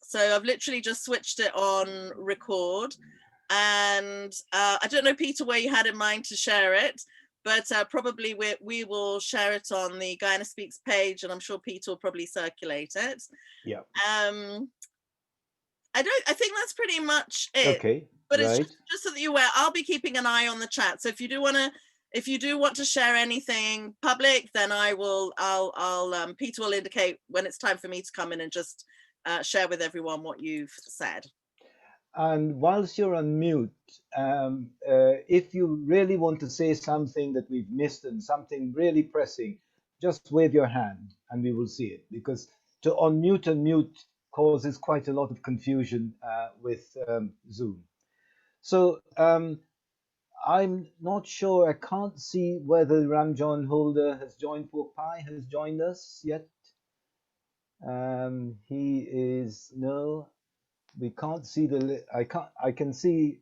So I've literally just switched it on record, and I don't know, Peter, where you had in mind to share it, but probably we will share it on the Guyana Speaks page, and I'm sure Peter will probably circulate it. Yeah. I think that's pretty much it. Okay. But right. it's just so that you're aware, I'll be keeping an eye on the chat. So if you do want to share anything public, then Peter will indicate when it's time for me to come in and just share with everyone what you've said. And whilst you're on mute, if you really want to say something that we've missed and something really pressing, just wave your hand and we will see it, because to unmute and mute causes quite a lot of confusion with Zoom. So I'm not sure, I can't see whether Ramjon Holder has joined, Popai has joined us yet. He is, no, we can't see the, I can see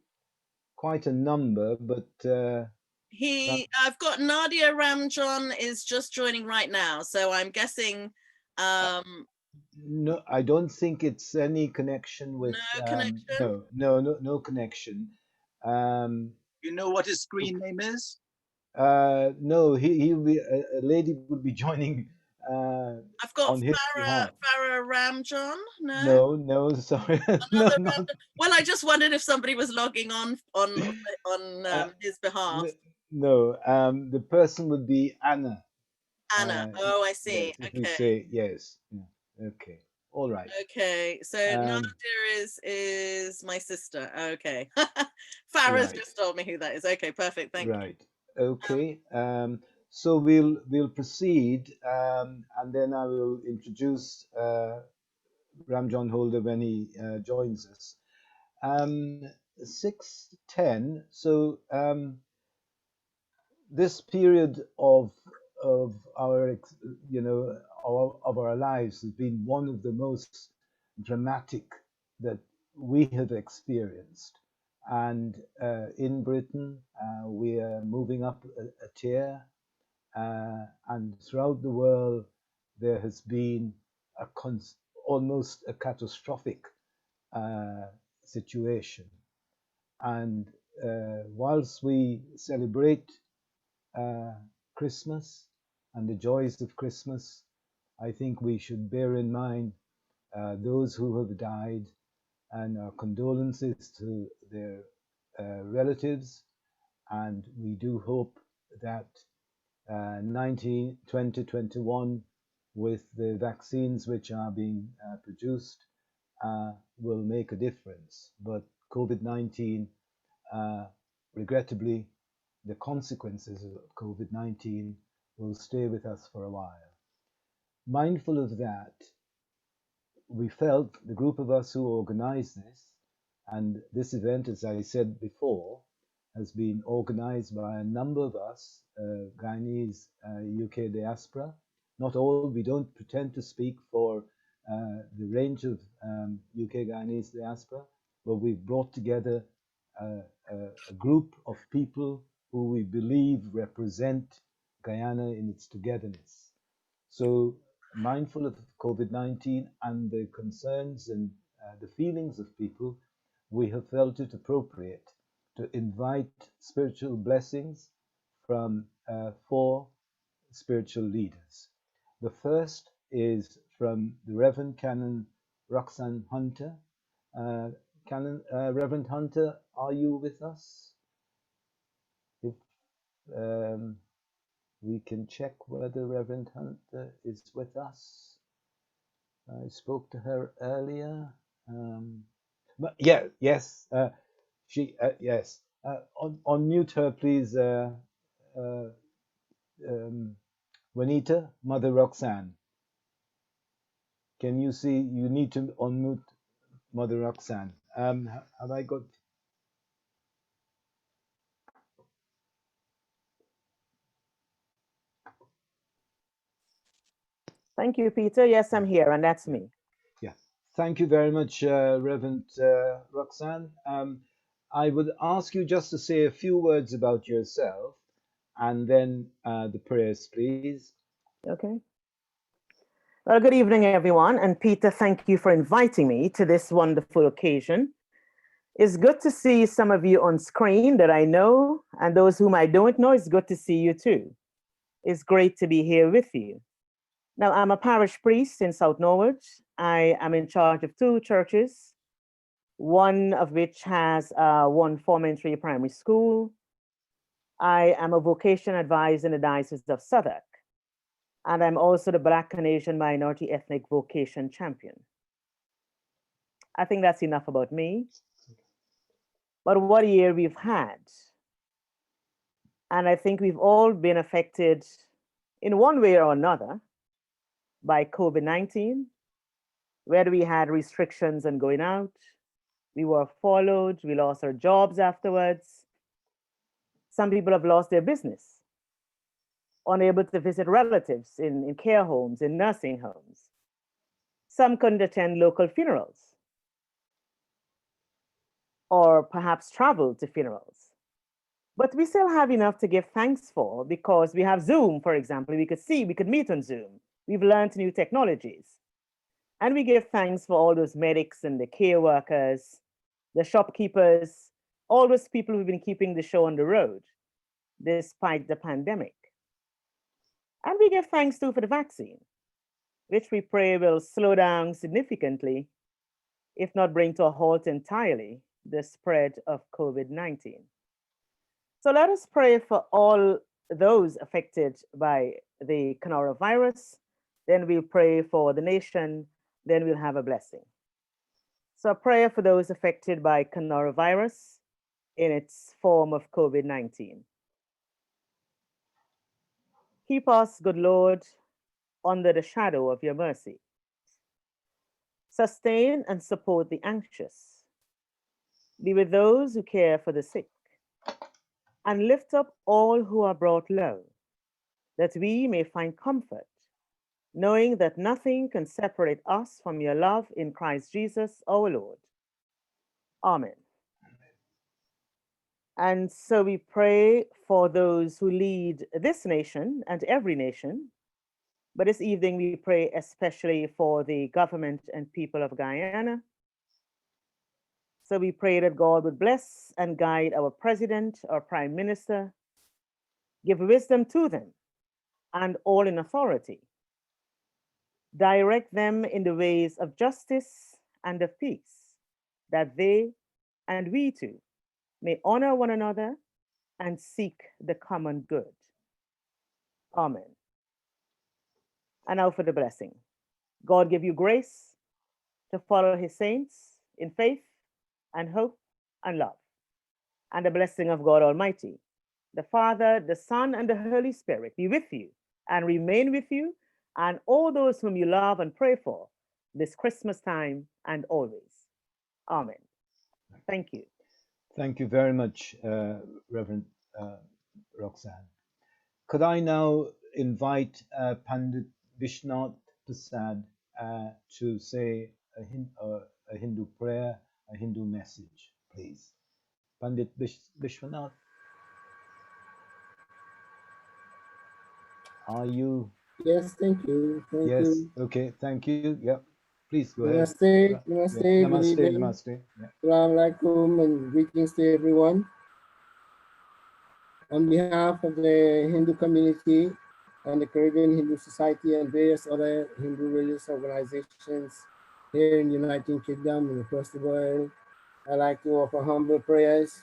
quite a number, but I've got Nadia Ramjon is just joining right now, so I'm guessing no, I don't think it's any connection with no connection. You know what his screen name is? No, he will be, a lady would be joining I've got on his behalf. Farah Ramjon. No, sorry. No, well, I just wondered if somebody was logging on his behalf. No, the person would be Anna. Anna. Oh, I see. Yes, okay. We say yes. Yeah. Okay. All right. Okay. So Nadia is my sister. Okay. Farah's just told me who that is. Okay. Perfect. Thank you. Right. Okay. So we'll proceed, and then I will introduce Ramjon Holder when he joins us. 6:10. So this period of our of our lives has been one of the most dramatic that we have experienced. And in Britain, we are moving up a tier, and throughout the world, there has been almost a catastrophic situation. And whilst we celebrate Christmas and the joys of Christmas, I think we should bear in mind those who have died, and our condolences to their relatives. And we do hope that 2021, with the vaccines which are being produced, will make a difference. But COVID-19, regrettably, the consequences of COVID-19 will stay with us for a while. Mindful of that, we felt, the group of us who organized this, and this event, as I said before, has been organized by a number of us, Guyanese UK diaspora. Not all, we don't pretend to speak for the range of UK Guyanese diaspora, but we've brought together a group of people who we believe represent Guyana in its togetherness. So, mindful of COVID-19 and the concerns and the feelings of people, we have felt it appropriate to invite spiritual blessings from 4 spiritual leaders. The first is from the Reverend Canon Roxanne Hunter. Reverend Hunter, are you with us? If we can check whether Reverend Hunter is with us. I spoke to her earlier. But yeah, yes, yes. Unmute her, please, Juanita, Mother Roxanne. Can you see? You need to unmute Mother Roxanne. Have I got? Thank you, Peter. Yes, I'm here, and that's me. Yeah. Thank you very much, Reverend Roxanne. I would ask you just to say a few words about yourself, and then the prayers, please. Okay. Well, good evening, everyone. And Peter, thank you for inviting me to this wonderful occasion. It's good to see some of you on screen that I know, and those whom I don't know, it's good to see you too. It's great to be here with you. Now, I'm a parish priest in South Norwich. I am in charge of 2 churches, one of which has one form-entry primary school. I am a vocation advisor in the Diocese of Southwark. And I'm also the Black and Asian minority ethnic vocation champion. I think that's enough about me. But what a year we've had. And I think we've all been affected in one way or another by COVID-19, whether we had restrictions on going out, we were followed, we lost our jobs afterwards. Some people have lost their business, unable to visit relatives in care homes, in nursing homes. Some couldn't attend local funerals or perhaps travel to funerals. But we still have enough to give thanks for because we have Zoom, for example. We could meet on Zoom. We've learned new technologies. And we give thanks for all those medics and the care workers, the shopkeepers, all those people who've been keeping the show on the road despite the pandemic. And we give thanks too for the vaccine, which we pray will slow down significantly, if not bring to a halt entirely, the spread of COVID-19. So let us pray for all those affected by the coronavirus. Then we'll pray for the nation. Then we'll have a blessing. So a prayer for those affected by coronavirus in its form of COVID-19. Keep us, good Lord, under the shadow of your mercy. Sustain and support the anxious. Be with those who care for the sick. And lift up all who are brought low, that we may find comfort, knowing that nothing can separate us from your love in Christ Jesus, our Lord. Amen. And so we pray for those who lead this nation and every nation. But this evening we pray especially for the government and people of Guyana. So we pray that God would bless and guide our president, our prime minister, give wisdom to them and all in authority. Direct them in the ways of justice and of peace, that they and we too may honor one another and seek the common good. Amen. And now for the blessing. God give you grace to follow his saints in faith and hope and love. And the blessing of God Almighty, the Father, the Son, and the Holy Spirit be with you and remain with you and all those whom you love and pray for this Christmas time and always. Amen. Thank you. Thank you very much, Reverend Roxanne. Could I now invite Pandit Bishnauth Persaud to say a Hindu prayer, a Hindu message, please. Pandit Bishnauth, are you? Yes, thank you. Thank you. Okay, thank you. Yeah, please go namaste, ahead. Namaste, yeah. good evening. Namaste. Yeah. Assalamu alaikum and greetings to everyone. On behalf of the Hindu community and the Caribbean Hindu Society and various other Hindu religious organizations here in the United Kingdom and across the world, I'd like to offer humble prayers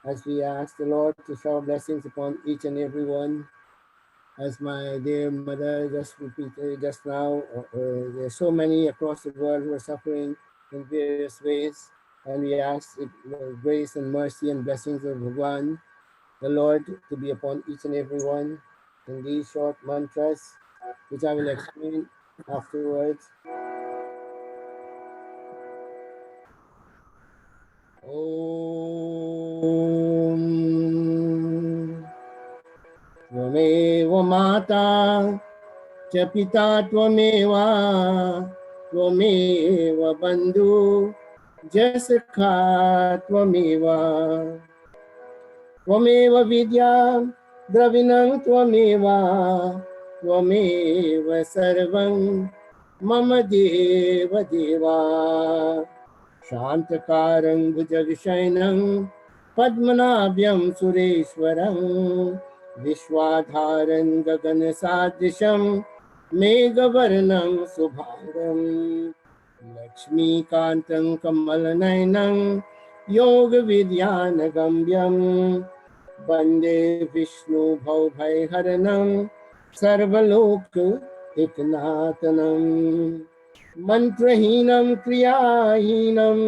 as we ask the Lord to shower blessings upon each and every one. As my dear mother just repeated just now, there's so many across the world who are suffering in various ways, and we ask grace and mercy and blessings of Bhagwan, the Lord, to be upon each and every one in these short mantras, which I will explain afterwards. Om Tvameva Mata Cha Pita Tvameva Tvameva Bandhu Jasakha Tvameva Tvameva Vidya Dravinam Tvameva त्वमेव सर्वं मम देव देवा शान्तकारं भुजगशयनं पद्मनाभ्यं सुरेश्वरं विश्वाधारं गगनसादृशं मेघवर्णं शुभांगं लक्ष्मीकान्तं कमलनयनं योगविद्यानगम्यं वन्दे विष्णु भवभयहरणं सर्वलोकैकनाथनं मन्त्रहीनं क्रियाहीनं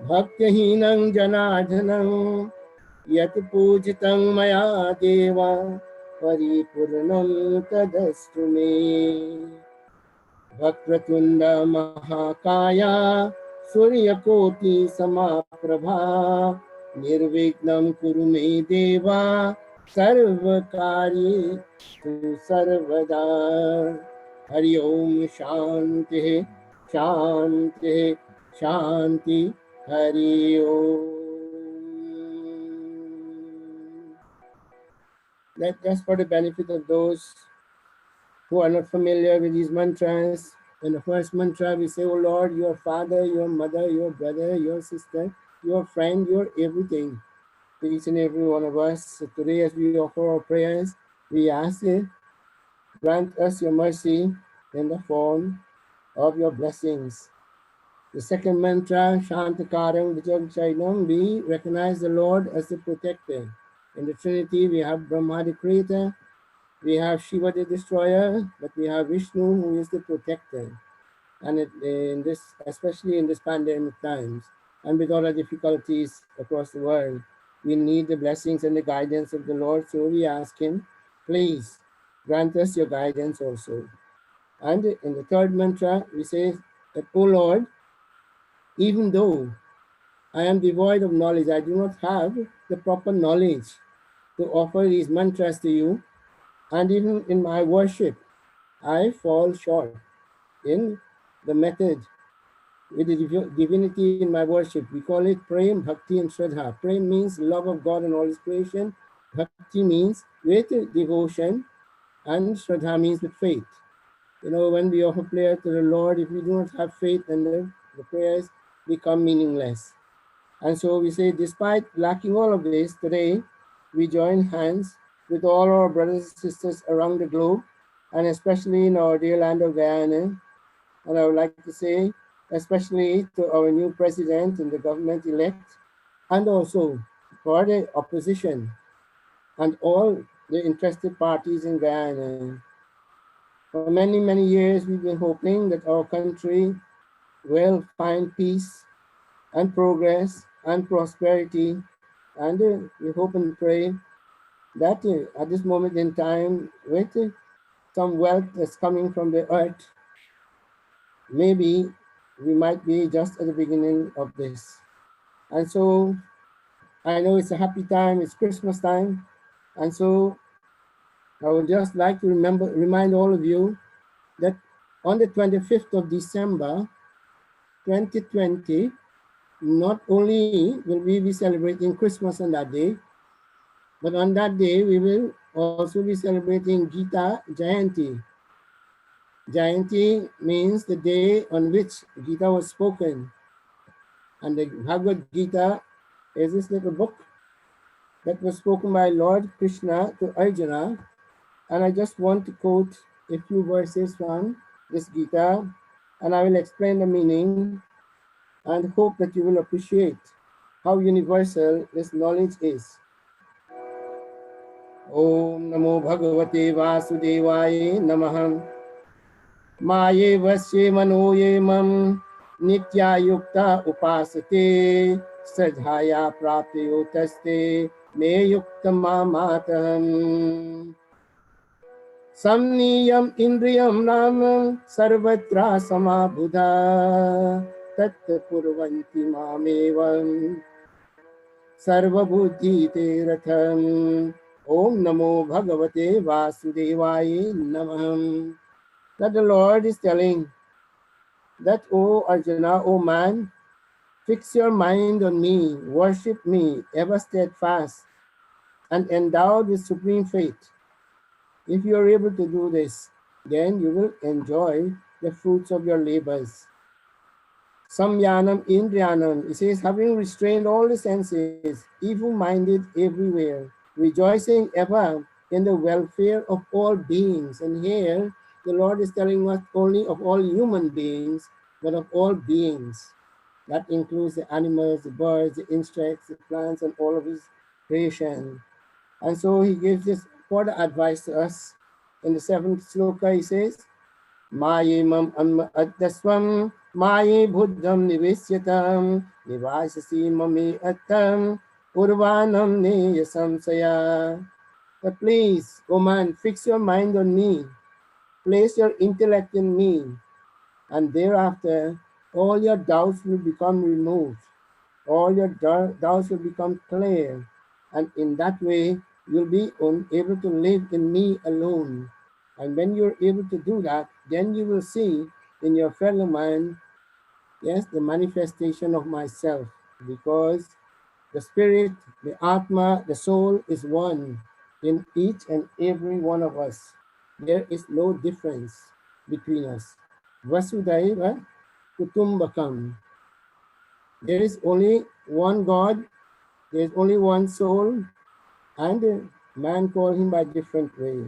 भक्तिहीनं जनार्दनं यत् पूजितं मया देव परिपूर्णं तदस्तु मे वक्रतुण्ड महाकाय सूर्यकोटि समाप्रभा निर्विघ्नं कुरु मे देवा सर्वकार्येषु सर्वदा हरि ओम शांति शांति शांति हरि ओम. Just for the benefit of those who are not familiar with these mantras, in the first mantra we say, "Oh Lord, your father, your mother, your brother, your sister, your friend, your everything," to each and every one of us. So today, as we offer our prayers, we ask you, grant us your mercy in the form of your blessings. The second mantra, Shantakaram Vijayam, we recognize the Lord as the protector. In the Trinity, we have Brahma the creator, we have Shiva the destroyer, but we have Vishnu who is the protector. And in this, especially in this pandemic times, and with all the difficulties across the world, we need the blessings and the guidance of the Lord. So we ask him, please grant us your guidance also. And in the third mantra, we say that, "O Lord, even though I am devoid of knowledge, I do not have the proper knowledge to offer these mantras to you, and even in my worship, I fall short in the method with the divinity in my worship." We call it Prem, Bhakti and Shraddha. Prem means love of God and all his creation. Bhakti means with devotion, and Shraddha means with faith. You know, when we offer prayer to the Lord, if we do not have faith, then the prayers become meaningless. And so we say, despite lacking all of this, today we join hands with all our brothers and sisters around the globe, and especially in our dear land of Guyana. And I would like to say, especially to our new president and the government-elect, and also for the opposition and all the interested parties in Guyana. For many, many years, we've been hoping that our country will find peace and progress and prosperity. And we hope and pray that at this moment in time, with some wealth that's coming from the earth, maybe we might be just at the beginning of this. And so I know it's a happy time, it's Christmas time. And so I would just like to remind all of you that on the 25th of December, 2020, not only will we be celebrating Christmas on that day, but on that day, we will also be celebrating Gita Jayanti. Jayanti means the day on which Gita was spoken. And the Bhagavad Gita is this little book that was spoken by Lord Krishna to Arjuna. And I just want to quote a few verses from this Gita, and I will explain the meaning and hope that you will appreciate how universal this knowledge is. Om Namo Bhagavate Vasudevaya Namah. Maye Vasye Manoye Mam Nitya Yukta Upasate Sadhaya Prapyo Taste Me Yukta Mamataham Samniyam Indriyam Nam Sarvatra Samabudha Tat Purvanti Mamevam Sarva Buddhi Te Ratham. Om Namo Bhagavate Vasudevaya Namah. That the Lord is telling that, O Arjuna, O man, fix your mind on me, worship me, ever steadfast and endowed with supreme faith. If you are able to do this, then you will enjoy the fruits of your labors. Samyanam Indriyanam, it says, having restrained all the senses, evil-minded everywhere, rejoicing ever in the welfare of all beings. And here, the Lord is telling us only of all human beings, but of all beings. That includes the animals, the birds, the insects, the plants, and all of his creation. And so he gives this further advice to us. In the 7th sloka, he says, Maye mam adaswam, Maye buddham nivesyatam, nivasasi mami attam, urvanam neya samsaya. But please, O man, fix your mind on me, place your intellect in me, and thereafter all your doubts will become removed. All your doubts will become clear, and in that way you'll be able to live in me alone. And when you're able to do that, then you will see in your fellow man, yes, the manifestation of myself, because the spirit, the Atma, the soul is one in each and every one of us. There is no difference between us. Vasudhaiva Kutumbakam. There is only one God, there is only one soul, and man call him by different way.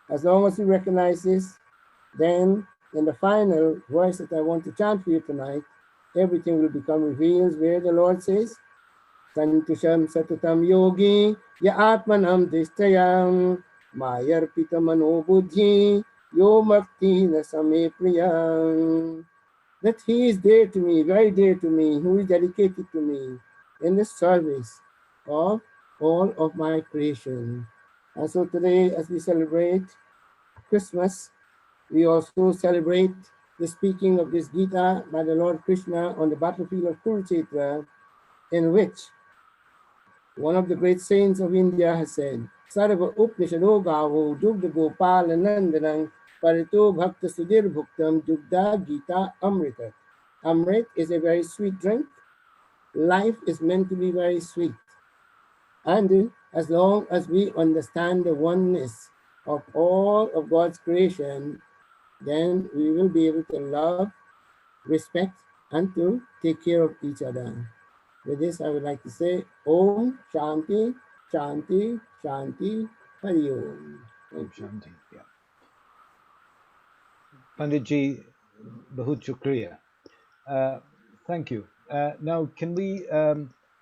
As long as you recognize this, then in the final verse that I want to chant for you tonight, everything will become revealed, where the Lord says, Santusham Satatam Yogi, Ya Atmanam Dishtayam, Mayarpita Mano Buddhi, Yo Makti Nasame Priyam. That he is dear to me, very dear to me, who is dedicated to me in the service of all of my creation. And so today, as we celebrate Christmas, we also celebrate the speaking of this Gita by the Lord Krishna on the battlefield of Kurukshetra, in which one of the great saints of India has said, Sarva Upnishado Gavo Dugda Gopala Nandanang Parito Bhakta Sudir Bhuktam Dugda Gita Amrita. Amrit is a very sweet drink. Life is meant to be very sweet. And as long as we understand the oneness of all of God's creation, then we will be able to love, respect, and to take care of each other. With this, I would like to say, Om Shanti, Shanti, Shanti, Hari Om. Om Shanti, yeah. Panditji, Bahut Shukriya. Thank you. Now, can we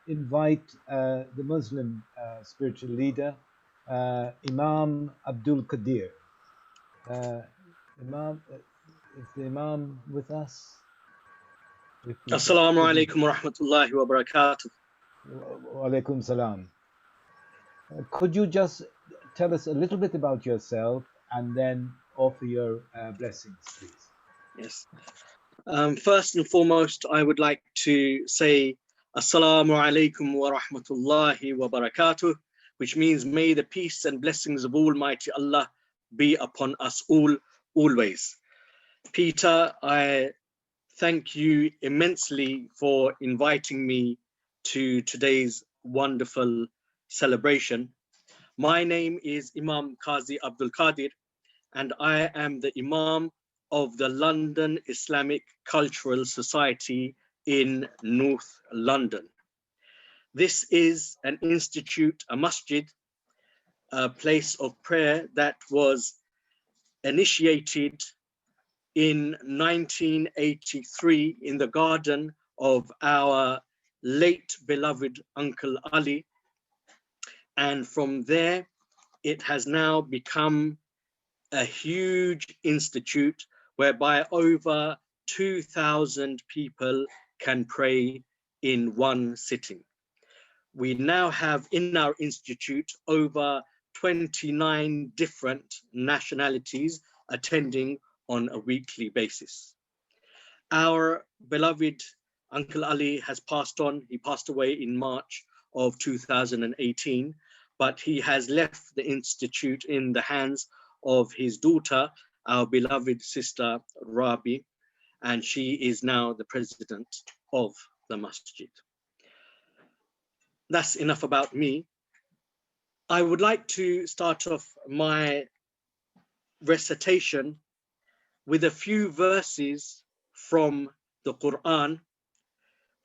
invite the Muslim spiritual leader, Imam Abdul Kadir? Imam, is the Imam with us? Assalamu alaikum wa rahmatullahi wa barakatuh. Wa alaikum salam. Could you just tell us a little bit about yourself and then offer your blessings, please? Yes. First and foremost, I would like to say Assalamu alaikum wa rahmatullahi wa barakatuh, which means may the peace and blessings of Almighty Allah be upon us all, always. Peter, I thank you immensely for inviting me to today's wonderful celebration. My name is Imam Qazi Abdul Kadir, and I am the Imam of the London Islamic Cultural Society in North London. This is an institute, a masjid, a place of prayer that was initiated in 1983 in the garden of our late beloved Uncle Ali. And from there, it has now become a huge institute whereby over 2,000 people can pray in one sitting. We now have in our institute over 29 different nationalities attending on a weekly basis. Our beloved Uncle Ali has passed on. He passed away in March of 2018, but he has left the institute in the hands of his daughter, our beloved sister Rabi, and she is now the president of the masjid. That's enough about me. I would like to start off my recitation with a few verses from the Quran,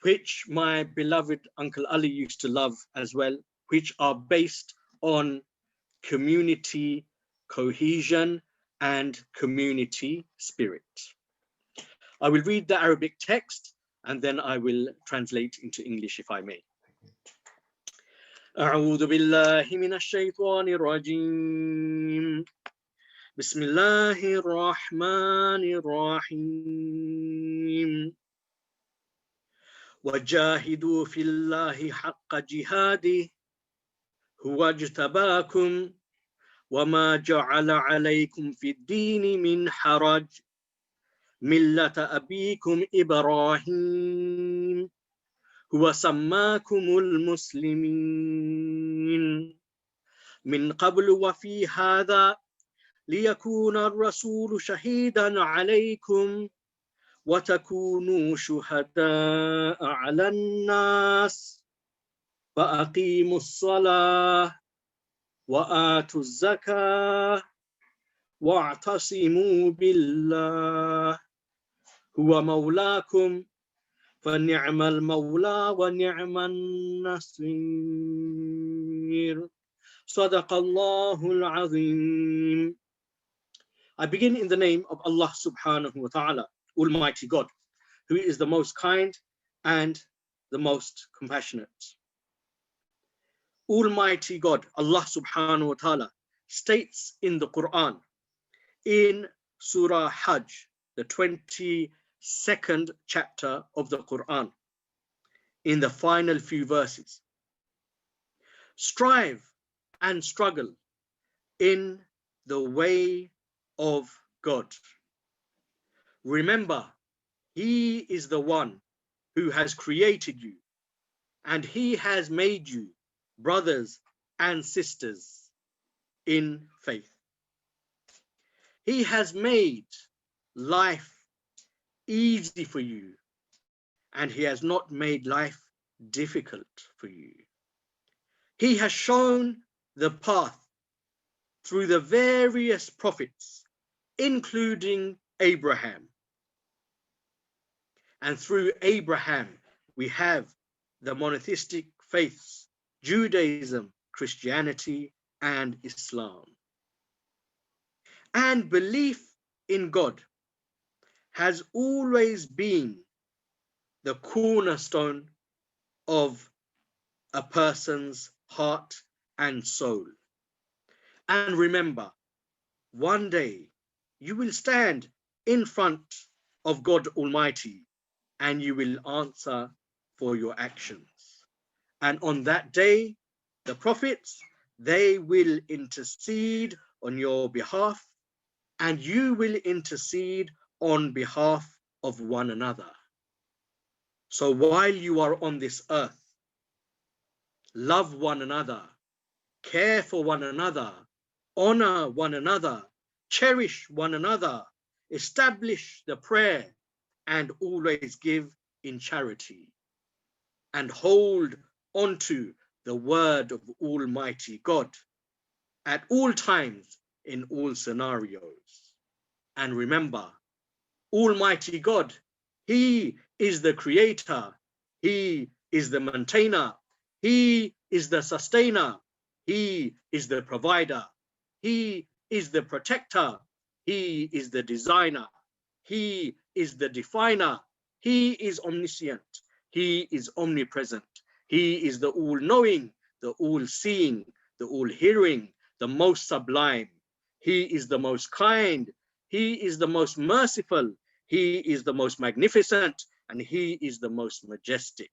which my beloved Uncle Ali used to love as well, which are based on community cohesion and community spirit. I will read the Arabic text and then I will translate into English if I may. أعوذ بالله من الشيطان الرجيم بسم الله الرحمن الرحيم وجاهدوا في الله حق جهاده هو اجتباكم وما جعل عليكم في الدين من حرج ملة أبيكم إبراهيم هو سماكم المسلمين من قبل وفي هذا ليكون الرسول شهيدا عليكم وتكونوا شهداء على الناس فأقيموا الصلاة وآتوا الزكاة واعتصموا بالله هو مولاكم فنعم المولى ونعم النصير صدق الله العظيم. I begin in the name of Allah subhanahu wa ta'ala, Almighty God, who is the most kind and the most compassionate. Almighty God, Allah subhanahu wa ta'ala, states in the Quran, in Surah Hajj, the 22nd chapter of the Quran, in the final few verses, strive and struggle in the way of God. Remember, He is the one who has created you, and He has made you brothers and sisters in faith. He has made life easy for you, and He has not made life difficult for you. He has shown the path through the various prophets, including Abraham. And through Abraham, we have the monotheistic faiths, Judaism, Christianity, and Islam. And belief in God has always been the cornerstone of a person's heart and soul. And remember, one day you will stand in front of God Almighty and you will answer for your actions. And on that day, the prophets, they will intercede on your behalf, and you will intercede on behalf of one another. So while you are on this earth, love one another, care for one another, honor one another, cherish one another, establish the prayer, and always give in charity, and hold onto the word of Almighty God at all times, in all scenarios. And remember, Almighty God, He is the creator, He is the maintainer, He is the sustainer, He is the provider, He is the protector, He is the designer, He is the definer, He is omniscient, He is omnipresent, He is the all-knowing, the all-seeing, the all-hearing, the most sublime. He is the most kind, He is the most merciful, He is the most magnificent, and He is the most majestic.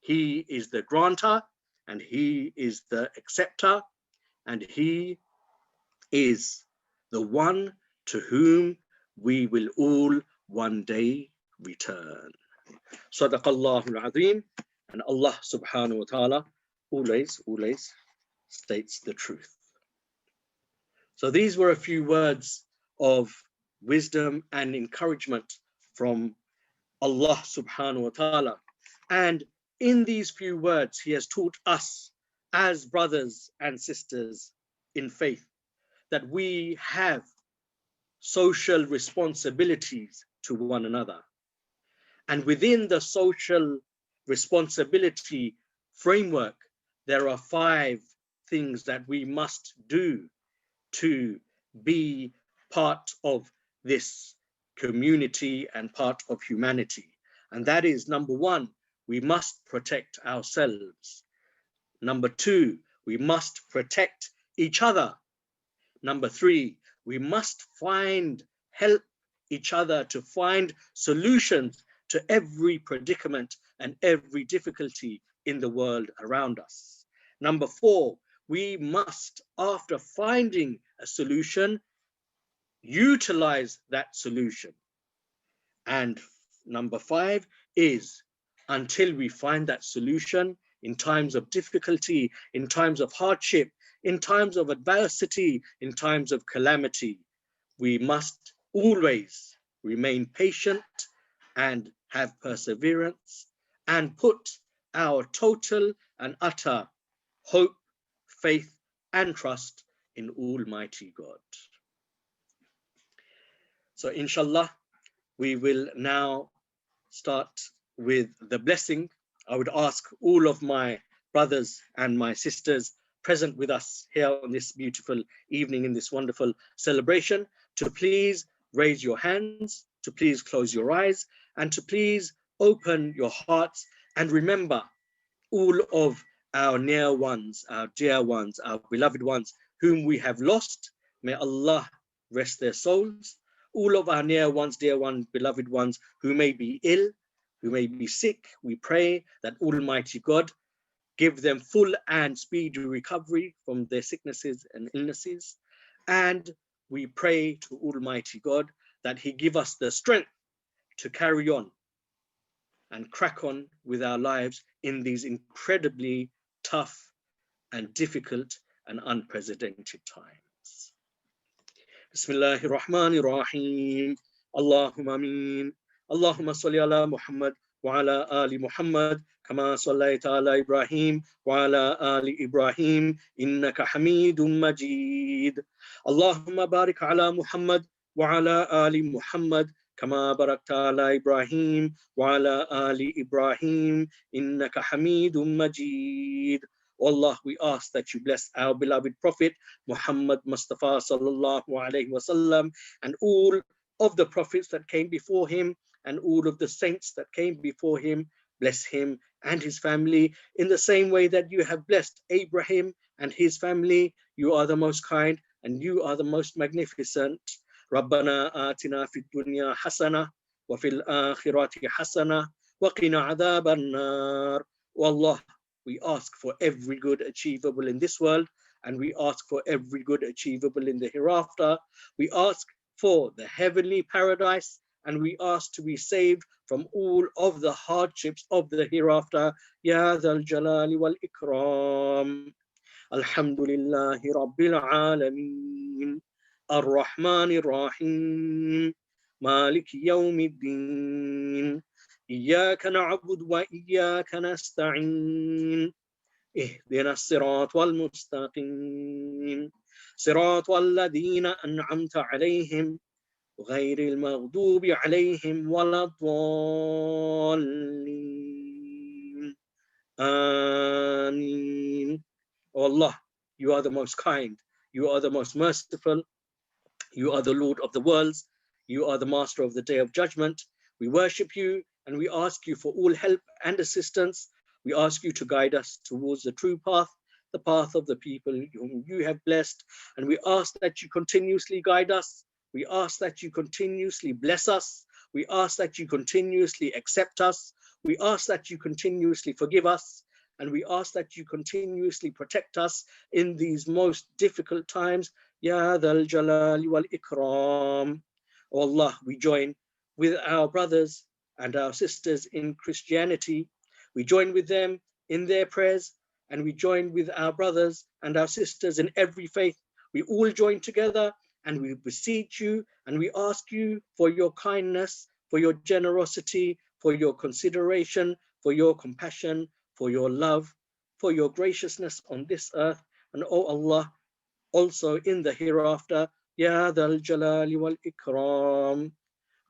He is the granter, and He is the acceptor, and He is the one to whom we will all one day return. Sadaqallahu al-Azim. And Allah subhanahu wa ta'ala always states the truth. So these were a few words of wisdom and encouragement from Allah subhanahu wa ta'ala. And in these few words, He has taught us as brothers and sisters in faith that we have social responsibilities to one another. And within the social responsibility framework, there are 5 things that we must do to be part of this community and part of humanity. And that is, number 1, we must protect ourselves. Number 2, we must protect each other. Number 3, we must help each other to find solutions to every predicament and every difficulty in the world around us. Number 4, we must, after finding a solution, utilize that solution. And number 5 is, until we find that solution, in times of difficulty, in times of hardship, in times of adversity, in times of calamity, we must always remain patient and have perseverance and put our total and utter hope, faith, and trust in Almighty God. So inshallah, we will now start with the blessing. I would ask all of my brothers and my sisters present with us here on this beautiful evening in this wonderful celebration to please raise your hands, to please close your eyes, and to please open your hearts and remember all of our near ones, our dear ones, our beloved ones whom we have lost. May Allah rest their souls. All of our near ones, dear ones, beloved ones who may be ill, who may be sick, we pray that Almighty God give them full and speedy recovery from their sicknesses and illnesses. And we pray to Almighty God that He give us the strength to carry on and crack on with our lives in these incredibly tough and difficult and unprecedented times. Bismillahir Rahmanir Rahim. Allahumma ameen. Allahumma salli ala Muhammad wa ala ali Muhammad kama sallaita ala Ibrahim wa ala ali Ibrahim innaka Hamidum Majid. Allahumma barik ala Muhammad wa ala ali Muhammad kama barakta ala Ibrahim wa ala ali Ibrahim innaka Hamidum Majid. O Allah, we ask that you bless our beloved Prophet Muhammad Mustafa sallallahu alaihi wasallam and all of the prophets that came before him and all of the saints that came before him. Bless him and his family in the same way that you have blessed Abraham and his family. You are the most kind and you are the most magnificent. Rabbana atina fid dunya hasana wa fil akhirati hasana wa qina adhaban nar. O Allah, we ask for every good achievable in this world and we ask for every good achievable in the hereafter. We ask for the heavenly paradise and we ask to be saved from all of the hardships of the hereafter. Ya Dhal Jalali wal Ikram. Alhamdulillahi Rabbil Alameen. Ar-Rahmanir Rahim. Maliki Yawmiddin. إياك نعبد وإياك نستعين اهدنا الصراط المستقيم صراط الذين أنعمت عليهم غير المغضوب عليهم ولا الضالين آمين. O Allah, you are the most kind, you are the most merciful, you are the Lord of the worlds, you are the Master of the Day of Judgment. We worship you and we ask you for all help and assistance. We ask you to guide us towards the true path, the path of the people whom you have blessed. And we ask that you continuously guide us. We ask that you continuously bless us. We ask that you continuously accept us. We ask that you continuously forgive us. And we ask that you continuously protect us in these most difficult times. Ya Dhal Jalali wal Ikram. O Allah, we join with our brothers and our sisters in Christianity. We join with them in their prayers and we join with our brothers and our sisters in every faith. We all join together and we beseech you and we ask you for your kindness, for your generosity, for your consideration, for your compassion, for your love, for your graciousness on this earth. And oh Allah, also in the hereafter, يا ذا الجلال والإكرام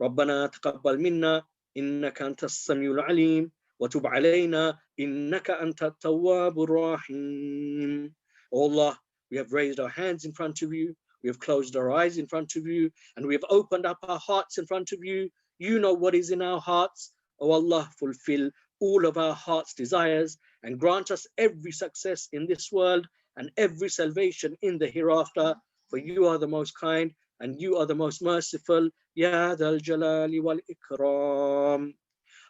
ربنا تقبل منا إنك أنت السميع العليم وتب علينا إنك أنت التواب الرحيم. Oh Allah, we have raised our hands in front of you, we have closed our eyes in front of you, and we have opened up our hearts in front of you. You know what is in our hearts. Oh Allah, fulfill all of our heart's desires and grant us every success in this world and every salvation in the hereafter. For you are the most kind and you are the most merciful. Ya Dhal Jalali wal Ikram.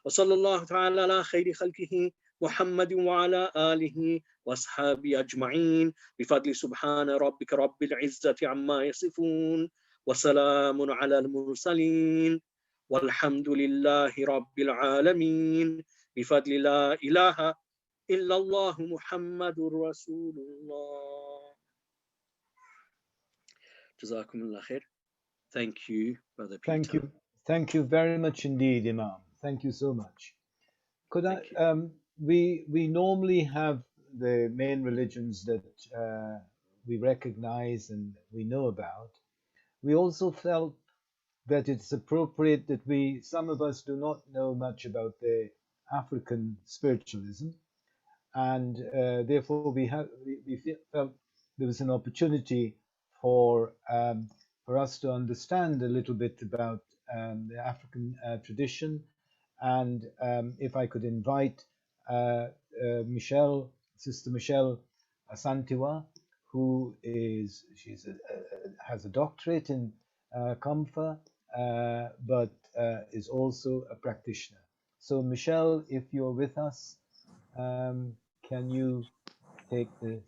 وصلى الله تعالى على خير خلقه محمد وعلى آله وأصحابه أجمعين بفضل سبحان ربك رب العزة عما يصفون وسلام على المرسلين والحمد لله رب العالمين بفضل لا إله إلا الله محمد رسول الله. جزاكم الله خير. Thank you, Brother Peter. Thank you very much indeed, Imam. Thank you so much. Could we normally have the main religions that we recognize and we know about. We also felt that it's appropriate that some of us do not know much about the African spiritualism, and therefore we felt there was an opportunity for us to understand a little bit about the African tradition. And if I could invite Sister Michelle Asantewaa, who has a doctorate in Kamfa, but is also a practitioner. So Michelle, if you're with us, can you take this?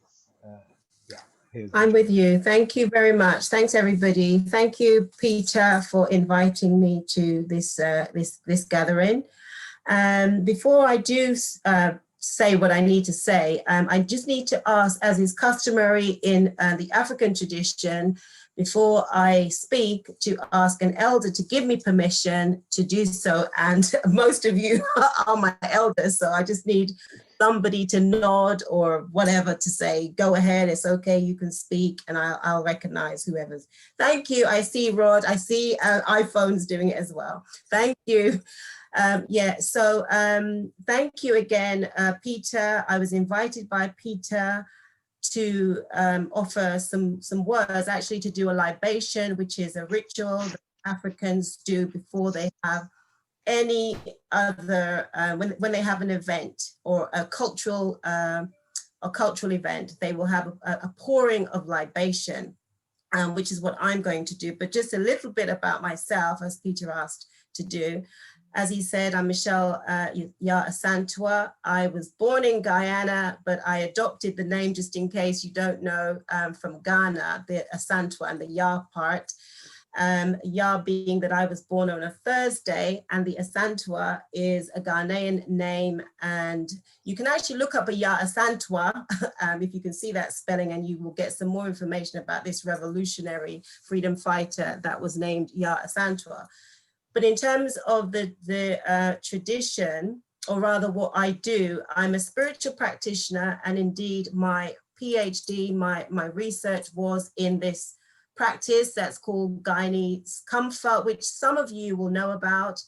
I'm with you. Thank you very much. Thanks, everybody. Thank you, Peter, for inviting me to this this gathering. Before I do say what I need to say, I just need to ask, as is customary in the African tradition, before I speak, to ask an elder to give me permission to do so. And most of you are my elders, so I just need somebody to nod or whatever to say, go ahead, it's okay, you can speak, and I'll recognize whoever's. Thank you. I see Rod, I see iPhone's doing it as well. Thank you. Thank you again, Peter. I was invited by Peter to offer some words, actually to do a libation, which is a ritual that Africans do before they have any other, when they have an event or a cultural event, they will have a pouring of libation, which is what I'm going to do. But just a little bit about myself, as Peter asked to do. As he said, I'm Michelle Asantewaa. I was born in Guyana, but I adopted the name, just in case you don't know, from Ghana, the Asantewaa and the Ya part. Ya being that I was born on a Thursday, and the Asantewaa is a Ghanaian name. And you can actually look up a Ya Asantewaa if you can see that spelling, and you will get some more information about this revolutionary freedom fighter that was named Ya Asantewaa. But in terms of the tradition, or rather what I do, I'm a spiritual practitioner, and indeed my PhD, my research was in this practice that's called Guyanese Comfort, which some of you will know about.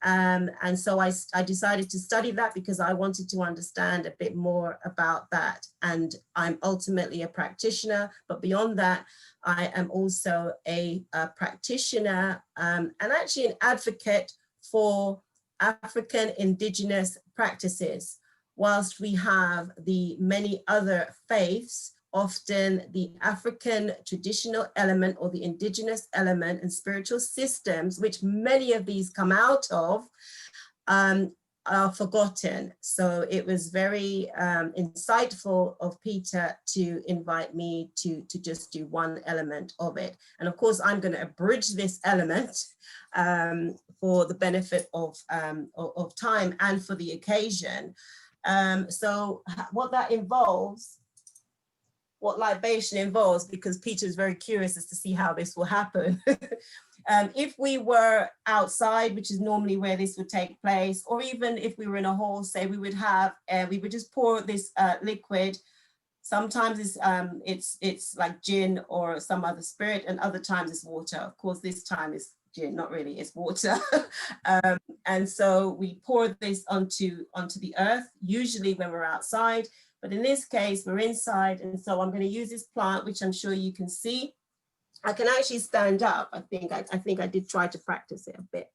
And so I decided to study that because I wanted to understand a bit more about that. And I'm ultimately a practitioner, but beyond that, I am also a practitioner and actually an advocate for African indigenous practices. Whilst we have the many other faiths, often the African traditional element or the indigenous element and spiritual systems, which many of these come out of, are forgotten. So it was very insightful of Peter to invite me to just do one element of it. And of course, I'm going to abridge this element for the benefit of time and for the occasion. So what that involves, what libation involves, because Peter is very curious as to see how this will happen. If we were outside, which is normally where this would take place, or even if we were in a hall, say we would have, we would just pour this liquid Sometimes it's like gin or some other spirit, and other times it's water. Of course, this time it's gin, not really, it's water. And so we pour this onto the earth, usually when we're outside, but in this case, we're inside. And so I'm going to use this plant, which I'm sure you can see. I can actually stand up. I think I did try to practice it a bit.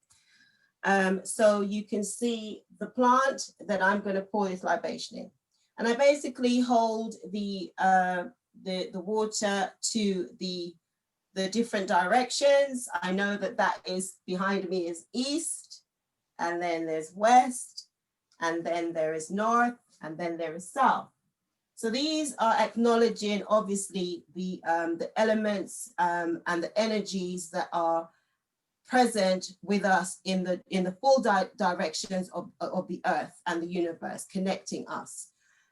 So you can see the plant that I'm going to pour this libation in. And I basically hold the water to the different directions. I know that is behind me is east, and then there's west, and then there is north, and then there is south. So these are acknowledging, obviously, the elements and the energies that are present with us in the full directions of the earth and the universe, connecting us.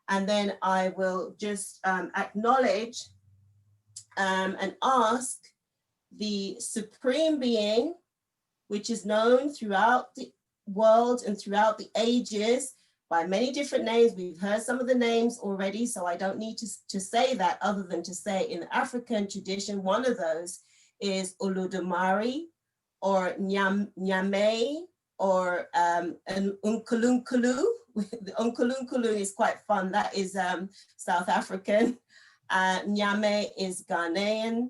And then I will just acknowledge and ask the Supreme Being, which is known throughout the world and throughout the ages by many different names. We've heard some of the names already, so I don't need to say that, other than to say in the African tradition, one of those is Olodumare or Nyame or an Unkulunkulu. The Unkulunkulu is quite fun. That is South African. Nyame is Ghanaian,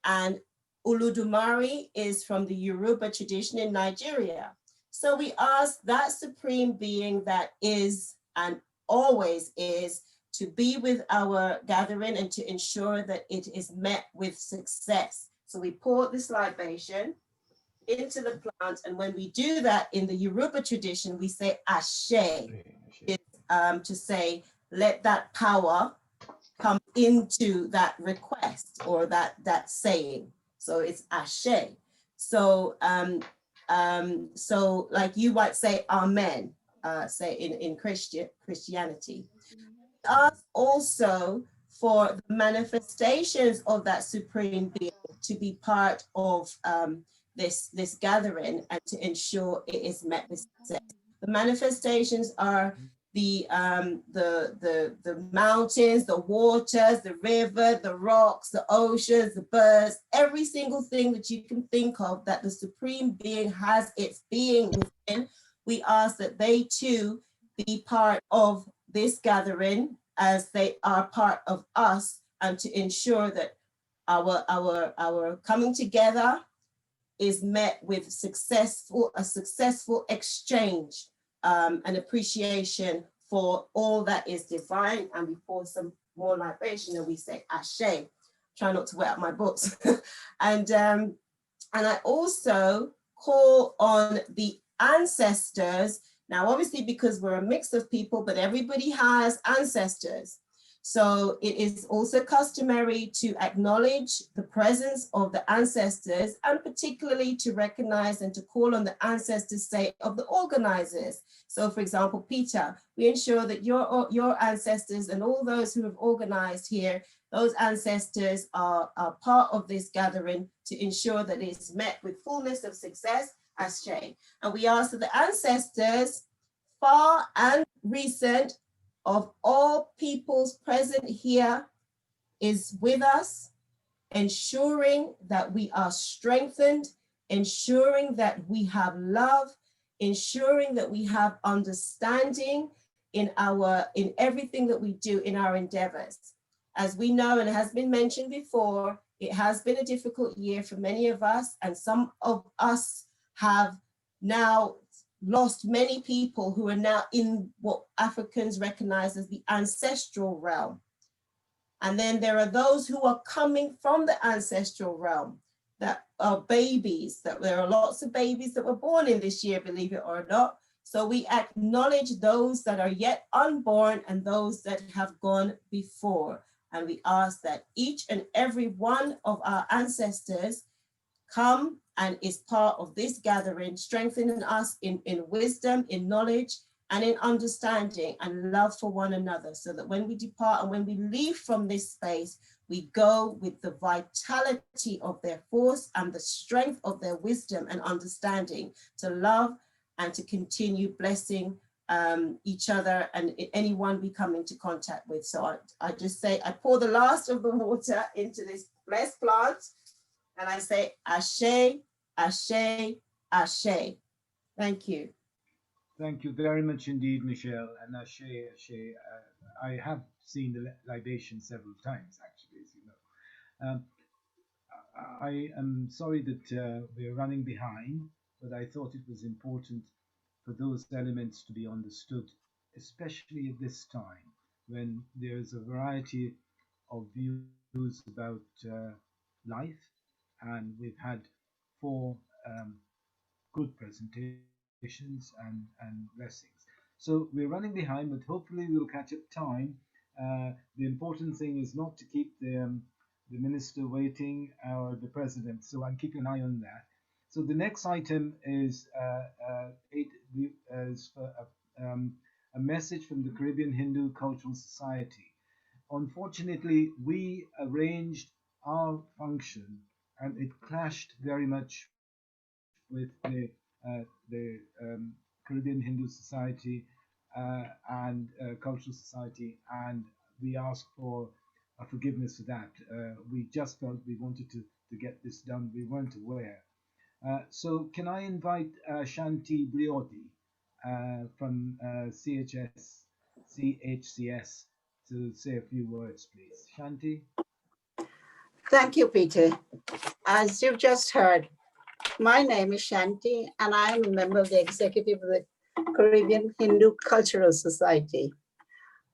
and Olodumare is from the Yoruba tradition in Nigeria. So we ask that Supreme Being that is and always is to be with our gathering and to ensure that it is met with success. So we pour this libation into the plant, and when we do that in the Yoruba tradition, we say Ashe, to say, let that power come into that request or that saying. So it's Ashe. So so like you might say Amen, say in Christianity. Ask also for the manifestations of that Supreme Being to be part of this gathering and to ensure it is met with success. The manifestations are the mountains, the waters, the river, the rocks, the oceans, the birds, every single thing that you can think of that the Supreme Being has its being within. We ask that they too be part of this gathering as they are part of us, and to ensure that our coming together is met with a successful exchange and appreciation for all that is divine. And we pour some more libation and we say Ashe. Try not to wet up my books. And I also call on the ancestors. Now, obviously, because we're a mix of people, but everybody has ancestors. So it is also customary to acknowledge the presence of the ancestors, and particularly to recognize and to call on the ancestors, say, of the organizers. So for example, Peter, we ensure that your ancestors and all those who have organized here, those ancestors are part of this gathering to ensure that it's met with fullness of success, Ashe. And we ask that the ancestors, far and recent, of all peoples present here is with us, ensuring that we are strengthened, ensuring that we have love, ensuring that we have understanding in everything that we do in our endeavors. As we know, and it has been mentioned before, it has been a difficult year for many of us, and some of us have now lost many people who are now in what Africans recognize as the ancestral realm. And then there are those who are coming from the ancestral realm that are babies, that there are lots of babies that were born in this year, believe it or not. So we acknowledge those that are yet unborn and those that have gone before. And we ask that each and every one of our ancestors come and is part of this gathering, strengthening us in wisdom, in knowledge, and in understanding and love for one another, so that when we depart and when we leave from this space, we go with the vitality of their force and the strength of their wisdom and understanding to love and to continue blessing each other and anyone we come into contact with. So I just say, I pour the last of the water into this blessed plant and I say, Ashe, Ashe, Ashe. Thank you. Thank you very much indeed, Michelle. And Ashe, Ashe, I have seen the libation several times, actually, as you know. I am sorry that we're running behind, but I thought it was important for those elements to be understood, especially at this time when there's a variety of views about life, and we've had 4 good presentations and blessings. So we're running behind, but hopefully we'll catch up time. The important thing is not to keep the minister waiting or the president, so I'm keeping an eye on that. So the next item is a message from the Caribbean Hindu Cultural Society. Unfortunately, we arranged our function and it clashed very much with the Caribbean Hindu Society and Cultural Society, and we asked for a forgiveness for that. We just felt we wanted to get this done. We weren't aware. So can I invite Shanti Brioti from CHCS to say a few words, please. Shanti? Thank you, Peter. As you've just heard, my name is Shanti, and I am a member of the executive of the Caribbean Hindu Cultural Society.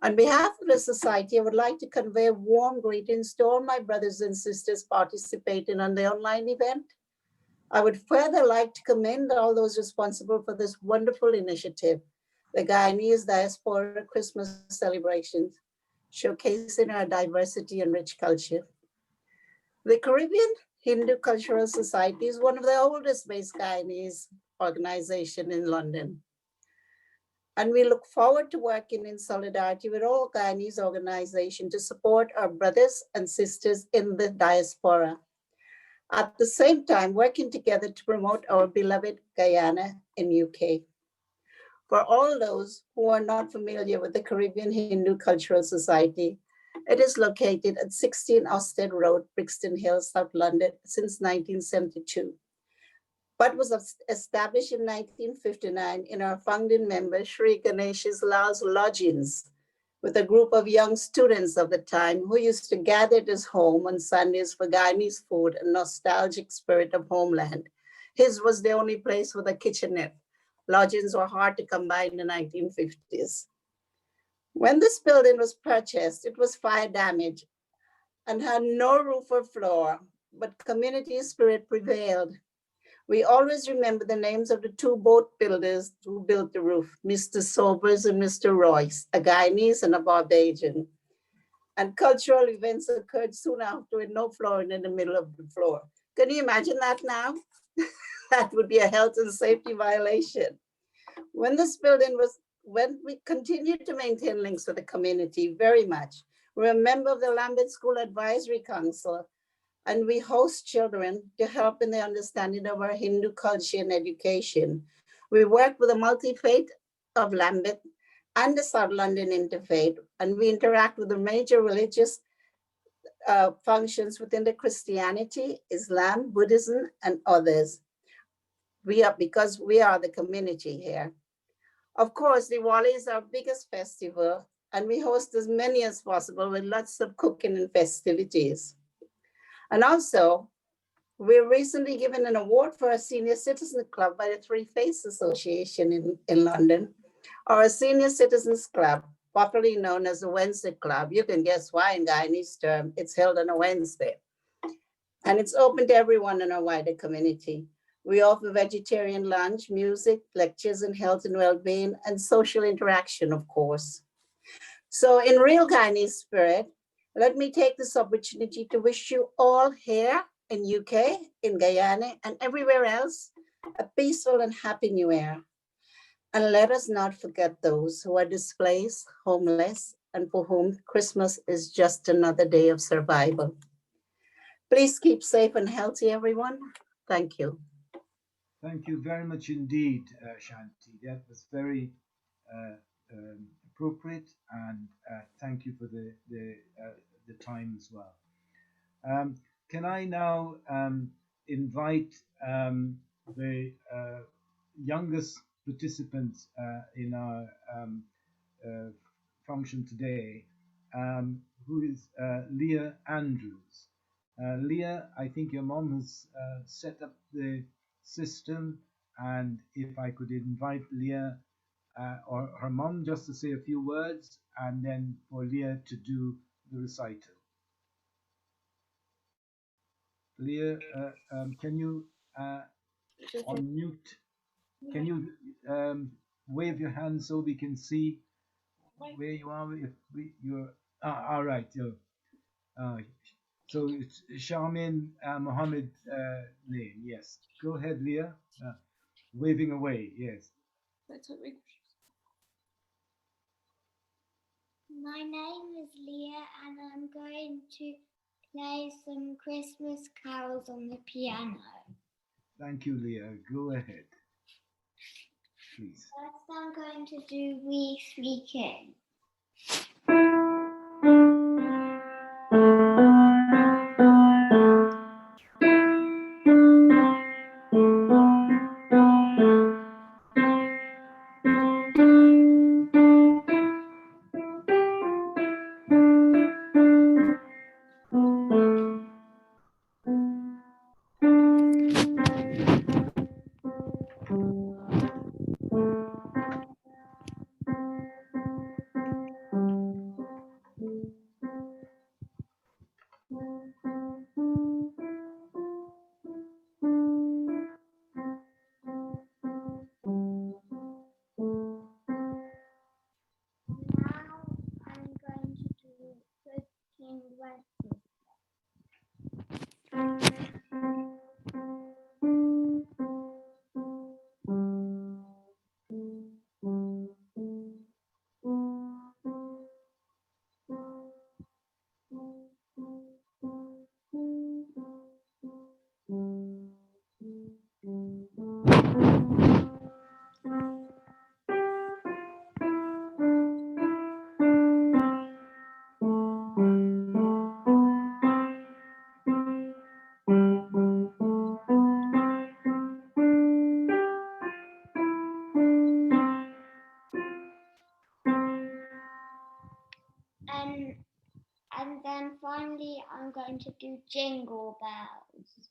On behalf of the society, I would like to convey warm greetings to all my brothers and sisters participating on the online event. I would further like to commend all those responsible for this wonderful initiative, the Guyanese Diaspora Christmas celebrations, showcasing our diversity and rich culture. The Caribbean Hindu Cultural Society is one of the oldest based Guyanese organizations in London. And we look forward to working in solidarity with all Guyanese organizations to support our brothers and sisters in the diaspora. At the same time, working together to promote our beloved Guyana in UK. For all those who are not familiar with the Caribbean Hindu Cultural Society, it is located at 16 Ousted Road, Brixton Hill, South London, since 1972, but was established in 1959 in our founding member, Sri Ganesha's Lal's lodgings, with a group of young students of the time who used to gather at his home on Sundays for Guyanese food and nostalgic spirit of homeland. His was the only place with a kitchenette. Lodgings were hard to come by in the 1950s. When this building was purchased, it was fire damaged and had no roof or floor, but community spirit prevailed. We always remember the names of the 2 boat builders who built the roof, Mr. Sobers and Mr. Royce, a Guyanese and a Barbadian. And cultural events occurred soon after with no flooring in the middle of the floor. Can you imagine that now? That would be a health and safety violation. When we continued to maintain links with the community very much. We're a member of the Lambeth School Advisory Council, and we host children to help in the understanding of our Hindu culture and education. We work with the multi-faith of Lambeth and the South London Interfaith, and we interact with the major religious functions within the Christianity, Islam, Buddhism, and others. Because we are the community here. Of course, Diwali is our biggest festival, and we host as many as possible with lots of cooking and festivities. And also, we were recently given an award for our Senior Citizen Club by the Three Faiths Association in London, or a Senior Citizens Club, popularly known as the Wednesday Club. You can guess why in Guyanese term, it's held on a Wednesday. And it's open to everyone in our wider community. We offer vegetarian lunch, music, lectures, and health and well-being, and social interaction, of course. So in real Guyanese spirit, let me take this opportunity to wish you all here in UK, in Guyana, and everywhere else, a peaceful and happy new year. And let us not forget those who are displaced, homeless, and for whom Christmas is just another day of survival. Please keep safe and healthy, everyone. Thank you. Thank you very much indeed, Shanti. That was very appropriate, and thank you for the time as well. Can I now invite the youngest participants in our function today, who is Leah Andrews. Leah, I think your mom has set up the system, and if I could invite Leah or her mom just to say a few words, and then for Leah to do the recital. Leah, can you unmute? Can you wave your hand so we can see where you are? If you're all right. So it's Charmaine Mohammed Lane. Yes. Go ahead, Leah. Waving away. Yes. My name is Leah, and I'm going to play some Christmas carols on the piano. Thank you, Leah. Go ahead, please. First, I'm going to do We Three Kings. And then finally, I'm going to do Jingle Bells.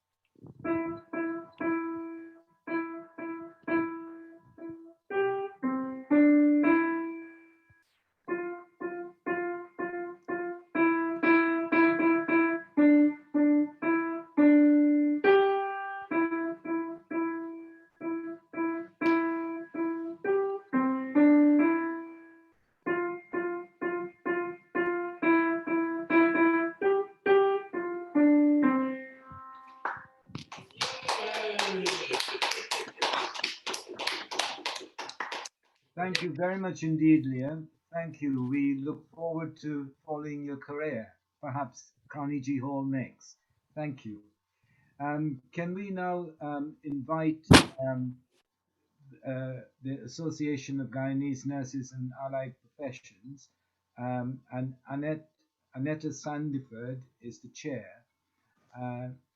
Thank you very much indeed, Leah. Thank you. We look forward to following your career, perhaps Carnegie Hall next. Thank you. Can we now invite the Association of Guyanese Nurses and Allied Professions, and Annetta Sandiford is the chair.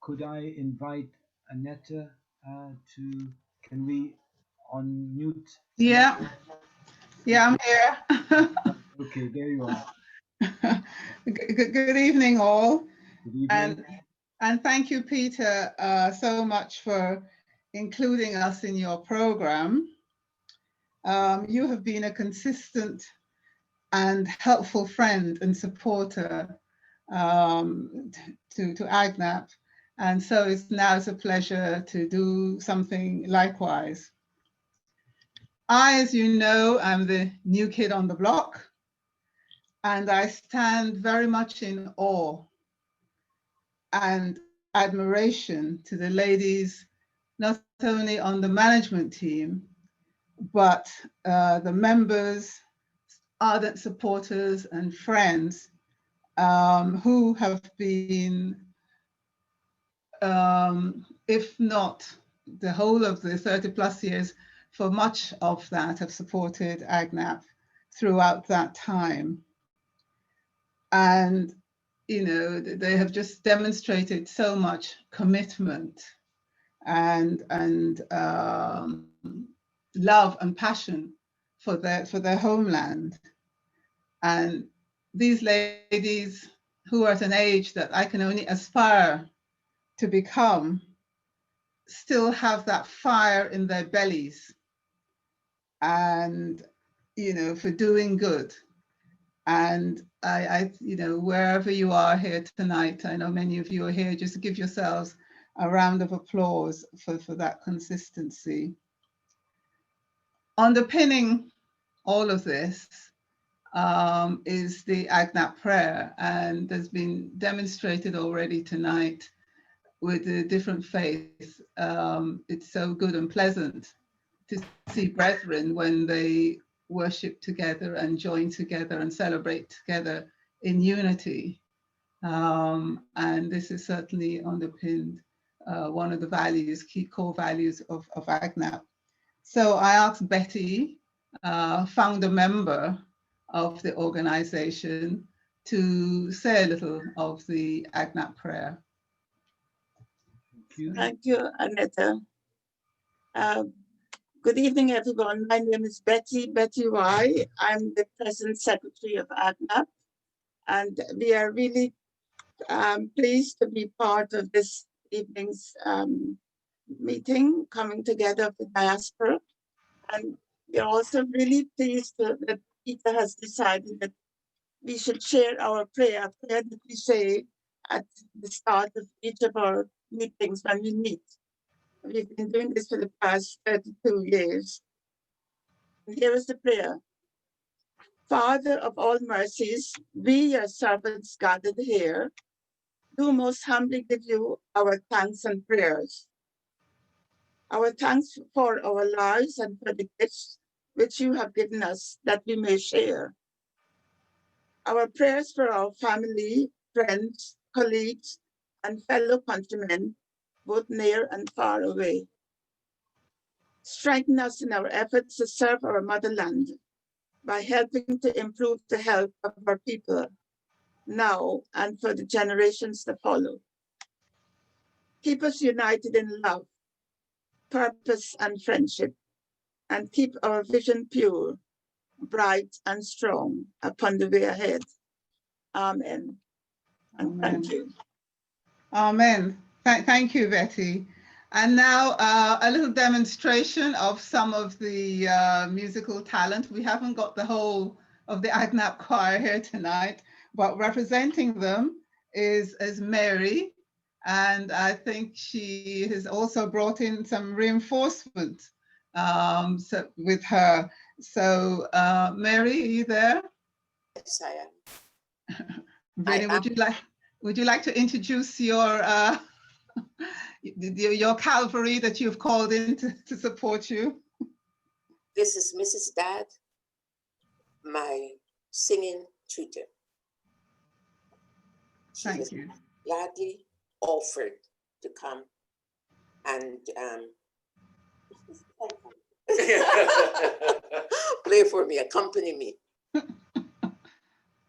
Could I invite Annetta can we unmute? Yeah, I'm here. Okay, there you are. Good evening, all. Good evening. And thank you, Peter, so much for including us in your program. You have been a consistent and helpful friend and supporter to AGNAP. And so it's a pleasure to do something likewise. I, as you know, am the new kid on the block, and I stand very much in awe and admiration to the ladies, not only on the management team, but the members, ardent supporters and friends who have been, if not the whole of the 30+ years, for much of that have supported AGNAP throughout that time. And, you know, they have just demonstrated so much commitment and love and passion for their homeland. And these ladies who are at an age that I can only aspire to become still have that fire in their bellies and, you know, for doing good. And I, you know, wherever you are here tonight, I know many of you are here, just give yourselves a round of applause for that consistency. Underpinning all of this is the AGNAP prayer, and there's been demonstrated already tonight with the different faiths. It's so good and pleasant to see brethren when they worship together and join together and celebrate together in unity. And this is certainly underpinned one of the values, key core values of AGNAP. So I asked Betty, founder member of the organization, to say a little of the AGNAP prayer. Thank you, Aneta. Good evening, everyone. My name is Betty Y. I'm the present secretary of AGNAP, and we are really pleased to be part of this evening's meeting, coming together of the diaspora. And we're also really pleased that Peter has decided that we should share our prayer, a prayer that we say at the start of each of our meetings when we meet. We've been doing this for the past 32 years. And here is the prayer. Father of all mercies, we, your servants gathered here, do most humbly give you our thanks and prayers. Our thanks for our lives and for the gifts which you have given us that we may share. Our prayers for our family, friends, colleagues, and fellow countrymen, both near and far away. Strengthen us in our efforts to serve our motherland by helping to improve the health of our people now and for the generations to follow. Keep us united in love, purpose, and friendship, and keep our vision pure, bright, and strong upon the way ahead. Amen. And Amen. Thank you. Amen. Thank you, Betty. And now a little demonstration of some of the musical talent. We haven't got the whole of the AGNAP choir here tonight, but representing them is Mary. And I think she has also brought in some reinforcement with her. So Mary, are you there? Yes, I am. Really, would you like to introduce your your cavalry that you've called in to support you? This is Mrs. Dad, my singing tutor. Thank you. Gladly offered to come and play for me, accompany me.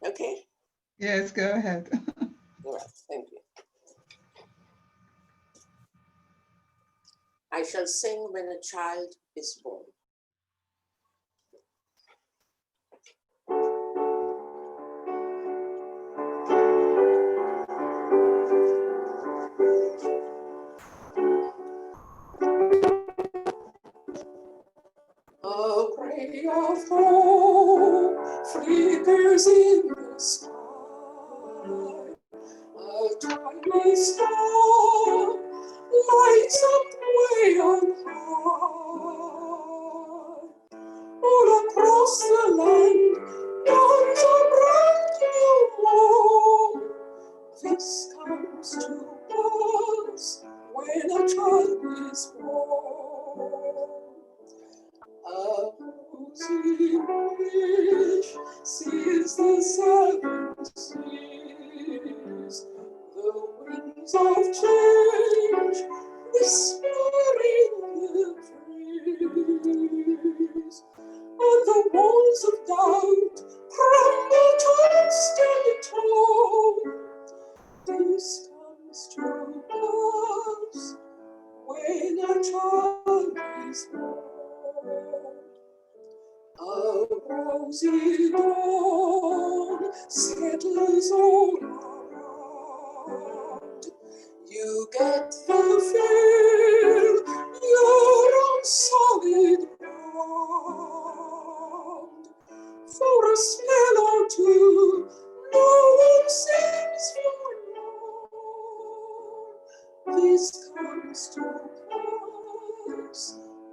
Okay? Yes, go ahead. All right, thank you. I shall sing when a child is born. A ray of hope flickers in the sky. A tiny star lights up way up high. All across the land dawns a brand new morn. This comes to us when a child is born. A rosy wish sees the sun. marshmallow too. No one sings for long. This comes to pass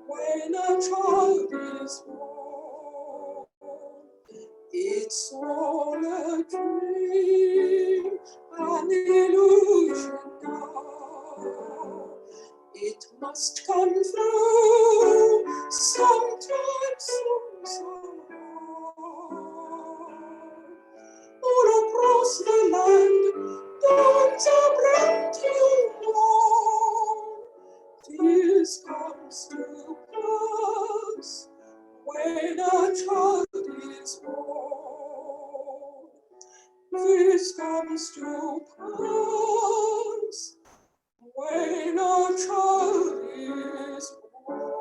when a child is born. It's all a dream, an illusion now. It must come through sometime soon, somehow. All across the land, dawns a brand new morn. This comes to pass when a child is born. This comes to pass when a child is born.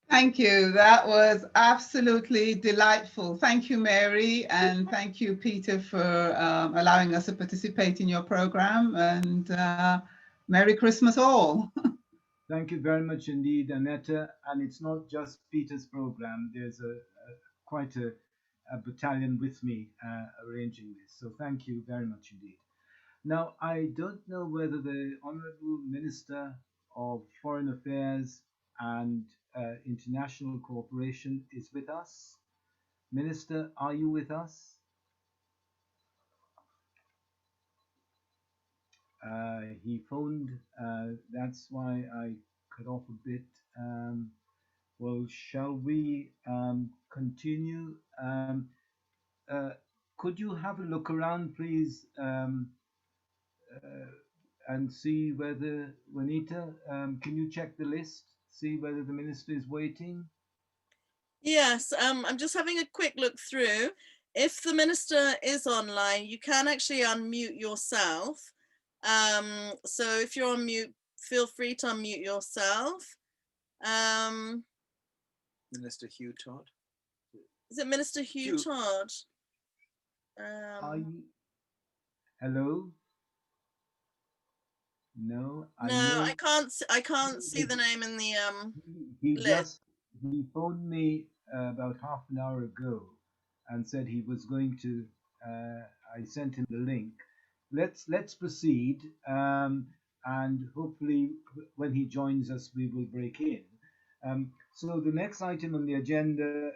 Thank you. That was absolutely delightful. Thank you, Mary, and thank you, Peter, for allowing us to participate in your program. And Merry Christmas all. Thank you very much indeed, Annetta. And it's not just Peter's program. There's quite a battalion with me arranging this. So thank you very much indeed. Now, I don't know whether the Honourable Minister of Foreign Affairs and International Cooperation is with us. Minister, are you with us? He phoned, that's why I cut off a bit. Well, shall we continue? Could you have a look around, please, and see whether, Juanita, can you check the list, see whether the minister is waiting? Yes, I'm just having a quick look through. If the minister is online, you can actually unmute yourself. So if you're on mute, feel free to unmute yourself. Minister Hugh Todd. Is it Minister Hugh Todd? Are you? Hello? No, No, I can't see the name in the list. He phoned me about half an hour ago and said he was going to. I sent him the link. Let's proceed, and hopefully when he joins us, we will break in. So the next item on the agenda,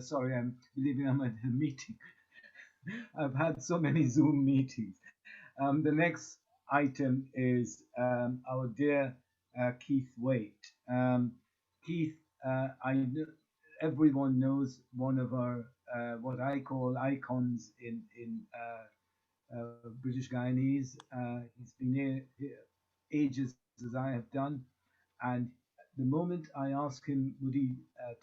sorry, I'm believing I'm at a meeting. I've had so many Zoom meetings. The next item is our dear Keith Waithe. Keith, everyone knows one of our what I call icons in British Guyanese. He's been here ages as I have done, and the moment I asked him would he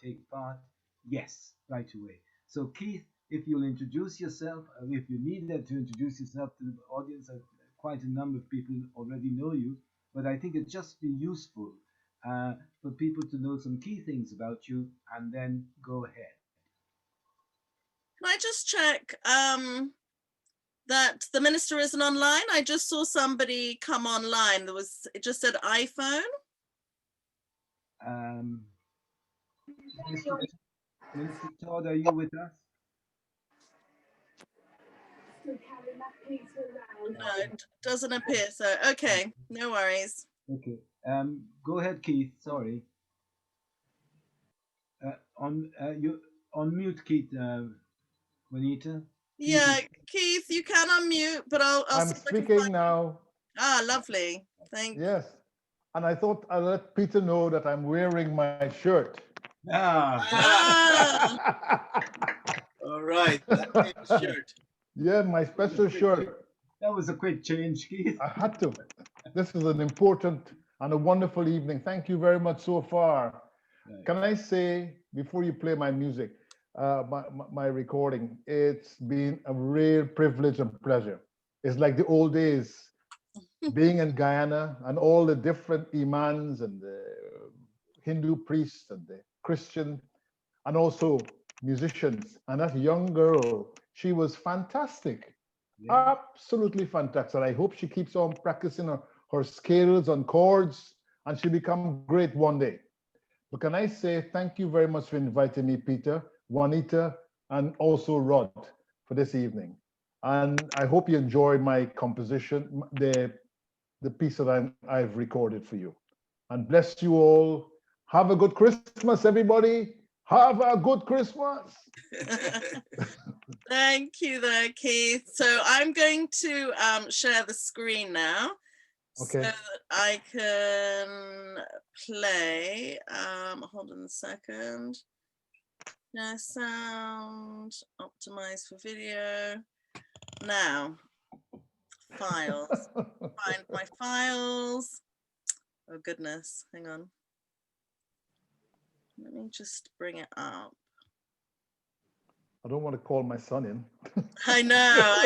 take part, yes, right away. So Keith, if you'll introduce yourself, if you needed to introduce yourself to the audience, quite a number of people already know you, but I think it'd just be useful for people to know some key things about you, and then go ahead. Can I just check that the minister isn't online? I just saw somebody come online. It just said iPhone. Minister Todd, are you with us? No, it doesn't appear so. Okay, no worries. Okay, go ahead, Keith. Sorry. You on mute, Keith. Juanita. Yeah, Keith, you can unmute, but I'll I'm see if I can speaking find now. you. Ah, lovely. Thank you. Yes, and I thought I'll let Peter know that I'm wearing my shirt. All right, that shirt. Yeah, my special shirt. That was a quick change, Keith. I had to. This is an important and a wonderful evening. Thank you very much so far. Right. Can I say, before you play my music, my recording, it's been a real privilege and pleasure. It's like the old days, being in Guyana and all the different imams and the Hindu priests and the Christian and also musicians. And that young girl, she was fantastic. Absolutely fantastic. I hope she keeps on practicing her scales and chords, and she'll become great one day. But can I say thank you very much for inviting me, Peter, Juanita, and also Rod for this evening. And I hope you enjoyed my composition, the piece that I've recorded for you. And bless you all. Have a good Christmas, everybody. Have a good Christmas. Thank you there, Keith. So I'm going to share the screen now. Okay. So that I can play. Hold on a second. Share sound, optimize for video. Now, files. Find my files. Oh goodness, hang on. Let me just bring it up. I don't want to call my son in. I know.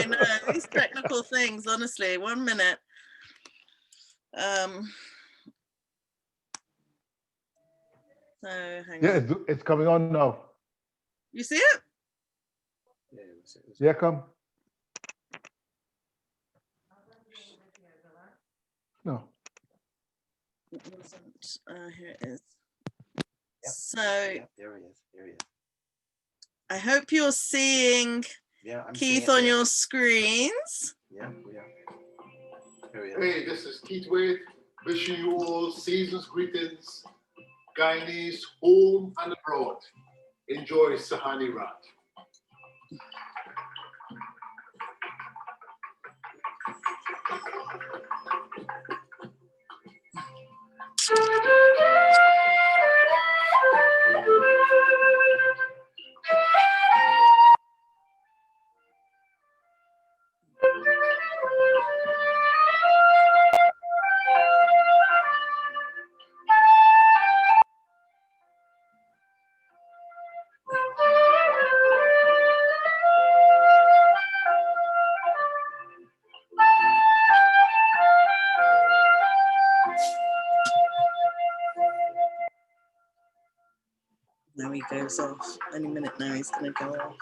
These technical things, honestly. 1 minute. So hang on. It's coming on now. You see it? Yeah, come. No. It wasn't. Here it is. Yep. So Yep, there he is. There he is. I hope you're seeing Keith on your screens. Yeah, we are. Hey, this is Keith Waithe, wishing you all season's greetings, Guyanese, home and abroad. Enjoy Sahani Rat. Now he goes off. Any minute now he's going to go off.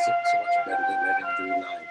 So much better than letting him do it live.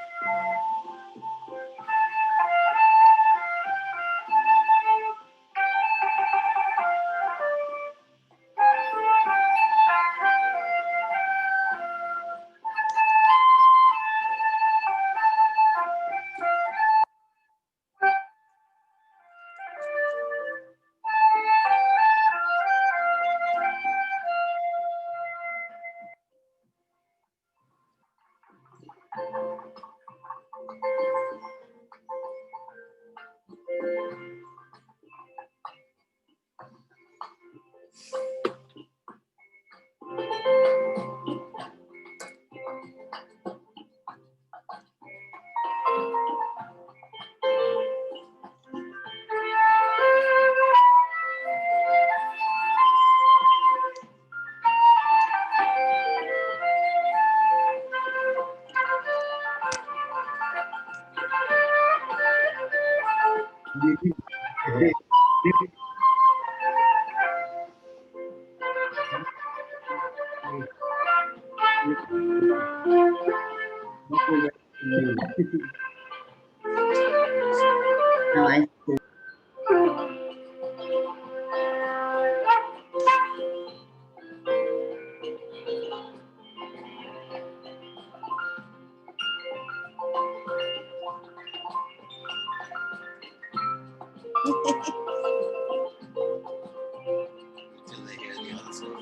Until they hear the other stuff.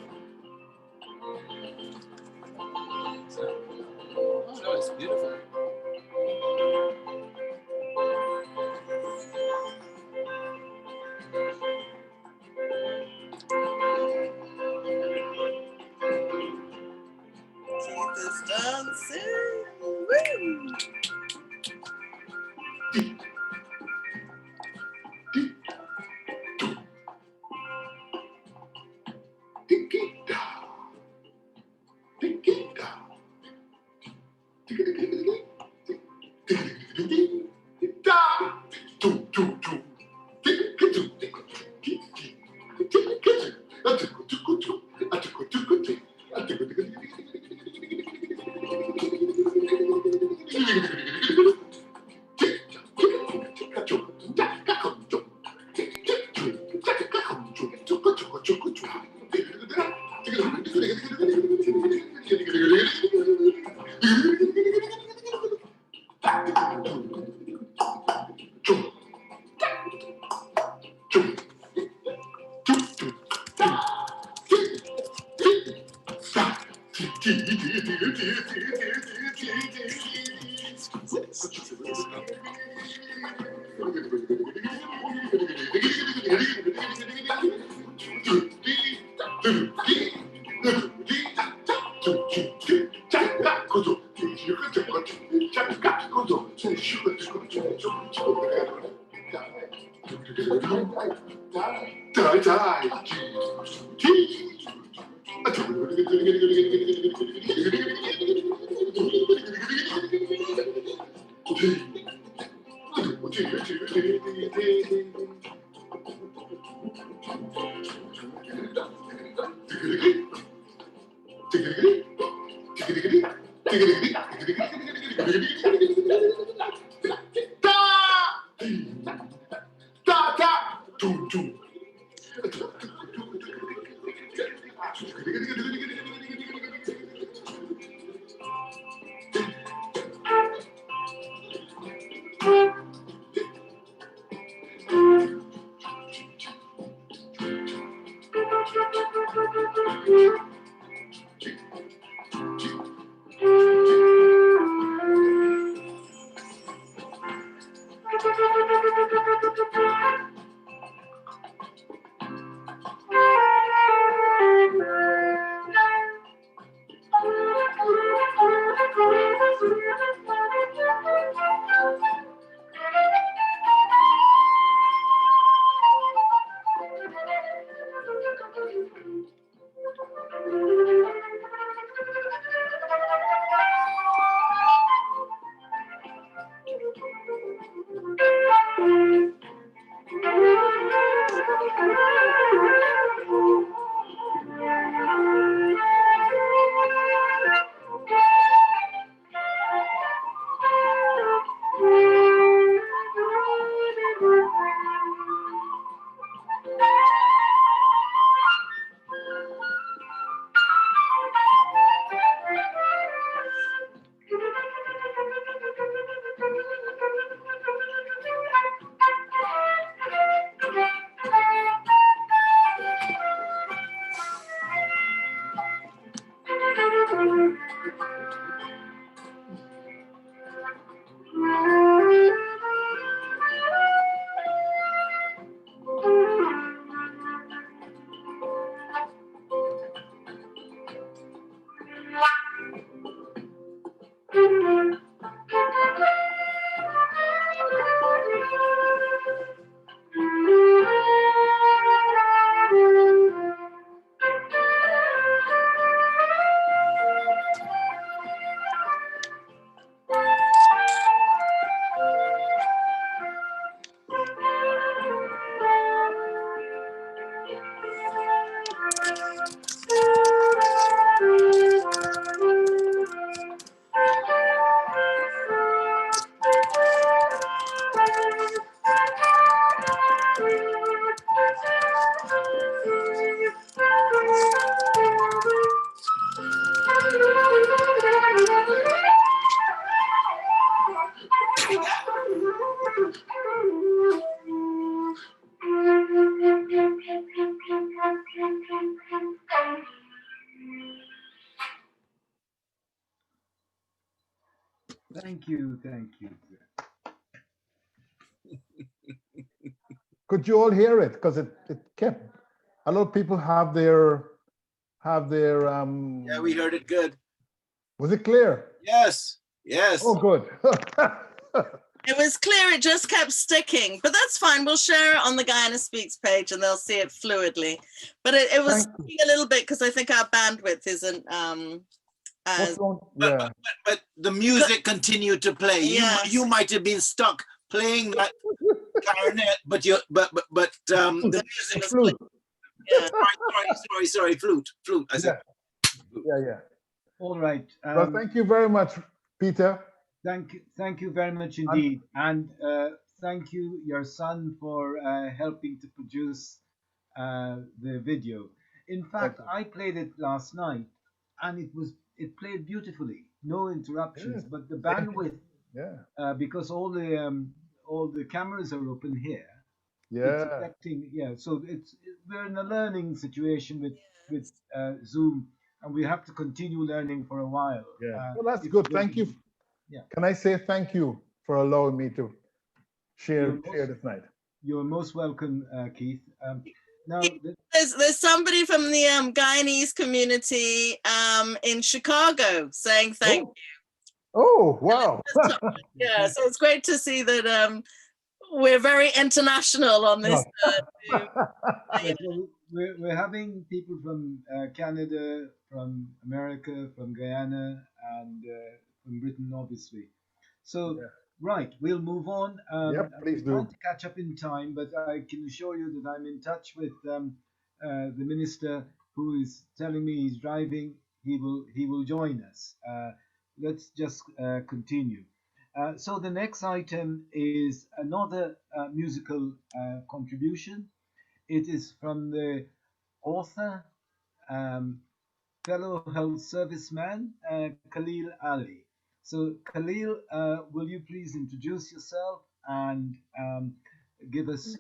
Oh no, it's beautiful. Sing. Woo. Thank you, thank you. Could you all hear it? Because it kept, a lot of people have their Yeah, we heard it good. Was it clear? Yes, yes. Oh, good. It was clear, it just kept sticking, but that's fine. We'll share it on the Guyana Speaks page and they'll see it fluidly. But it was sticking a little bit because I think our bandwidth isn't as... But the music continued to play. Yes. You might have been stuck playing that clarinet, but the music was flute. Yeah. Sorry, flute. I said. Yeah. All right. Well, thank you very much, Peter. Thank you very much indeed, and thank you, your son, for helping to produce the video. In fact, I played it last night, and it played beautifully, no interruptions. But the bandwidth, because all the cameras are open here. It's affecting, so we're in a learning situation with Zoom, and we have to continue learning for a while. Well, that's good. Thank you. Can I say thank you for allowing me to share this night? You're most welcome, Keith. Now, there's somebody from the Guyanese community in Chicago saying thank you. Oh, wow. Yeah, so it's great to see that we're very international on this. We're having people from Canada, from America, from Guyana, and from Britain, obviously. So, right, we'll move on. Please do. I'm trying to catch up in time, but I can assure you that I'm in touch with the minister, who is telling me he's driving. He will join us. Let's just continue. So the next item is another musical contribution. It is from the author, fellow health serviceman, Khalil Ali. So Khalil, will you please introduce yourself and give us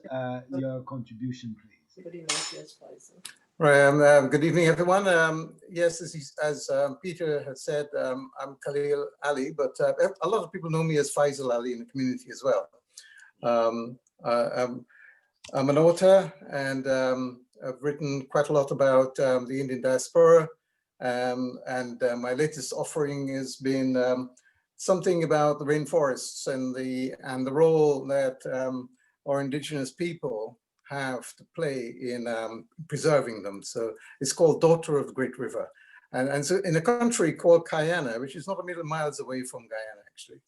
your contribution, please? Right, good evening, everyone. Yes, as Peter has said, I'm Khalil Ali, but a lot of people know me as Faisal Ali in the community as well. I'm an author, and I've written quite a lot about the Indian diaspora, and my latest offering has been something about the rainforests and the role that our indigenous people have to play in preserving them. So it's called Daughter of the Great River. And so in a country called Guyana, which is not a million miles away from Guyana, actually,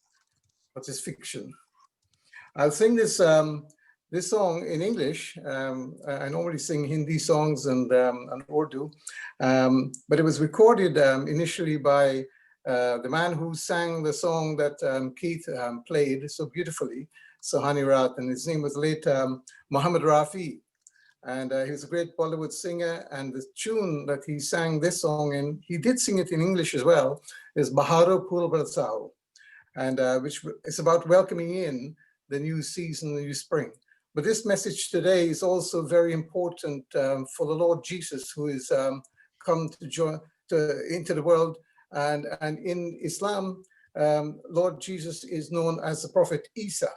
but it's fiction. I'll sing this song in English. I normally sing Hindi songs and Urdu, but it was recorded initially by the man who sang the song that Keith played so beautifully, Sahani Raat, and his name was late Muhammad Rafi. And he was a great Bollywood singer, and the tune that he sang this song in, he did sing it in English as well, is Baharo Pul Barsao, and which is about welcoming in the new season, the new spring. But this message today is also very important for the Lord Jesus, who is come into the world. And in Islam, Lord Jesus is known as the Prophet Isa.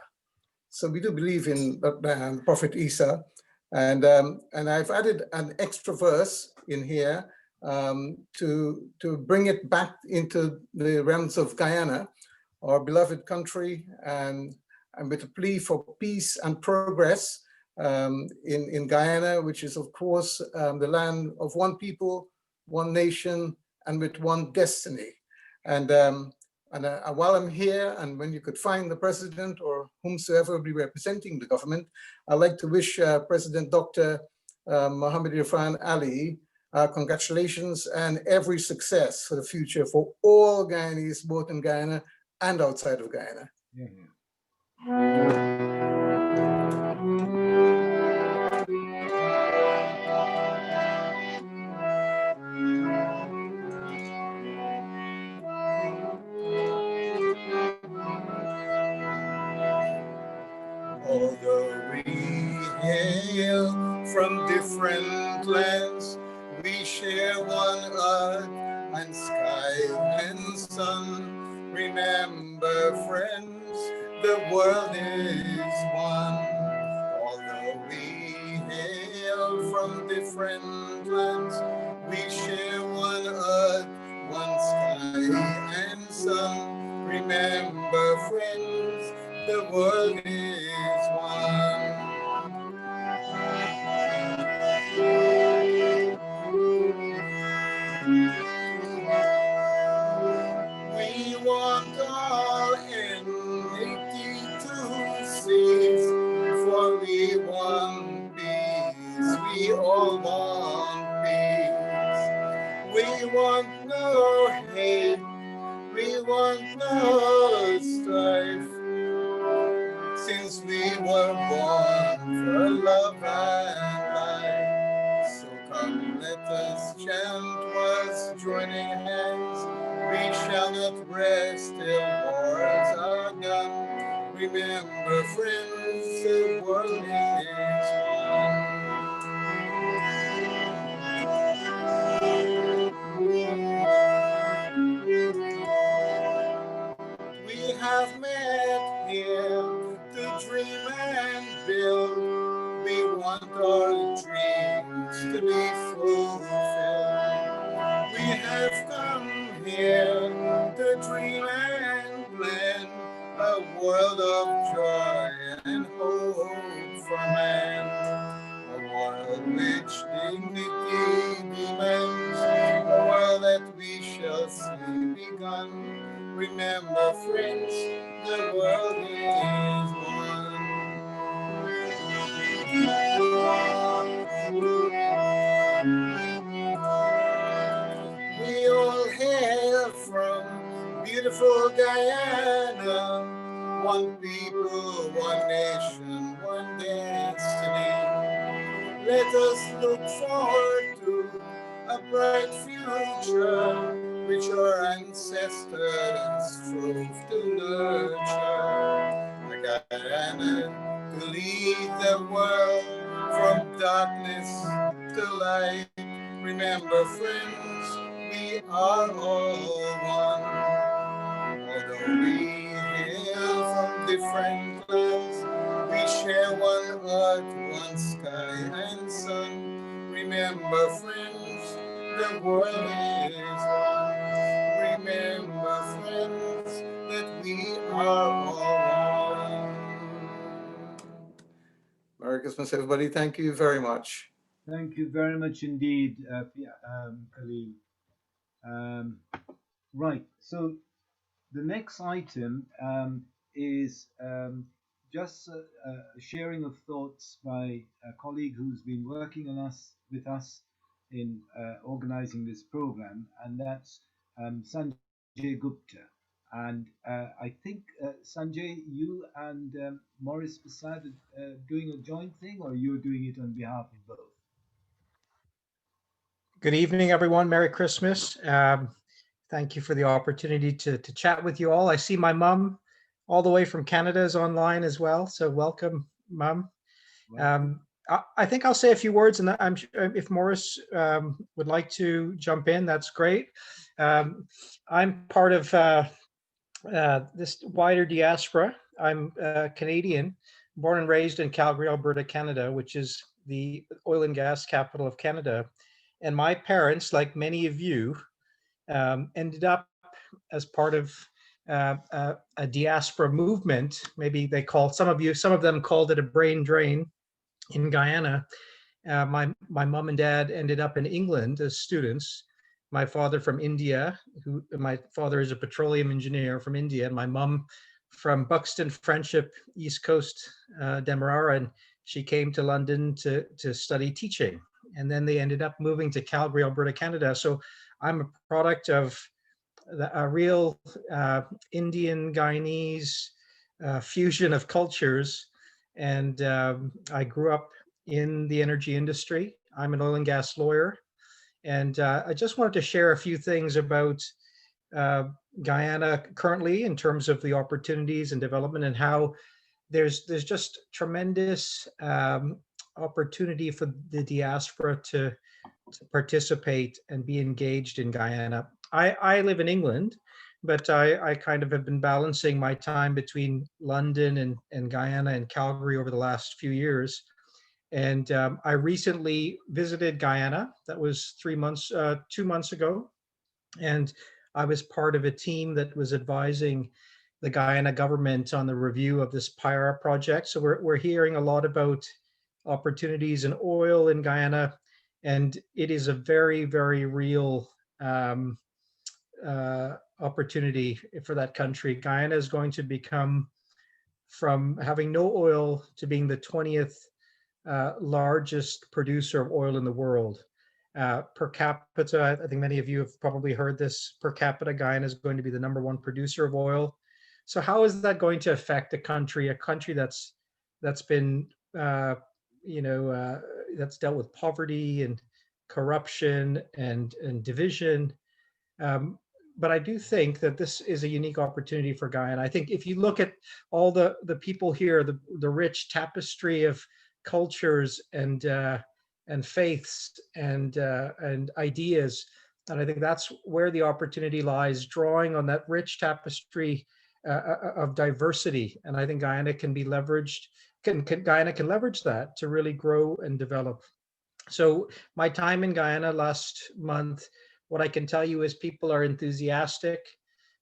So we do believe in the Prophet Isa. And I've added an extra verse in here to bring it back into the realms of Guyana, our beloved country, and with a plea for peace and progress in Guyana, which is, of course, the land of one people, one nation, and with one destiny. And while I'm here, and when you could find the president or whomsoever will be representing the government, I'd like to wish President Dr. Muhammad Irfan Ali congratulations and every success for the future for all Guyanese, both in Guyana and outside of Guyana. Although we hail from different lands, we share one earth and sky and sun. Remember, friends, the world is one. Although we hail from different lands, we share one earth, one sky sun. Remember, friends, the world is one. We want all in 82 seas, for we want peace. We all want peace. We want no hate. We want no strife. Since we were born for love and life. So come, let us chant whilst joining hands. We shall not rest till wars are done. Remember, friends, the world is one. We have met here to dream and build. We want our dreams to be fulfilled. We have come here to dream and plan a world of joy and hope for man. A world which dignity demands, a world that we shall see begun. Remember, friends, the world is one. We all hail from beautiful Guyana, one people, one nation, one destiny. Let us look forward to a bright future which our ancestors strove to nurture. A Guyana to lead the world from darkness to light. Remember, friends, we are all one. Although we hail from different lands, we share one earth, one sky and sun. Remember, friends, the world is one. Remember, friends, that we are all one. Merry Christmas, everybody. Thank you very much. Thank you very much indeed, Khalil. Right, so the next item is just a sharing of thoughts by a colleague who's been working on with us in organizing this program, and that's Sanjay Gupta. And I think, Sanjay, you and Maurice Persaud doing a joint thing, or you're doing it on behalf of both? Good evening, everyone. Merry Christmas. Thank you for the opportunity to chat with you all. I see my mom all the way from Canada is online as well. So welcome, Mom. I think I'll say a few words, and I'm sure if Maurice would like to jump in, that's great. I'm part of this wider diaspora. I'm Canadian, born and raised in Calgary, Alberta, Canada, which is the oil and gas capital of Canada. And my parents, like many of you, ended up as part of a diaspora movement. Maybe they called, some of them called it a brain drain in Guyana. My mom and dad ended up in England as students. My father from India, my father is a petroleum engineer from India, and my mom from Buxton, Friendship, East Coast, Demerara, and she came to London to study teaching. And then they ended up moving to Calgary, Alberta, Canada. So I'm a product of a real Indian Guyanese fusion of cultures. And I grew up in the energy industry. I'm an oil and gas lawyer. And I just wanted to share a few things about Guyana currently in terms of the opportunities and development, and how there's just tremendous opportunity for the diaspora to participate and be engaged in Guyana. I live in England, but I kind of have been balancing my time between London and Guyana and Calgary over the last few years. And I recently visited Guyana. That was 2 months ago. And I was part of a team that was advising the Guyana government on the review of this PIRA project. So we're hearing a lot about opportunities in oil in Guyana, and it is a very, very real opportunity for that country. Guyana is going to become, from having no oil to being the 20th largest producer of oil in the world. Per capita, I think many of you have probably heard this, per capita, Guyana is going to be the #1 producer of oil. So how is that going to affect a country that's been, that's dealt with poverty and corruption and division? But I do think that this is a unique opportunity for Guyana. I think if you look at all the people here, the rich tapestry of cultures and faiths and ideas, and I think that's where the opportunity lies, drawing on that rich tapestry of diversity. And I think Guyana can be leveraged. Guyana can leverage that to really grow and develop. So my time in Guyana last month, what I can tell you is people are enthusiastic.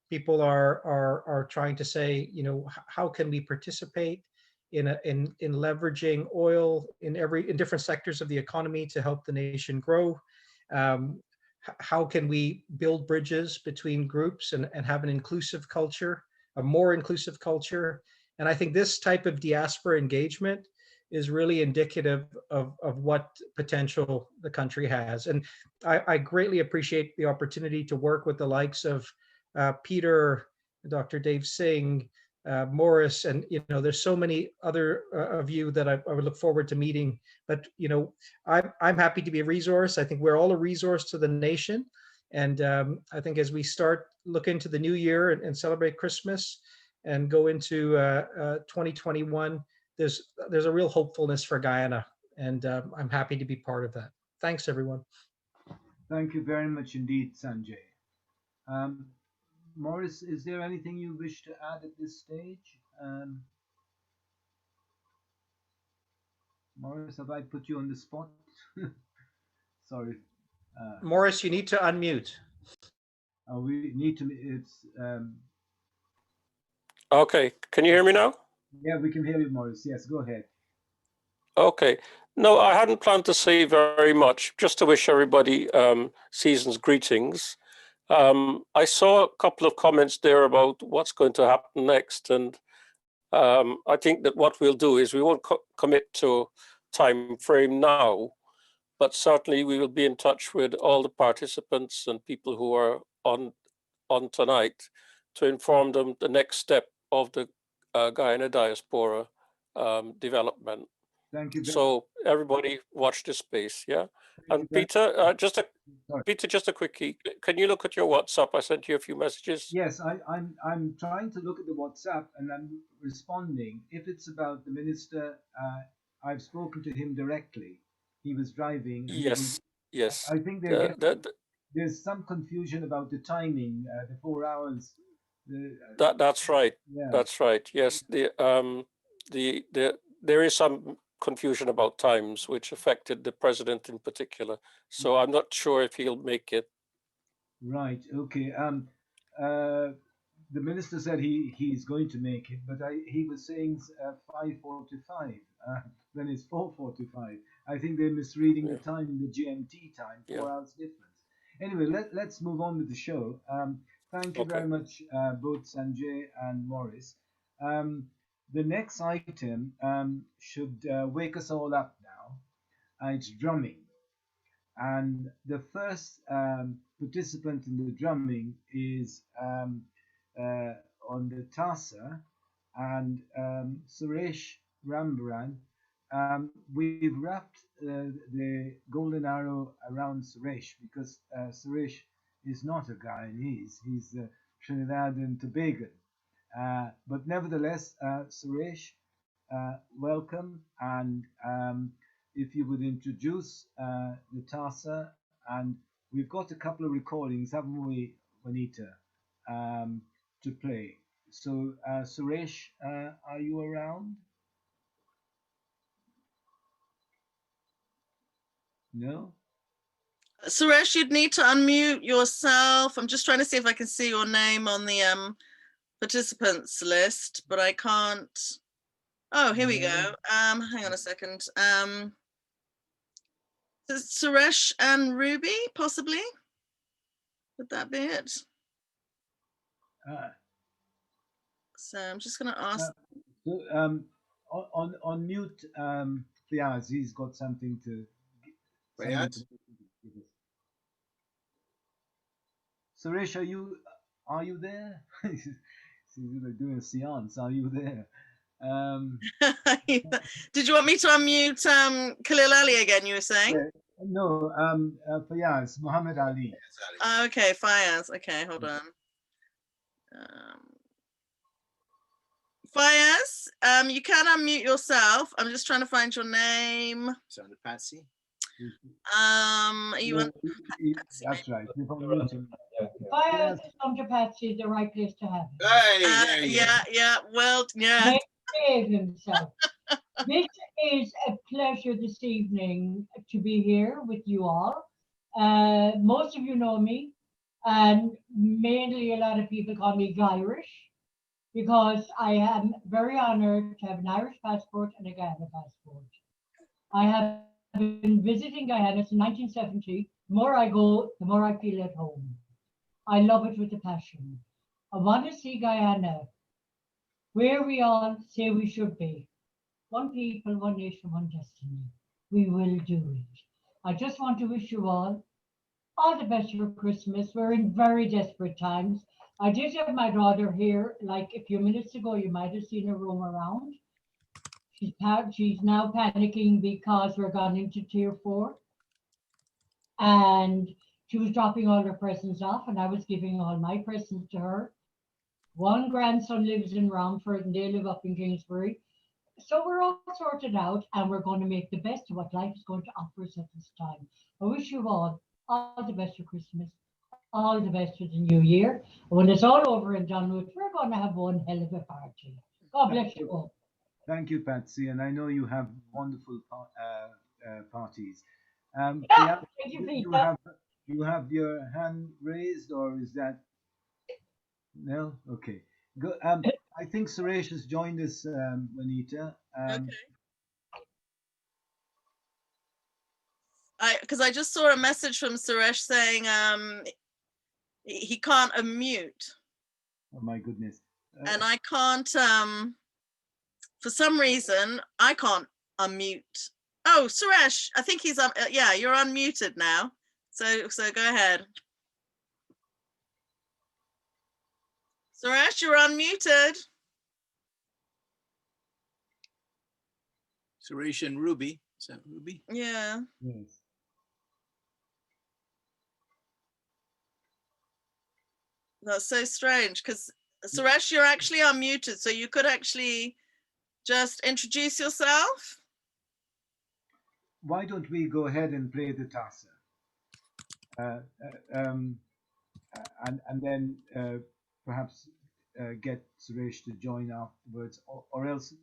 People are trying to say, how can we participate in leveraging oil in different sectors of the economy to help the nation grow? How can we build bridges between groups and have an inclusive culture, a more inclusive culture? And I think this type of diaspora engagement is really indicative of what potential the country has. And I greatly appreciate the opportunity to work with the likes of Peter, Dr. Dave Singh, Morris, and there's so many other of you that I would look forward to meeting. But I'm happy to be a resource. I think we're all a resource to the nation. And I think as we start looking to the new year and celebrate Christmas and go into 2021, there's a real hopefulness for Guyana, and I'm happy to be part of that. Thanks, everyone. Thank you very much indeed, Sanjay. Morris, is there anything you wish to add at this stage? Morris, have I put you on the spot? Sorry. Morris, you need to unmute. Oh, we need to. Okay, can you hear me now? Yeah, we can hear you, Morris. Yes, go ahead. Okay. No, I hadn't planned to say very much, just to wish everybody season's greetings. I saw a couple of comments there about what's going to happen next. And I think that what we'll do is we won't commit to time frame now, but certainly we will be in touch with all the participants and people who are on tonight to inform them the next step of the Guyana diaspora development. Thank you. So everybody watch this space, yeah. And Peter, just a quickie. Can you look at your WhatsApp? I sent you a few messages. Yes, I'm trying to look at the WhatsApp and I'm responding. If it's about the minister, I've spoken to him directly. He was driving. Yes, yes. I think there's some confusion about the timing, the 4 hours. That's right. Yeah. That's right. Yes, there is some confusion about times, which affected the president in particular. So I'm not sure if he'll make it. Right. Okay. The minister said he's going to make it, but he was saying 5:45. Then it's 4:45. I think they're misreading the time in the GMT time, 4 hours difference. Anyway, let's move on with the show. Thank you very much, both Sanjay and Morris. The next item should wake us all up now. It's drumming. And the first participant in the drumming is on the Tasa, and Suresh Rambaran. We've wrapped the golden arrow around Suresh because Suresh is not a Guyanese, he's Trinidad and Tobago. But nevertheless, Suresh, welcome, and if you would introduce the Tasa, and we've got a couple of recordings, haven't we, Juanita, to play. So Suresh, are you around? No? Suresh, you'd need to unmute yourself. I'm just trying to see if I can see your name on the participants list, but I can't. Oh, here we go. Hang on a second. Suresh and Ruby, possibly? Would that be it? So I'm just going to ask. On mute, Fiaz, he's got something to. Suresh, are you there? He's doing a seance. Are you there? Did you want me to unmute Khalil Ali again, you were saying? No, Fayaz, Muhammad Ali. Okay, Fayaz. Okay, hold on. Fayaz, you can unmute yourself. I'm just trying to find your name. Sounded Patsy. Are you on? That's right. Fayaz under Patsy is the right place to have it. Hey, yeah. Well, yeah. Behave himself. This is a pleasure this evening to be here with you all. Most of you know me, and mainly a lot of people call me Irish, because I am very honored to have an Irish passport and a Guyana passport. I have been visiting Guyana since 1970. The more I go, the more I feel at home. I love it with a passion. I want to see Guyana where we all say we should be. One people, one nation, one destiny. We will do it. I just want to wish you all the best for Christmas. We're in very desperate times. I did have my daughter here like a few minutes ago. You might have seen her roam around. She's now panicking because we're gone into tier 4. And she was dropping all her presents off, and I was giving all my presents to her. One grandson lives in Romford and they live up in Kingsbury. So we're all sorted out, and we're going to make the best of what life is going to offer us at this time. I wish you all the best for Christmas, all the best for the new year. And when it's all over and done with, we're going to have one hell of a party. God bless you all. Thank you, Patsy, and I know you have wonderful parties. Thank you, Peter. You have your hand raised, or is that no? Okay. Go. I think Suresh has joined us, Juanita. Okay. Because I just saw a message from Suresh saying he can't unmute. Oh my goodness. And I can't. For some reason, I can't unmute. Oh, Suresh, I think he's yeah, you're unmuted now. So go ahead. Suresh, you're unmuted. Suresh and Ruby. Is that Ruby? Yeah. Yes. That's so strange because Suresh, you're actually unmuted, so you could actually just introduce yourself. Why don't we go ahead and play the tassa? And then perhaps get Suresh to join afterwards, or else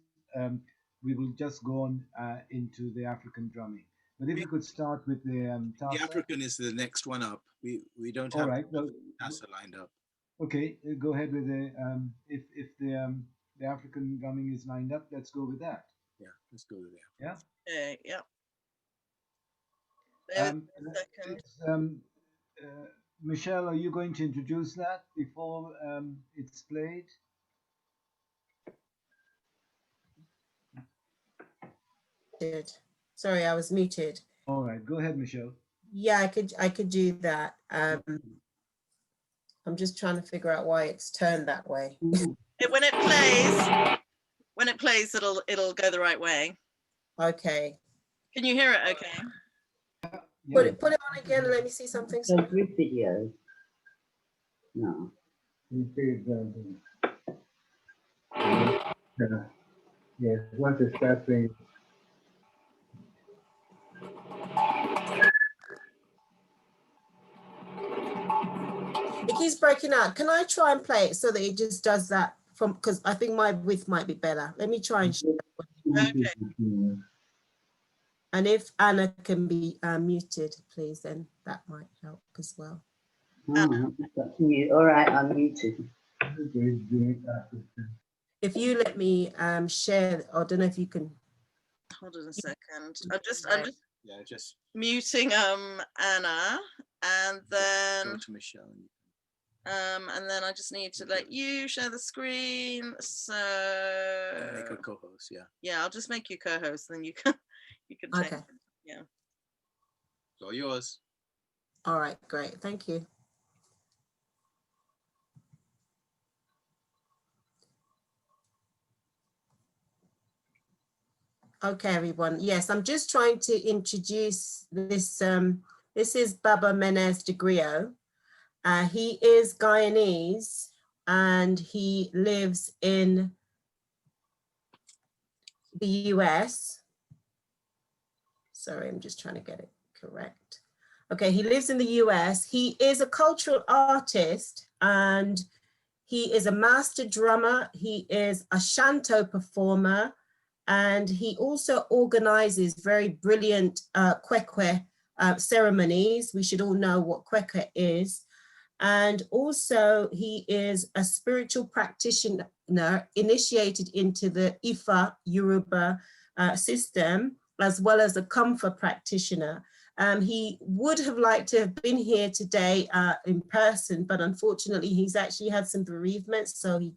we will just go on into the African drumming. But if you could start with the tassa. The African is the next one up. We don't have tassa lined up. Okay, go ahead with the if the African drumming is lined up, let's go with that. Yeah, let's go with that. Yeah. Yeah. Michelle, are you going to introduce that before it's played? Sorry, I was muted. All right, go ahead, Michelle. Yeah, I could do that. I'm just trying to figure out why it's turned that way. When it plays, it'll go the right way. Okay. Can you hear it? Okay. Put it on again and let me see something. So 3 videos. No. Yeah, once it starts playing. It keeps breaking out. Can I try and play it so that it just does that from, because I think my width might be better. Let me try and share. Okay. And if Anna can be muted, please, then that that might help as well. Oh, I've got to mute. All right, I'm muted. If you let me share, I don't know if you can. Hold on a second. I'm just just muting Anna, and then go to Michelle. and then I just need to let you share the screen. So Make a co-host, yeah. Yeah, I'll just make you co-host, then you can change. Okay. Yeah. It's all yours. All right, great. Thank you. Okay, everyone. Yes, I'm just trying to introduce this. This is Baba Menes de Griot. He is Guyanese and he lives in the US. Sorry, I'm just trying to get it correct. Okay, he lives in the US. He is a cultural artist and he is a master drummer. He is a Shanto performer. And he also organizes very brilliant kwekwe ceremonies. We should all know what kwekwe is. And also he is a spiritual practitioner initiated into the Ifa Yoruba system, as well as a Comfort practitioner. He would have liked to have been here today in person, but unfortunately he's actually had some bereavements, so he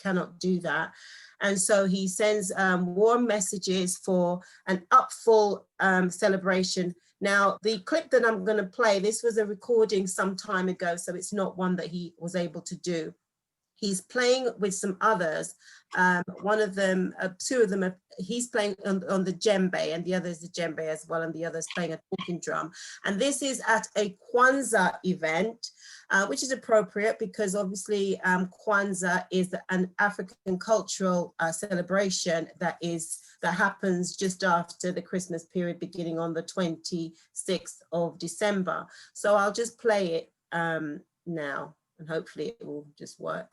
cannot do that. And so he sends warm messages for an upful celebration. Now, the clip that I'm going to play, this was a recording some time ago, so it's not one that he was able to do. He's playing with some others. One of them, two of them, he's playing on the djembe, and the other is the djembe as well, and the other is playing a talking drum. And this is at a Kwanzaa event, which is appropriate because obviously Kwanzaa is an African cultural celebration that happens just after the Christmas period, beginning on the 26th of December. So I'll just play it now, and hopefully it will just work.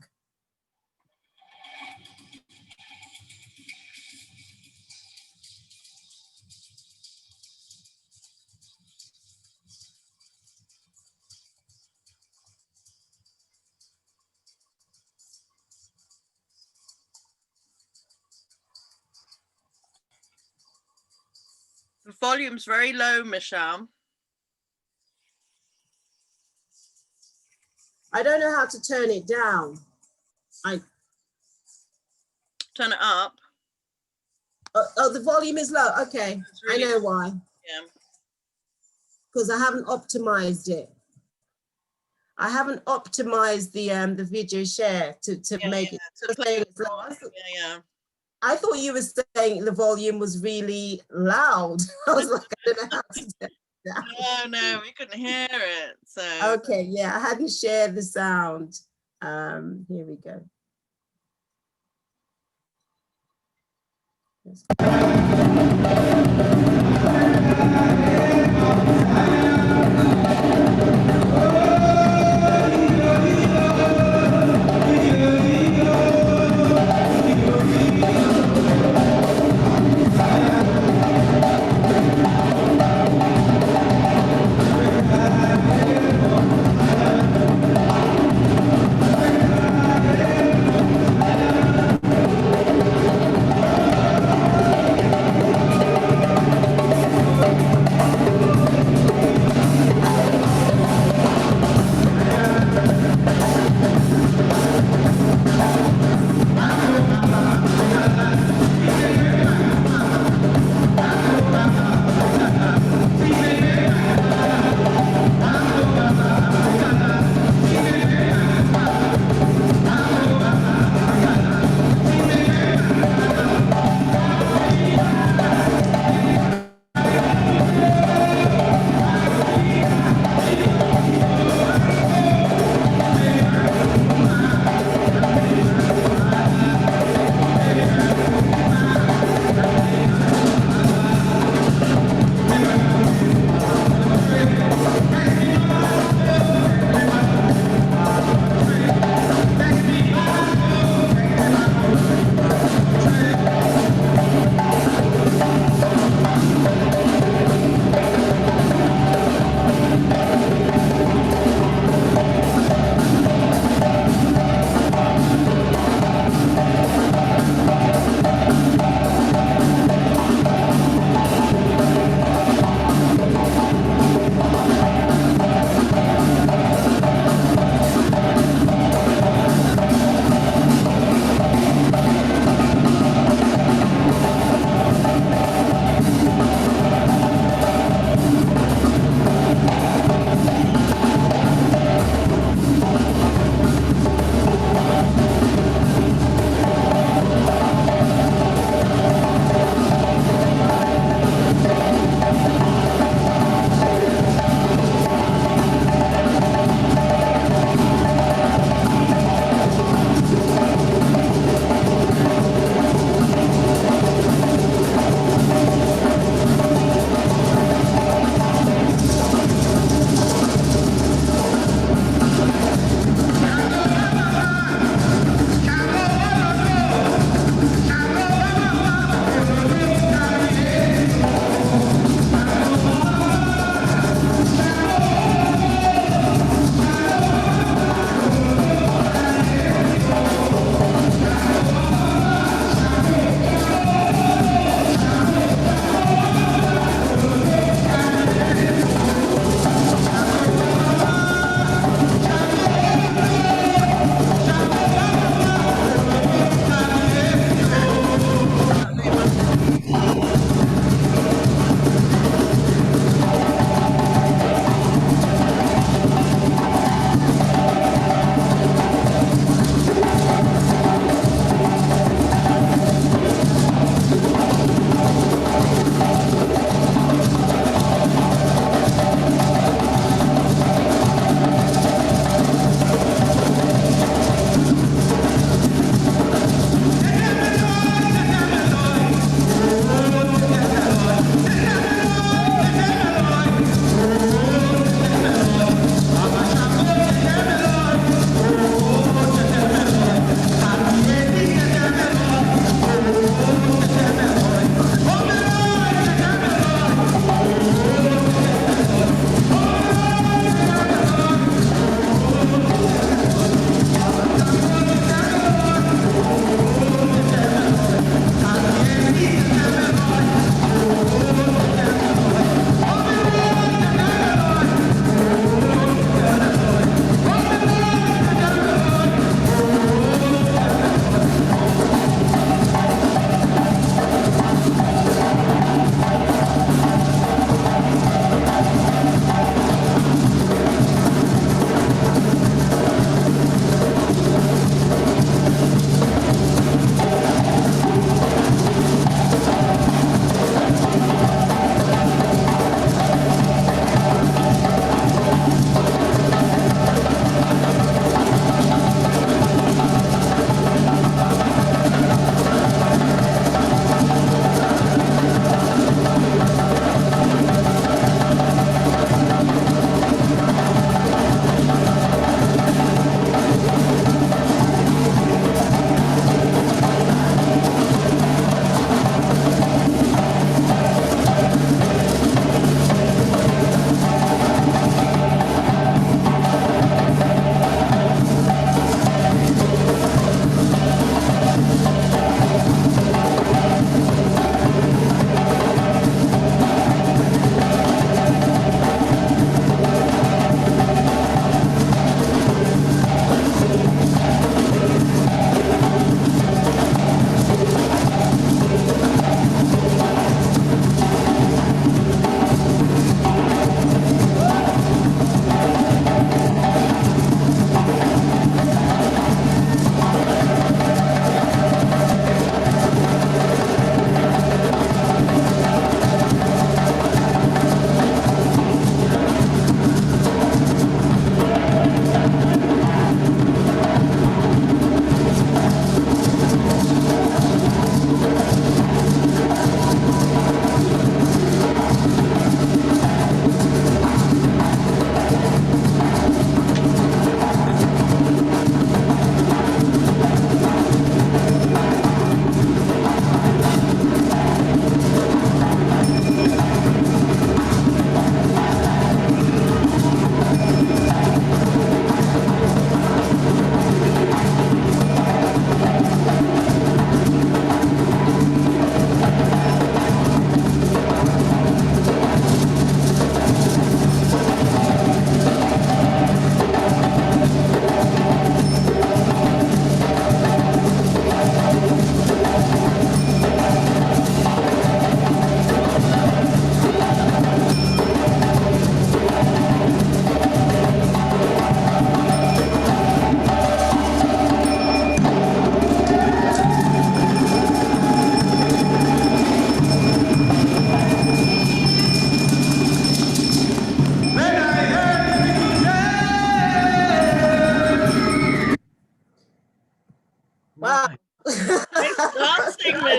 The volume's very low, Michelle. I don't know how to turn it down. Turn it up. Oh, the volume is low. Okay, really, I know why. Yeah. Because I haven't optimized it. I haven't optimized the video share to make it. To play it low. Yeah. I thought you were saying the volume was really loud. I was like, I don't know how to do that. No, we couldn't hear it. So okay, yeah, I hadn't shared the sound. Here we go.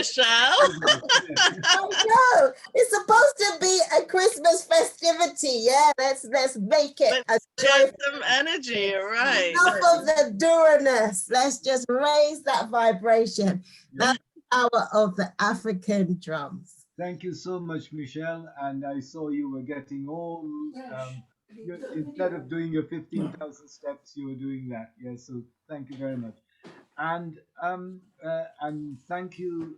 Michelle. I know. It's supposed to be a Christmas festivity. Yeah, let's make it a Get some energy, right? Enough of the dourness. Let's just raise that vibration. That's the power of the African drums. Thank you so much, Michelle. And I saw you were getting all, instead of doing your 15,000 steps, you were doing that. Yes, so thank you very much. And thank you,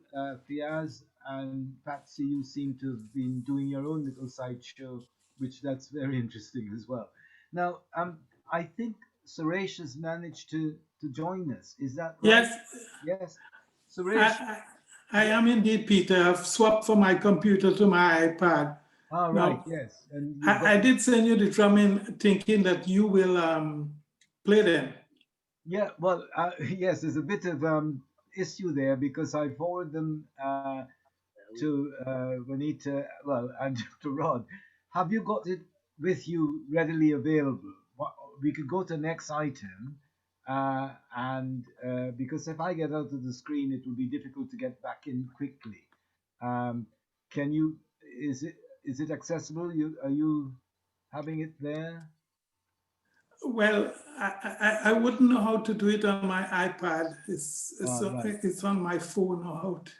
Fiaz and Patsy. You seem to have been doing your own little side show, which that's very interesting as well. Now, I think Suresh has managed to join us. Is that right? Yes. Yes. Suresh. I am indeed, Peter. I've swapped from my computer to my iPad. All right, yes. And I did send you the drumming thinking that you will play them. Yeah, well, yes, there's a bit of issue there because I forwarded them to Juanita, well, and to Rod. Have you got it with you readily available? We could go to the next item, and because if I get out of the screen, it will be difficult to get back in quickly. Can you? Is it accessible? Are you having it there? Well, I wouldn't know how to do it on my iPad. It's on my phone or how to.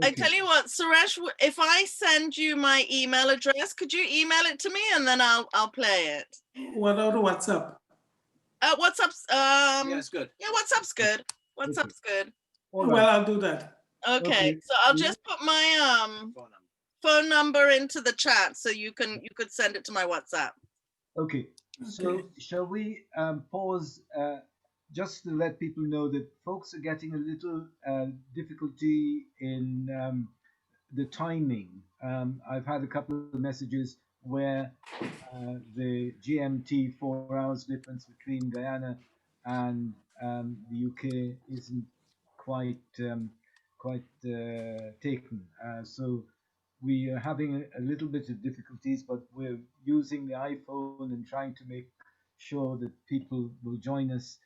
I tell you what, Suresh, if I send you my email address, could you email it to me and then I'll play it? What about WhatsApp? WhatsApp's yeah, it's good. Yeah, WhatsApp's good. WhatsApp's good. Well, I'll do that. Okay, so I'll just put my phone number into the chat so you could send it to my WhatsApp. Okay. So shall we pause just to let people know that folks are getting a little difficulty in the timing. I've had a couple of messages where the GMT 4 hours difference between Guyana and the UK isn't quite taken. So we are having a little bit of difficulties, but we're using the iPhone and trying to make sure that people will join us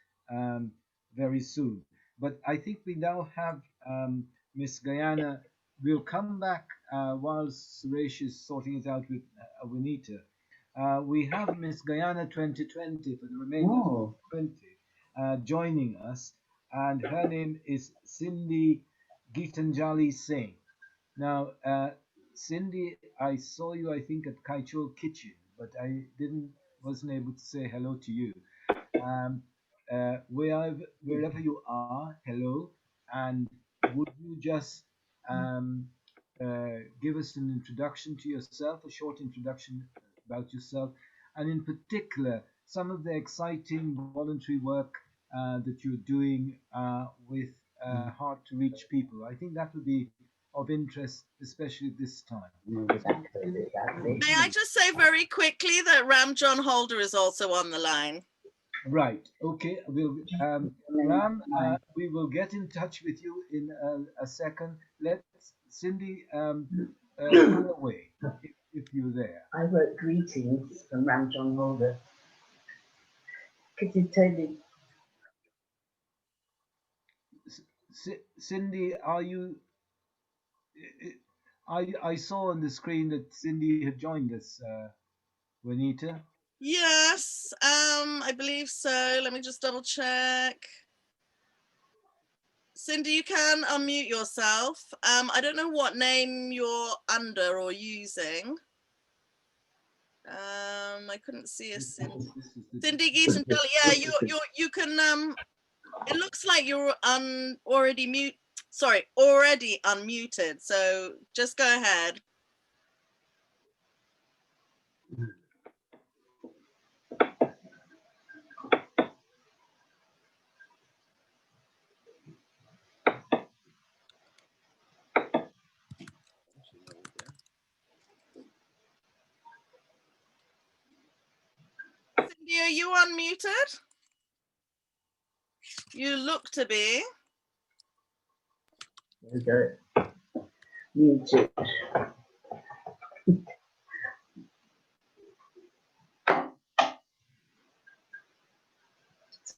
very soon. But I think we now have Miss Guyana. We'll come back whilst Suresh is sorting it out with Juanita. We have Miss Guyana 2020 for the remainder of 2020 joining us, and her name is Cindy Geetanjali Singh. Now, Cindy, I saw you, I think, at Kaichul Kitchen, but I wasn't able to say hello to you. Wherever you are, hello, and would you just give us an introduction to yourself, a short introduction about yourself, and in particular, some of the exciting voluntary work that you're doing with hard-to-reach people. I think that would be of interest, especially this time. May I just say very quickly that Ram John Holder is also on the line? Right. Okay. We'll Ram, we will get in touch with you in a second. Let's Cindy go away if you're there. I wrote greetings from Ram John Holder. Could you tell me? Cindy, are you? I saw on the screen that Cindy had joined us, Juanita. Yes, I believe so. Let me just double check. Cindy, you can unmute yourself. I don't know what name you're under or using. I couldn't see a Cindy. Cindy Geetanjali. Yeah, you can. It looks like you're already unmuted. So just go ahead. Cindy, are you unmuted? You look to be. There we go. Muted.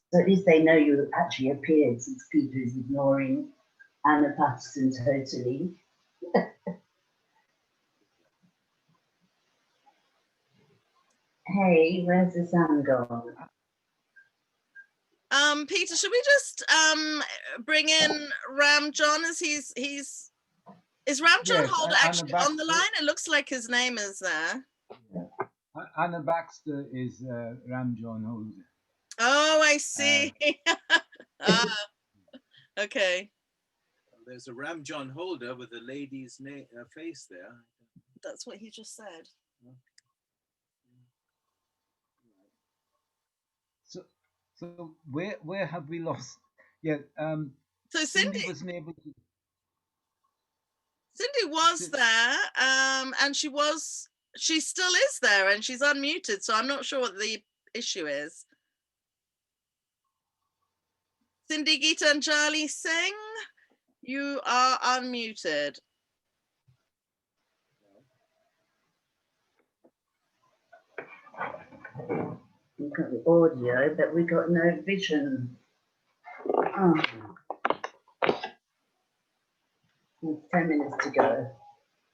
So at least they know you actually appeared, since Peter is ignoring Anna Paxton totally. Hey, where's the sound gone? Peter, should we just bring in Ram John as is Ram John Yes, Holder Anna actually on the Baxter. line? It looks like his name is there. Anna Baxter is Ram John Holder. Oh, I see. Okay. There's a Ram John Holder with a lady's face there. That's what he just said. So where have we lost? Yeah. So Cindy wasn't able to. Cindy was there, and she still is there, and she's unmuted. So I'm not sure what the issue is. Cindy Geetanjali Singh, you are unmuted. We've got the audio, but we got no vision. Oh. 10 minutes to go.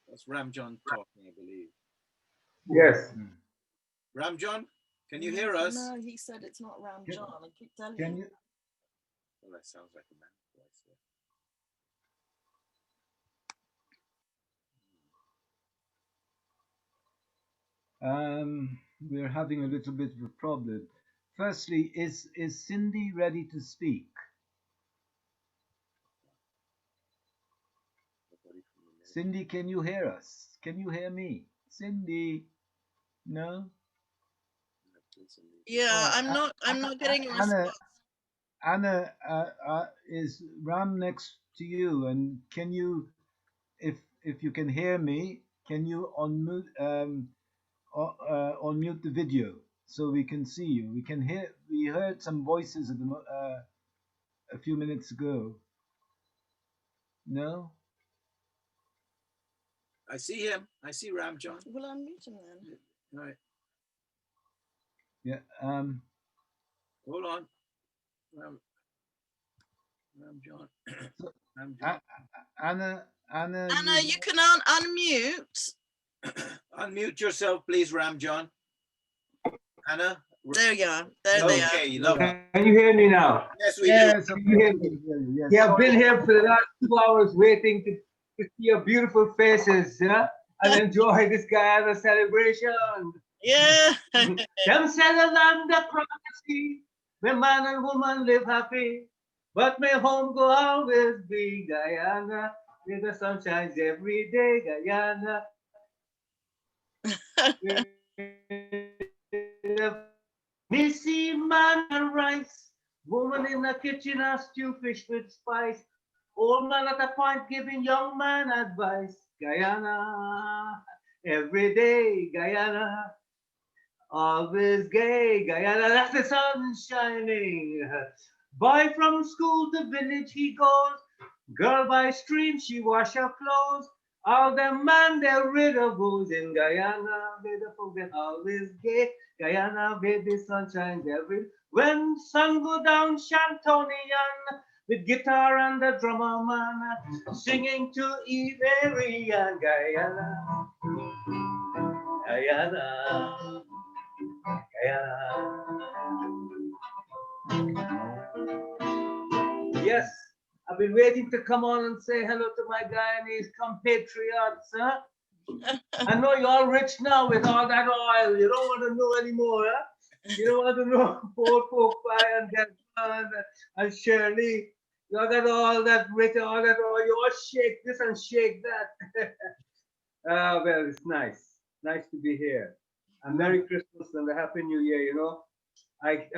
That's Ram John talking, I believe. Yes. Ram John, can you hear us? No, he said it's not Ram John. I keep telling you. Well, that sounds like a man voice. We're having a little bit of a problem. Firstly, is Cindy ready to speak? Cindy, can you hear us? Can you hear me? Cindy? No? Yeah, I'm not getting a response. Anna, is Ram next to you? And can you, if you can hear me, can you unmute unmute the video so we can see you? We heard some voices a few minutes ago. No? I see him. I see Ram John. Well, unmute him then. Right. Yeah. Hold on. Ram John. Ram John. Anna, you can unmute. Unmute yourself, please, Ram John. Anna. There you are. There they are. Okay, lovely. Can you hear me now? Yes, we do. do. Can you hear me? Yes. Yeah, I've been here for the last 2 hours waiting to see your beautiful faces, yeah, and enjoy this Guyana celebration. Yeah. Them said a land across the sea, where man and woman live happy, but my home go always be Guyana, where the sun shines every day, Guyana. Me see man and rice, woman in the kitchen a stew fish with spice, old man at a point giving young man advice. Guyana, every day, Guyana, always gay, Guyana, that's the sun shining. Boy from school to village he goes, girl by stream she wash her clothes. All them man they're rid of booze in Guyana, where the folk they always gay. Guyana, where the sun shines every. When sun go down, Shantonian, with guitar and the drummer man, singing to Iberian Guyana. Guyana, Guyana. Yes, I've been waiting to come on and say hello to my Guyanese compatriots, huh? I know you're all rich now with all that oil. You don't want to know anymore, huh? You don't want to know poor folk and Desmond and Shirley. You got all that rich, all that oil. You all shake this and shake that. Well, it's nice. Nice to be here. And Merry Christmas and a Happy New Year, you know. I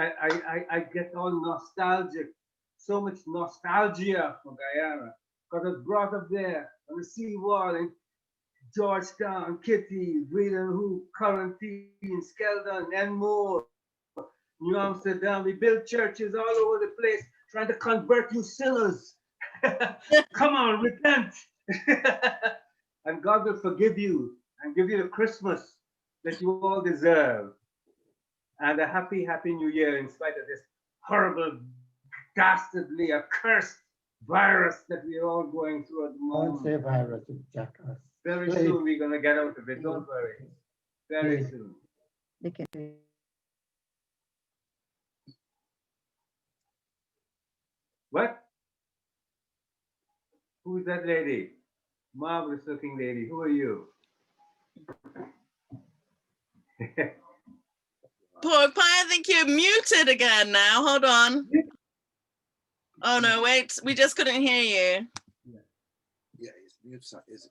get all nostalgic. So much nostalgia for Guyana. Because I was brought up there on the seawall in Georgetown, Kitty, Breeden Hoop, Quarantine, Skeldon, and more. New Amsterdam, we built churches all over the place, trying to convert you sinners. Come on, repent. And God will forgive you and give you the Christmas that you all deserve. And a happy, happy New Year in spite of this horrible, dastardly, accursed virus that we're all going through at the Don't say moment. virus, jackass. Very Play soon we're gonna get out of it. Don't worry. Very Play. soon. They can. What? Who's that lady? Marvelous looking lady. Who are you? Pork pie, I think you're muted again now. Hold on. Oh no, wait. We just couldn't hear you. Yeah, his mute is.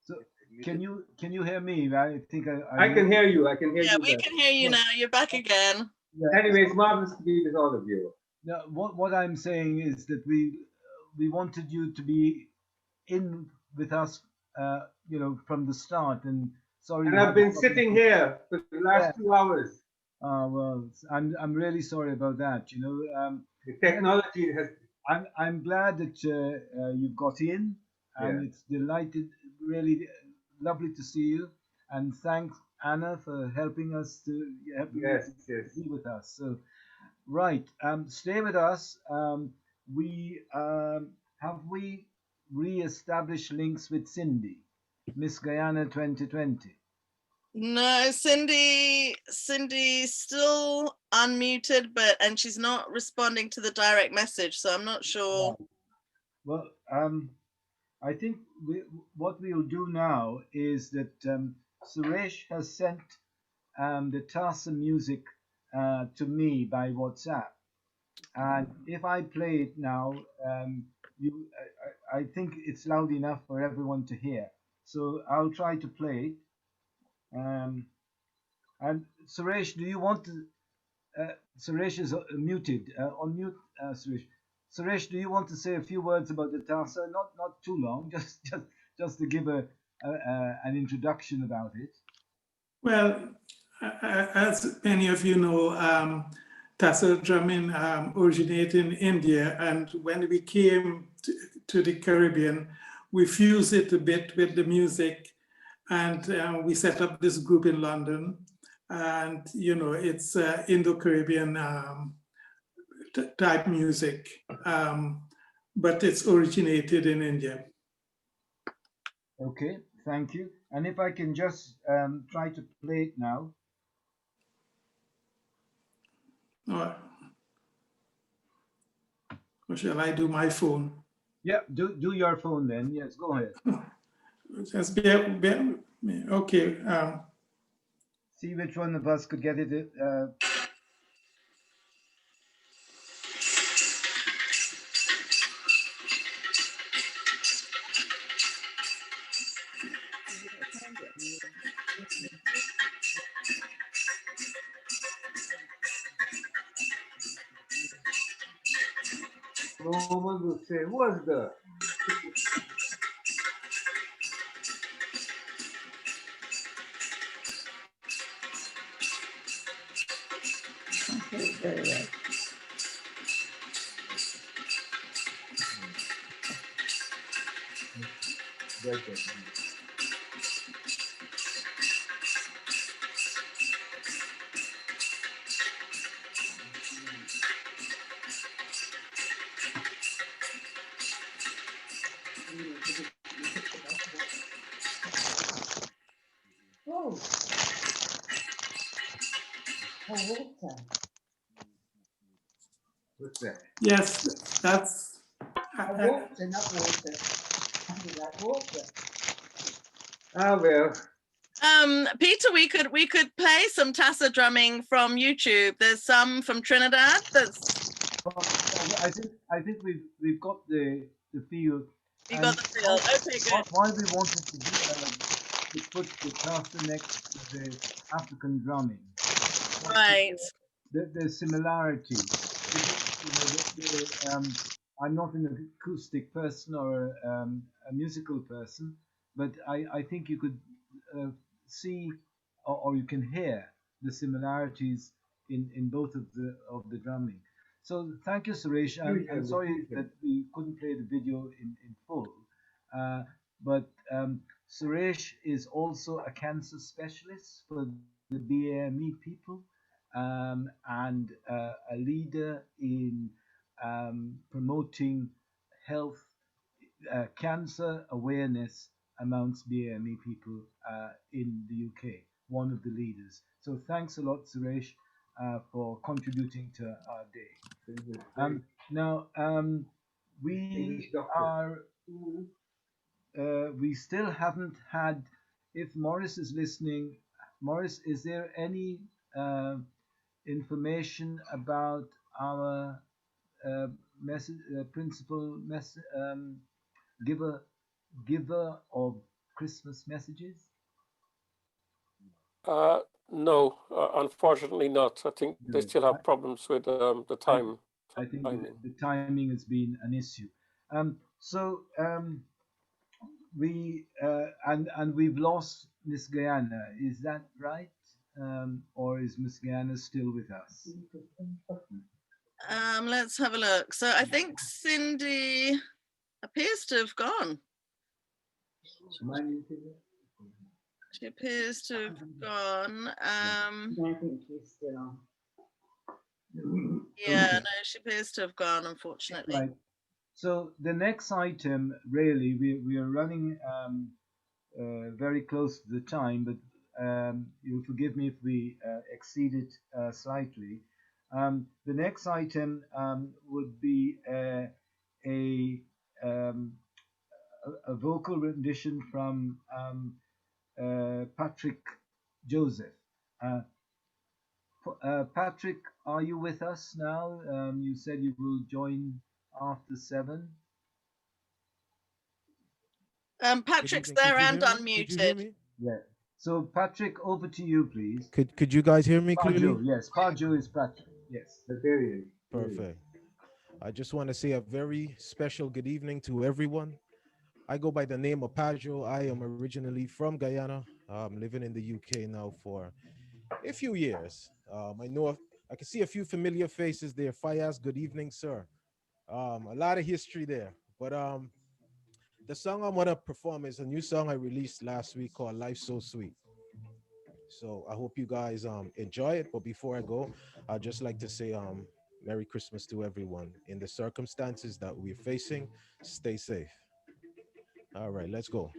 So can you hear me? I think I can hear you. I can hear Yeah, you. we better. can hear you now. You're back again. Yeah. Anyways, marvelous to be with all of you. No, what I'm saying is that we wanted you to be in with us, you know, from the start. And sorry. And I've been sitting here for the last 2 hours. Well, I'm really sorry about that. You know, the technology has. I'm glad that you've got in, and Yeah. it's really lovely to see you. And thanks Anna for helping us to Yes. be with us. So, right, stay with us. We re-established links with Cindy, Miss Guyana 2020. No, Cindy's still unmuted, and she's not responding to the direct message, so I'm not sure. Well, I think what we'll do now is that Suresh has sent the Tasa music to me by WhatsApp, and if I play it now, I think it's loud enough for everyone to hear. So I'll try to play it. And Suresh, do you want to? Suresh is muted. Unmute, Suresh. Suresh, do you want to say a few words about the Tasa? Not too long, just to give an introduction about it. Well, as many of you know, Tasa drumming originated in India, and when we came to the Caribbean, we fused it a bit with the music, and we set up this group in London. And you know, it's Indo-Caribbean type music, but it's originated in India. Okay, thank you. And if I can just try to play it now. Or shall I do my phone? Yeah, do your phone then. Yes, go ahead. Just bear okay. See which one of us could get it. No one will say, what's the? Okay, very well. Very good. Oh. Water. What's that? Yes, that's. Water, not water. I mean, like water. Ah, well. Peter, we could play some Tasa drumming from YouTube. There's some from Trinidad. I think we've got the feel. You got the feel. Okay, good. Why we wanted to do to put the Tasa next to the African drumming. Right. The similarity. I'm not an acoustic person or a musical person, but I think you could see or you can hear the similarities in both of the drumming. So thank you, Suresh. I'm sorry that we couldn't play the video in full, but Suresh is also a cancer specialist for the BAME people and a leader in promoting health, cancer awareness amongst BAME people in the UK, one of the leaders. So thanks a lot, Suresh, for contributing to our day. Now, we are, we still haven't had, if Morris is listening, Morris, is there any information about our principal giver of Christmas messages? No, unfortunately not. I think they still have problems with the time. I think the timing has been an issue. We've lost Miss Guyana. Is that right? Or is Miss Guyana still with us? Let's have a look. So I think Cindy appears to have gone. She appears to have gone. I think she's still on. Yeah, no, she appears to have gone, unfortunately. Right. So the next item, really, we are running very close to the time, but you'll forgive me if we exceed it slightly. The next item would be a vocal rendition from Patrick Joseph. Patrick, are you with us now? You said you will join after 7. Patrick's there and unmuted. Yeah. So Patrick, over to you, please. Could you guys hear me clearly? Parjo, yes, Parjo is Patrick. Yes. Perfect. I just want to say a very special good evening to everyone. I go by the name of Pajo. I am originally from Guyana. I'm living in the UK now for a few years. I know I can see a few familiar faces there. Fayaz, good evening, sir. A lot of history there. But the song I'm gonna perform is a new song I released last week called Life So Sweet. So I hope you guys enjoy it. But before I go, I'd just like to say Merry Christmas to everyone. In the circumstances that we're facing, stay safe. All right, let's go.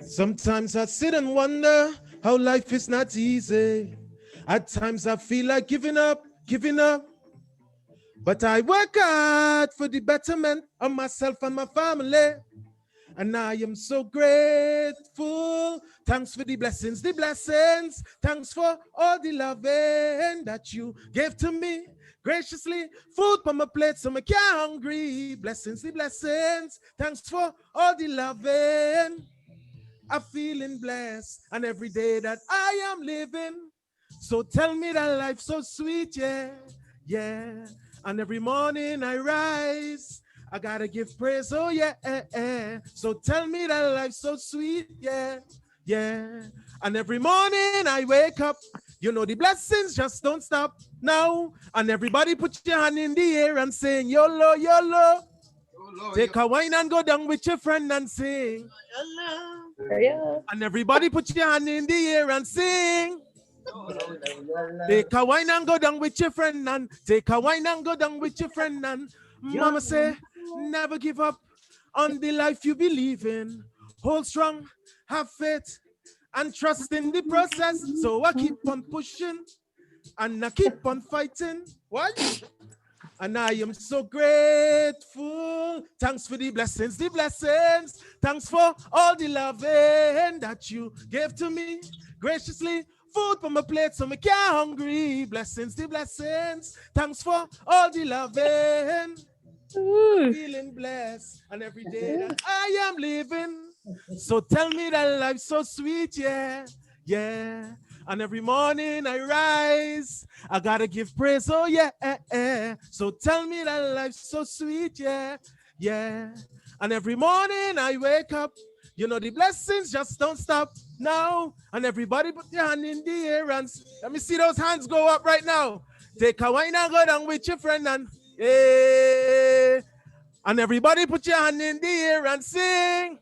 Sometimes I sit and wonder how life is not easy. At times I feel like giving up. But I work hard for the betterment of myself and my family. And I am so grateful. Thanks for the blessings. Thanks for all the loving that you gave to me. Graciously, food on my plate so I can't hungry. Blessings. Thanks for all the loving. I'm feeling blessed, and every day that I am living. So tell me that life's so sweet, yeah. And every morning I rise, I gotta give praise, oh yeah. So tell me that life's so sweet, yeah. And every morning I wake up, you know the blessings just don't stop now. And everybody put your hand in the air and sing YOLO. Take a wine and go down with your friend and sing. And everybody put your hand in the air and sing. Take a wine and go down with your friend and take a wine and go down with your friend and mama say, never give up on the life you believe in. Hold strong, have faith, and trust in the process. So I keep on pushing and I keep on fighting. What? And I am so grateful. Thanks for the blessings. Thanks for all the loving that you gave to me. Graciously, food on my plate so I can't hungry. Blessings. Thanks for all the loving. Feeling blessed. And every day that I am living. So tell me that life's so sweet, yeah. And every morning I rise, I gotta give praise, oh yeah. So tell me that life's so sweet, yeah. And every morning I wake up, you know the blessings just don't stop now. And everybody put your hand in the air and let me see those hands go up right now. Take a wine and go down with your friend and And everybody put your hand in the air and sing.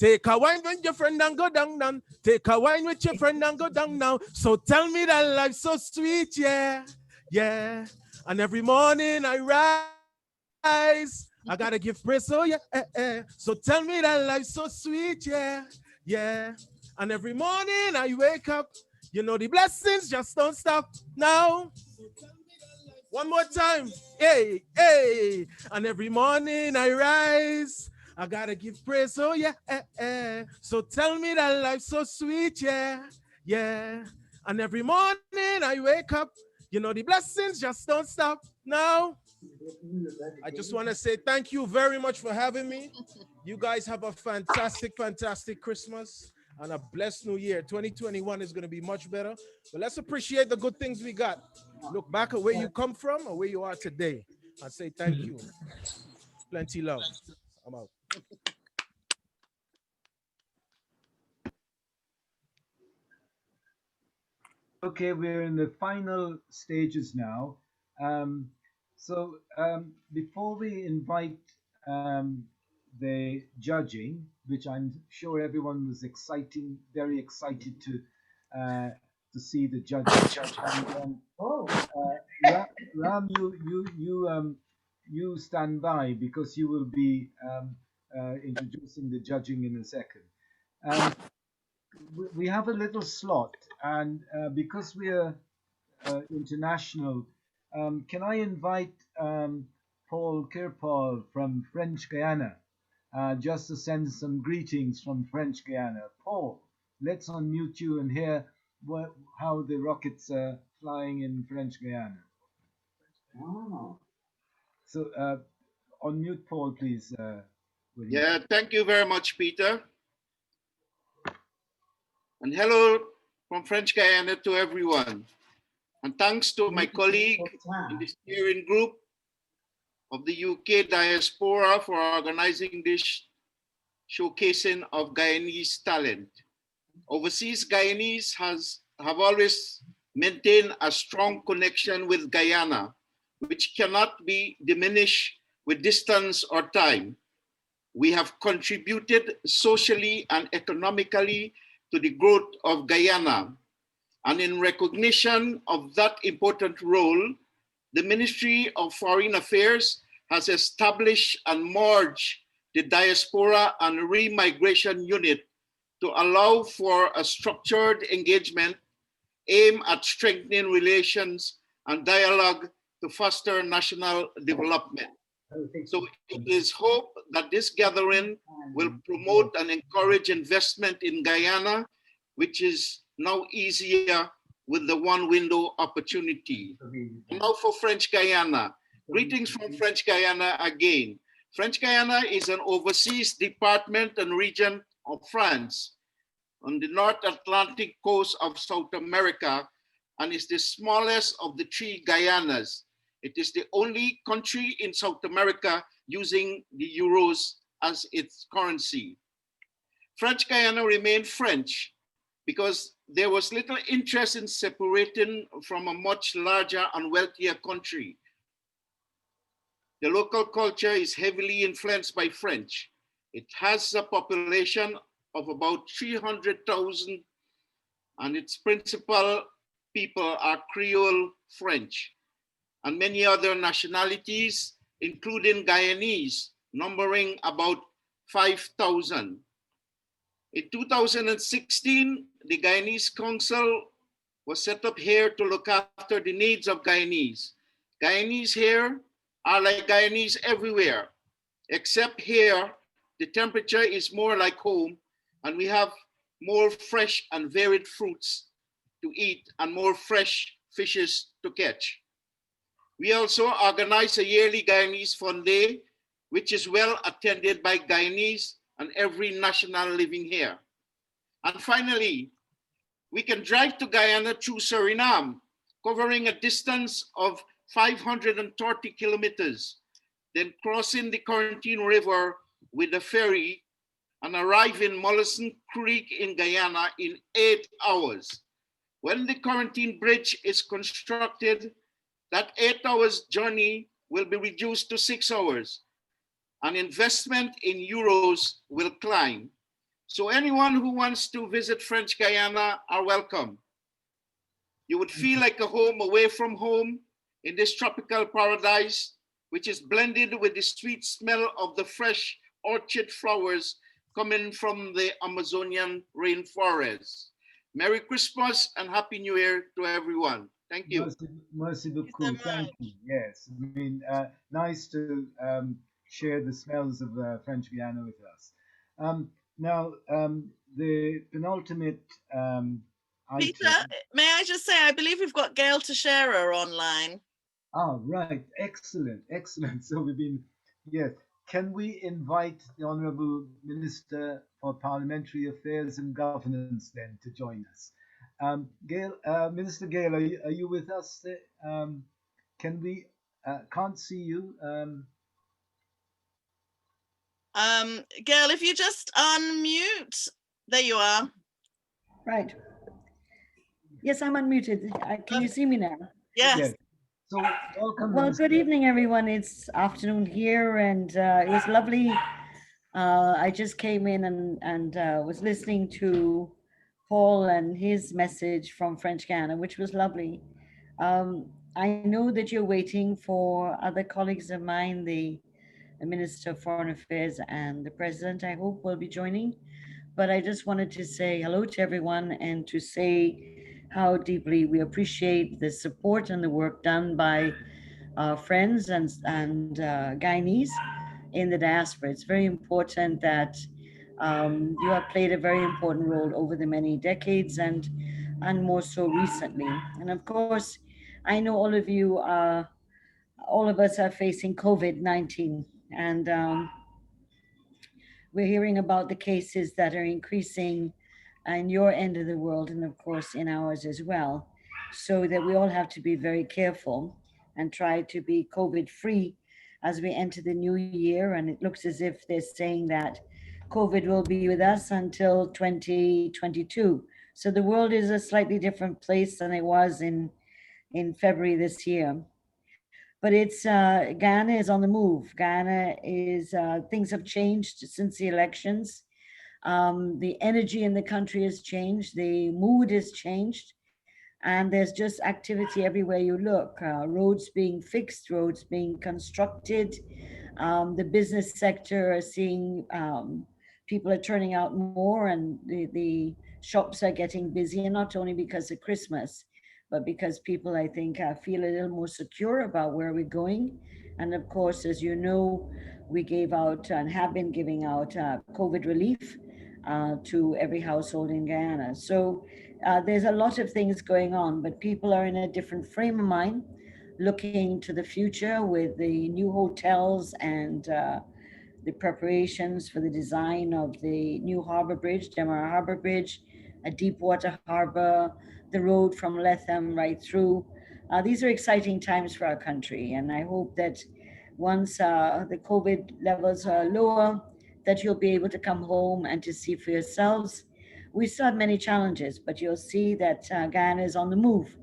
Take a wine with your friend and go down, down. Take a wine with your friend and go down now. So tell me that life's so sweet, yeah, yeah. And every morning I rise, I gotta give praise, oh yeah, So tell me that life's so sweet, yeah, yeah. And every morning I wake up, you know the blessings just don't stop now. One more time, hey, hey. And every morning I rise, I gotta give praise, oh yeah, So tell me that life's so sweet, yeah, yeah. And every morning I wake up, you know the blessings just don't stop now. I just want to say thank you very much for having me. You guys have a fantastic, fantastic Christmas and a blessed new year. 2021 is going to be much better, but let's appreciate the good things we got. Look back at where you come from or where you are today and say thank you. Plenty love. I'm out. Okay, we're in the final stages now. Before we invite the judging, which I'm sure everyone was very excited to see the judging. And, Ram, you stand by because you will be introducing the judging in a second. We have a little slot, and because we are international, can I invite Paul Kirpaul from French Guiana just to send some greetings from French Guiana? Paul, let's unmute you and hear how the rockets are flying in French Guiana. Oh. So unmute Paul, please. Yeah, thank you very much, Peter. And hello from French Guiana to everyone. And thanks to my colleague in the steering group of the UK Diaspora for organizing this showcasing of Guyanese talent. Overseas Guyanese have always maintained a strong connection with Guyana, which cannot be diminished with distance or time. We have contributed socially and economically to the growth of Guyana. And in recognition of that important role, the Ministry of Foreign Affairs has established and merged the Diaspora and Remigration Unit to allow for a structured engagement aimed at strengthening relations and dialogue to foster national development. So it is hoped that this gathering will promote and encourage investment in Guyana, which is now easier with the one window opportunity. Now for French Guiana. Greetings from French Guiana again. French Guiana is an overseas department and region of France on the North Atlantic coast of South America and is the smallest of the three Guyanas. It is the only country in South America using the euros as its currency. French Guiana remained French because there was little interest in separating from a much larger and wealthier country. The local culture is heavily influenced by French. It has a population of about 300,000 and its principal people are Creole French and many other nationalities, including Guyanese, numbering about 5,000. In 2016, the Guyanese Council was set up here to look after the needs of Guyanese. Guyanese here are like Guyanese everywhere, except here, the temperature is more like home and we have more fresh and varied fruits to eat and more fresh fishes to catch. We also organize a yearly Guyanese Fun Day, which is well attended by Guyanese and every national living here. And finally, we can drive to Guyana through Suriname, covering a distance of 530 kilometers, then crossing the Quarantine River with a ferry and arrive in Mollison Creek in Guyana in 8 hours. When the Quarantine Bridge is constructed, that 8 hours journey will be reduced to 6 hours. And investment in euros will climb. So anyone who wants to visit French Guiana are welcome. You would feel like a home away from home in this tropical paradise, which is blended with the sweet smell of the fresh orchid flowers coming from the Amazonian rainforest. Merry Christmas and Happy New Year to everyone. Thank you. Merci beaucoup. Thank you. Yes, I mean, nice to share the smells of French Guiana with us. Now, the penultimate Peter, item. may I just say, I believe we've got Gail Teixeira online. Oh, right. Excellent. Excellent. So we've been, yes. Can we invite the Honourable Minister for Parliamentary Affairs and Governance then to join us? Gail, Minister Gail, are you with us? Can we, can't see you. Gail, if you just unmute, there you are. Right. Yes, I'm unmuted. Can you see me now? Yes. So welcome. Well, good evening, everyone. It's afternoon here, and it was lovely. I just came in and was listening to Paul and his message from French Guiana, which was lovely. I know that you're waiting for other colleagues of mine, the Minister of Foreign Affairs and the President, I hope, will be joining. But I just wanted to say hello to everyone and to say how deeply we appreciate the support and the work done by our friends and Guyanese in the diaspora. It's very important that you have played a very important role over the many decades and more so recently. And of course, I know all of you are, all of us are facing COVID-19, and we're hearing about the cases that are increasing in your end of the world, and of course in ours as well, so that we all have to be very careful and try to be COVID-free as we enter the new year. And it looks as if they're saying that COVID will be with us until 2022. So the world is a slightly different place than it was in February this year. But it's Guyana is on the move. Guyana is, things have changed since the elections. The energy in the country has changed, the mood has changed, and there's just activity everywhere you look. Roads being fixed, roads being constructed. The business sector are seeing people are turning out more, and the shops are getting busier, not only because of Christmas, but because people, I think, feel a little more secure about where we're going. And of course, as you know, we gave out and have been giving out COVID relief to every household in Guyana. So there's a lot of things going on, but people are in a different frame of mind, looking to the future with the new hotels and the preparations for the design of the new harbor bridge, Demerara Harbor Bridge, a deep water harbor, the road from Lethem right through. These are exciting times for our country, and I hope that once the COVID levels are lower, that you'll be able to come home and to see for yourselves. We still have many challenges, but you'll see that Guyana is on the move,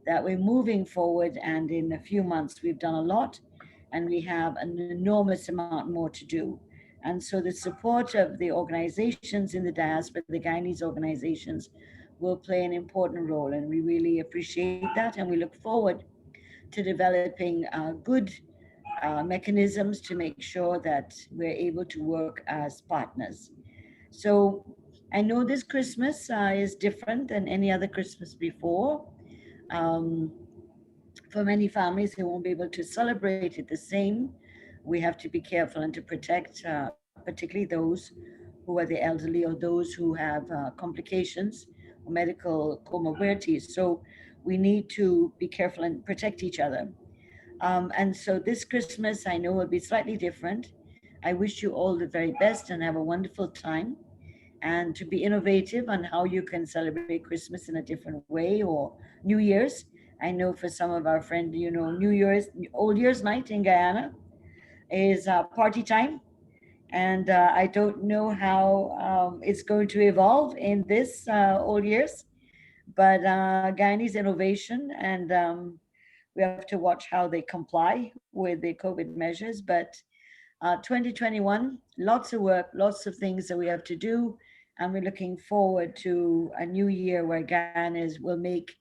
that we're moving forward, and in a few months we've done a lot, and we have an enormous amount more to do. And so the support of the organizations in the diaspora, the Guyanese organizations, will play an important role, and we really appreciate that, and we look forward to developing good mechanisms to make sure that we're able to work as partners. So I know this Christmas is different than any other Christmas before. For many families, they won't be able to celebrate it the same. We have to be careful and to protect particularly those who are the elderly or those who have complications or medical comorbidities. So we need to be careful and protect each other. And so this Christmas, I know, will be slightly different. I wish you all the very best and have a wonderful time, and to be innovative on how you can celebrate Christmas in a different way, or New Year's. I know for some of our friends, you know, New Year's, Old Year's night in Guyana is party time. And I don't know how it's going to evolve in this Old Year's, but Guyanese innovation, and we have to watch how they comply with the COVID measures. But 2021, lots of work, lots of things that we have to do. And we're looking forward to a new year where Guyanese will make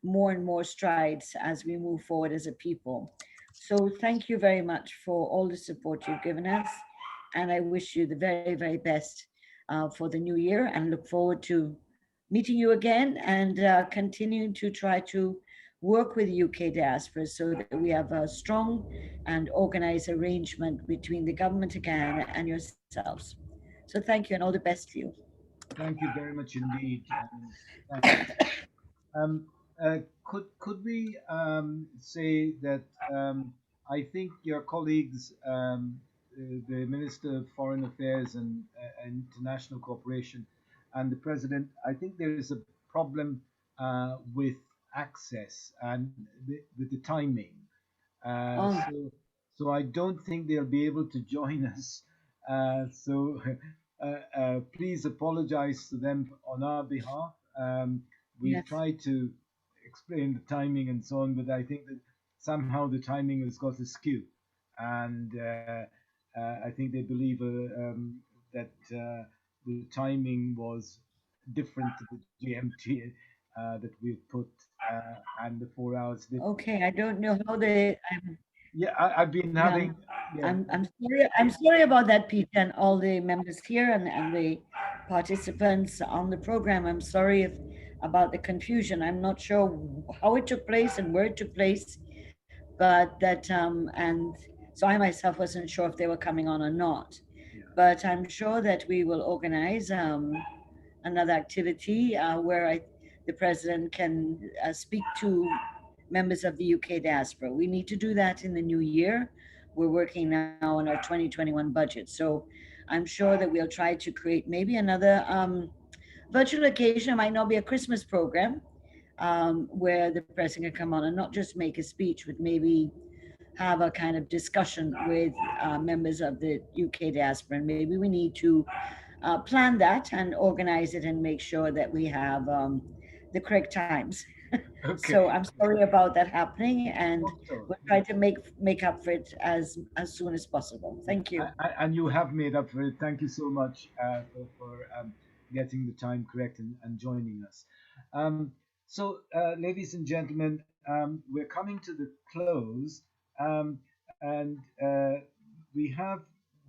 more and more strides as we move forward as a people. So thank you very much for all the support you've given us. And I wish you the very, very best for the new year, and look forward to meeting you again and continuing to try to work with UK diaspora so that we have a strong and organized arrangement between the government of Guyana and yourselves. So thank you, and all the best to you. Thank you very much indeed. Could we say that I think your colleagues, the Minister of Foreign Affairs and International Cooperation, and the President, I think there is a problem with access and with the timing. So I don't think they'll be able to join us. Please apologize to them on our behalf. We've tried to explain the timing and so on, but I think that somehow the timing has got askew, and I think they believe that the timing was different to the GMT that we've put, and the 4 hours difference. Okay, I don't know how they. I've been having. Yeah. I'm sorry about that, Peter, and all the members here and the participants on the program. I'm sorry about the confusion. I'm not sure how it took place and where it took place, but that and so I myself wasn't sure if they were coming on or not. But I'm sure that we will organize another activity where the president can speak to members of the UK diaspora. We need to do that in the new year. We're working now on our 2021 budget. So I'm sure that we'll try to create maybe another virtual occasion. It might not be a Christmas program where the president can come on and not just make a speech, but maybe have a kind of discussion with members of the UK diaspora. And maybe we need to plan that and organize it and make sure that we have the correct times. Okay. So I'm sorry about that happening, and we'll try to make up for it as soon as possible. Thank you. And you have made up for it. Thank you so much for getting the time correct and joining us. So, ladies and gentlemen, we're coming to the close, and we have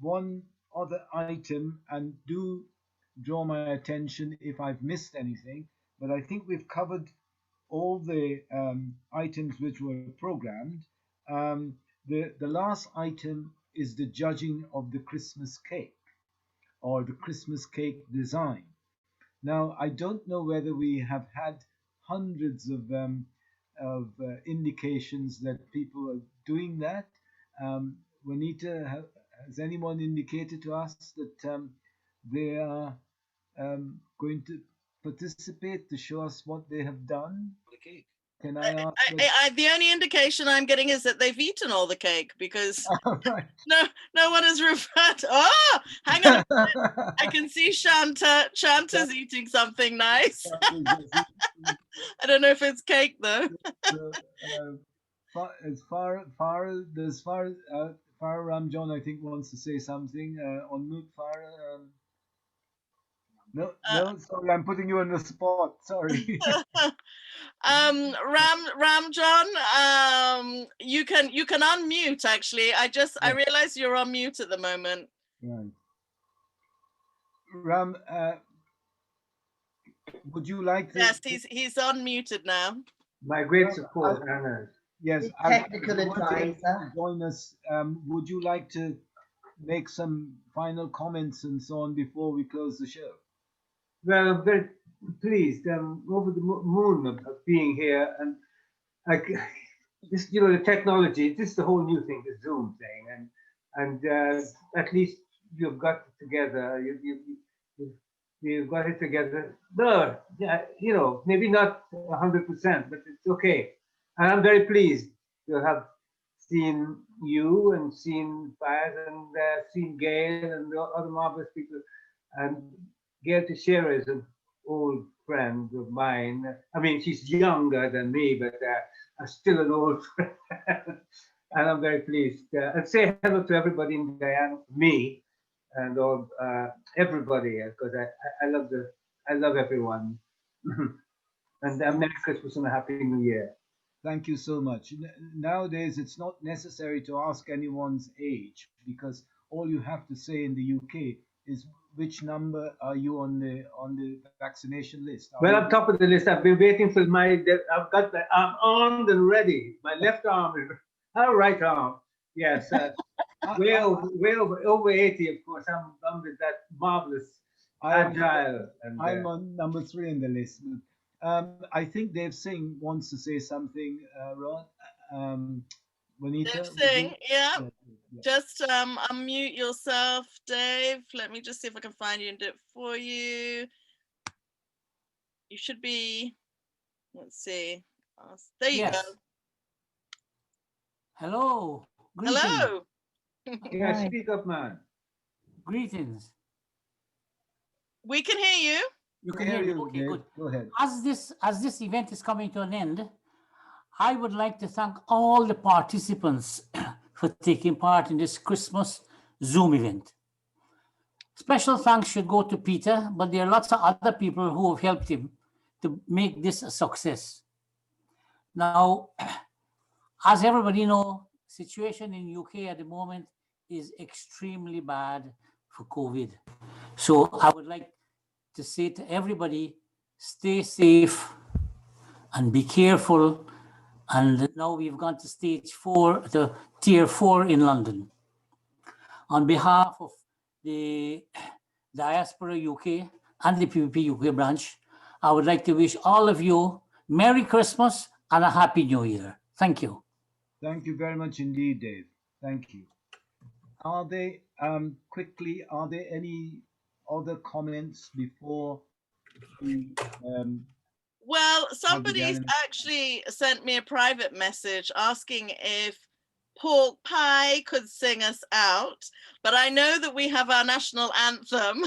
one other item, and do draw my attention if I've missed anything, but I think we've covered all the items which were programmed. The last item is the judging of the Christmas cake, or the Christmas cake design. Now, I don't know whether we have had hundreds of indications that people are doing that. Juanita, has anyone indicated to us that they are going to participate to show us what they have done? Can I ask? The only indication I'm getting is that they've eaten all the cake, because no one has referred. Oh, hang on a minute. I can see Shanta's eating something nice. I don't know if it's cake though. As far Ramjon, I think, wants to say something on mute. No, sorry, I'm putting you on the spot. Sorry. Ramjon, you can unmute. Actually, I realize you're on mute at the moment. Right. Ram, would you like to? Yes, he's unmuted now. My great support, Anna. Yes, technical advisor. Join us. Would you like to make some final comments and so on before we close the show? Well, I'm very pleased. I'm over the moon of being here, and this, the technology. This is the whole new thing, the Zoom thing, and at least you've got it together. You've got it together. No, yeah, maybe not 100%, but it's okay. And I'm very pleased to have seen you and seen Faz and seen Gail and the other marvelous people. And Gail Teixeira is an old friend of mine. I mean, she's younger than me, but still an old friend. And I'm very pleased. And say hello to everybody in Guyana for me. and all everybody, because I love everyone. And Merry Christmas and a Happy New Year. Thank you so much. Nowadays, it's not necessary to ask anyone's age, because all you have to say in the UK is which number are you on the vaccination list. Well, I'm top of the list. I've been waiting for I've got the arm armed and ready. My left arm is right arm. Yes, way over 80, of course. I'm with that marvelous, agile. And, I'm on number 3 in the list. I think Dave Singh wants to say something, Ron. Juanita? Dave Singh, yeah. Just unmute yourself, Dave. Let me just see if I can find you and do it for you. You should be, let's see. There you go. Hello. Greetings. Hello. Yeah, speak up, man. Greetings. We can hear you. You can hear me. Okay, Dave. good. Go ahead. As this event is coming to an end, I would like to thank all the participants for taking part in this Christmas Zoom event. Special thanks should go to Peter, but there are lots of other people who have helped him to make this a success. Now, as everybody knows, situation in UK at the moment is extremely bad for COVID. So I would like to say to everybody, stay safe and be careful. And now we've gone to stage 4, the tier 4 in London. On behalf of the Diaspora UK and the PPP UK branch, I would like to wish all of you Merry Christmas and a Happy New Year. Thank you. Thank you very much indeed, Dave. Thank you. Are there, quickly, are there any other comments before we Well, somebody's actually sent me a private message asking if Pork Pie could sing us out, but I know that we have our national anthem.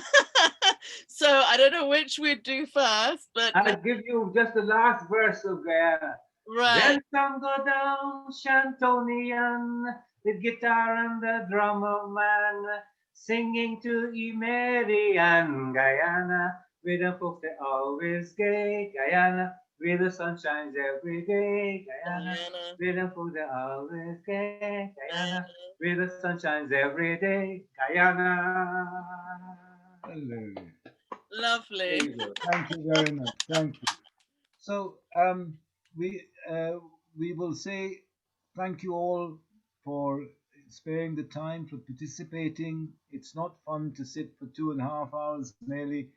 So I don't know which we'd do first, but I'll give you just the last verse of Guyana. Right. Then some go down Shantonian, the guitar and the drummer man, singing to Imerian Guyana, with the folks they always gay, Guyana, with the sun shines every day, Guyana, with the folks they always gay, Guyana, with the sun shines every day, Guyana. Hello. Lovely. Thank you very much. Thank you. So we will say thank you all for sparing the time, for participating. It's not fun to sit for 2.5 hours nearly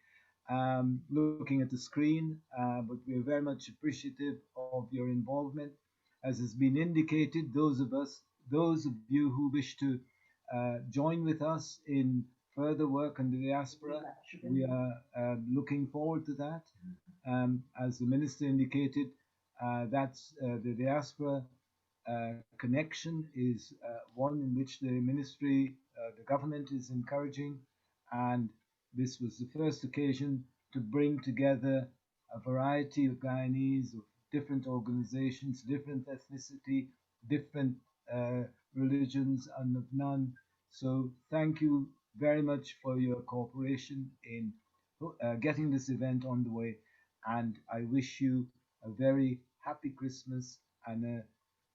looking at the screen, but we're very much appreciative of your involvement. As has been indicated, those of you who wish to join with us in further work on the diaspora, we are looking forward to that. As the minister indicated, that's the diaspora connection is one in which the ministry, the government is encouraging, and this was the first occasion to bring together a variety of Guyanese, of different organizations, different ethnicity, different religions, and of none. So thank you very much for your cooperation in getting this event on the way, and I wish you a very happy Christmas and a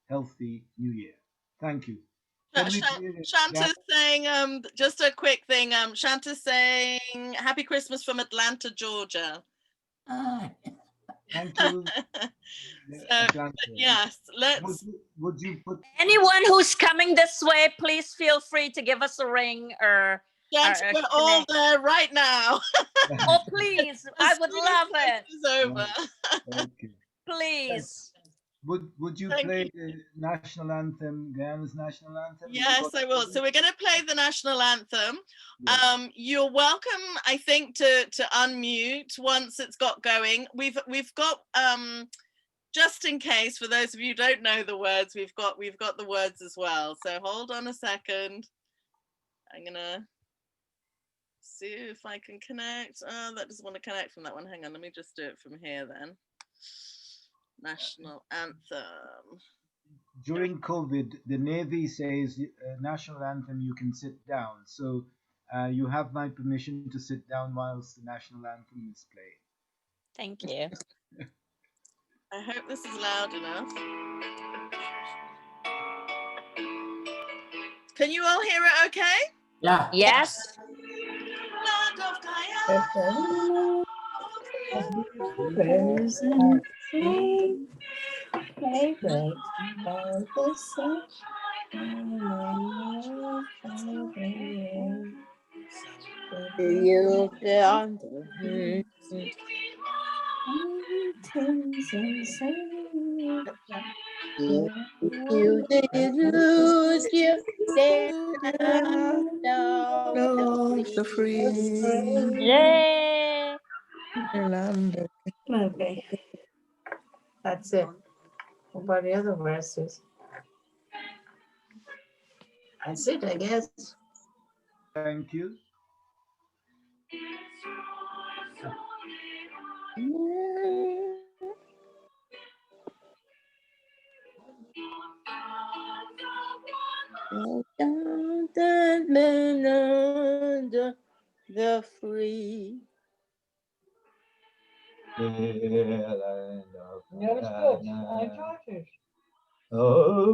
healthy New Year. Thank you. Shanta's saying, just a quick thing, Shanta's saying, Happy Christmas from Atlanta, Georgia. Thank you. Yes, let's. Would you put anyone who's coming this way, please feel free to give us a ring or. Shanta, we're all there right now. Oh, please! I would love it. It's over. Thank you. Please. Would you play the national anthem, Guyana's national anthem? Yes, I will. So we're going to play the national anthem. Yes. You're welcome, I think, to unmute once it's got going. We've got just in case, for those of you who don't know the words, we've got the words as well. So hold on a second. I'm gonna see if I can connect. Oh, that doesn't want to connect from that one. Hang on, let me just do it from here then. National anthem. During COVID, the Navy says national anthem you can sit down. So You have my permission to sit down whilst the national anthem is played. Thank you. I hope this is loud enough. Can you all hear it okay? Yeah. Yes. Land of Guyana. You found you did lose your land of the free. Yay. Okay, that's it. What about the other verses? That's it, I guess. Thank you. Down the land of the free. That was good. I enjoyed it.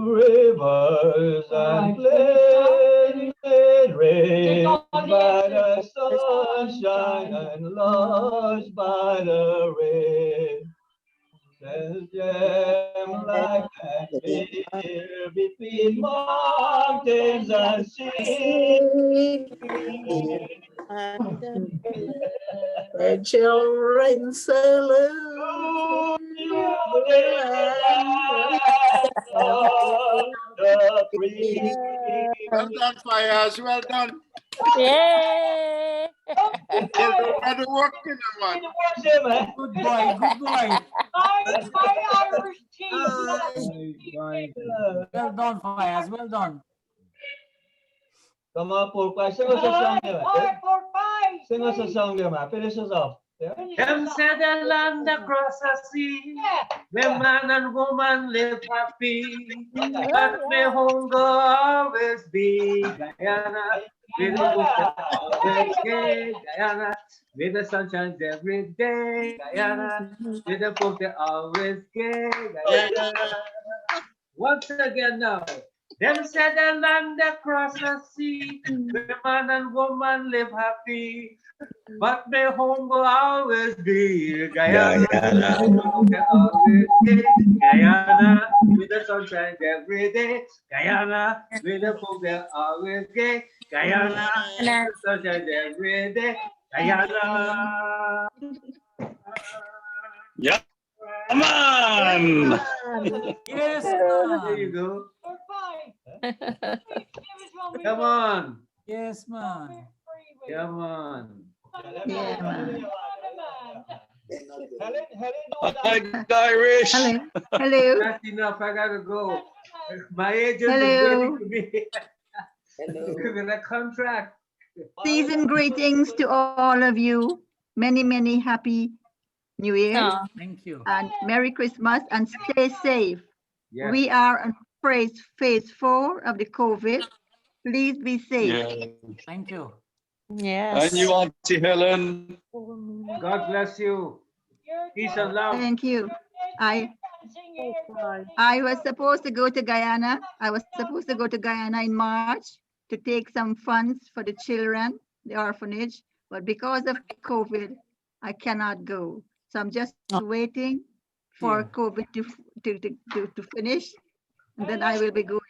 Rivers and plains made rain by the sunshine and lost by the rain. There's gem like that here between mountains and sea. The children salute the free. Well done, Fires. Well done. Yay. You're the work in the one. Good boy, good boy. My Irish team. Well done, Fires. Well done. Come on, Pork Pie. Sing us a song there, man. Sing us a song there, man. Finish us off. Yeah? Them said the land across the sea, where man and woman live happy, but my home go always be Guyana, with the book always gay, Guyana, with the sunshine every day, Guyana, with the book always gay, Guyana. Once again now. Them said the land across the sea, where man and woman live happy, but their home will always be Guyana. Always be Guyana, with the sunshine every day. Guyana, with the folk that always gay. Guyana, with the sunshine every day. Guyana. Yeah. Come on! Yes, there you go. Come on. Yes, man. Come on. Yeah, man. Hi, Irish. Hello. Hello. That's enough. I gotta go. My agent Hello. is waiting for me. With a contract. Season greetings to all of you. Many, many happy New Year. Oh. Thank you. And Merry Christmas and stay safe. Yes. We are on phase 4 of the COVID. Please be safe. Yeah. Thank you. Yes. And you, Auntie Helen. God bless you. Peace and love. Thank you. I was supposed to go to Guyana. I was supposed to go to Guyana in March to take some funds for the children, the orphanage. But because of COVID, I cannot go. So I'm just waiting for COVID to finish. And then I will be going.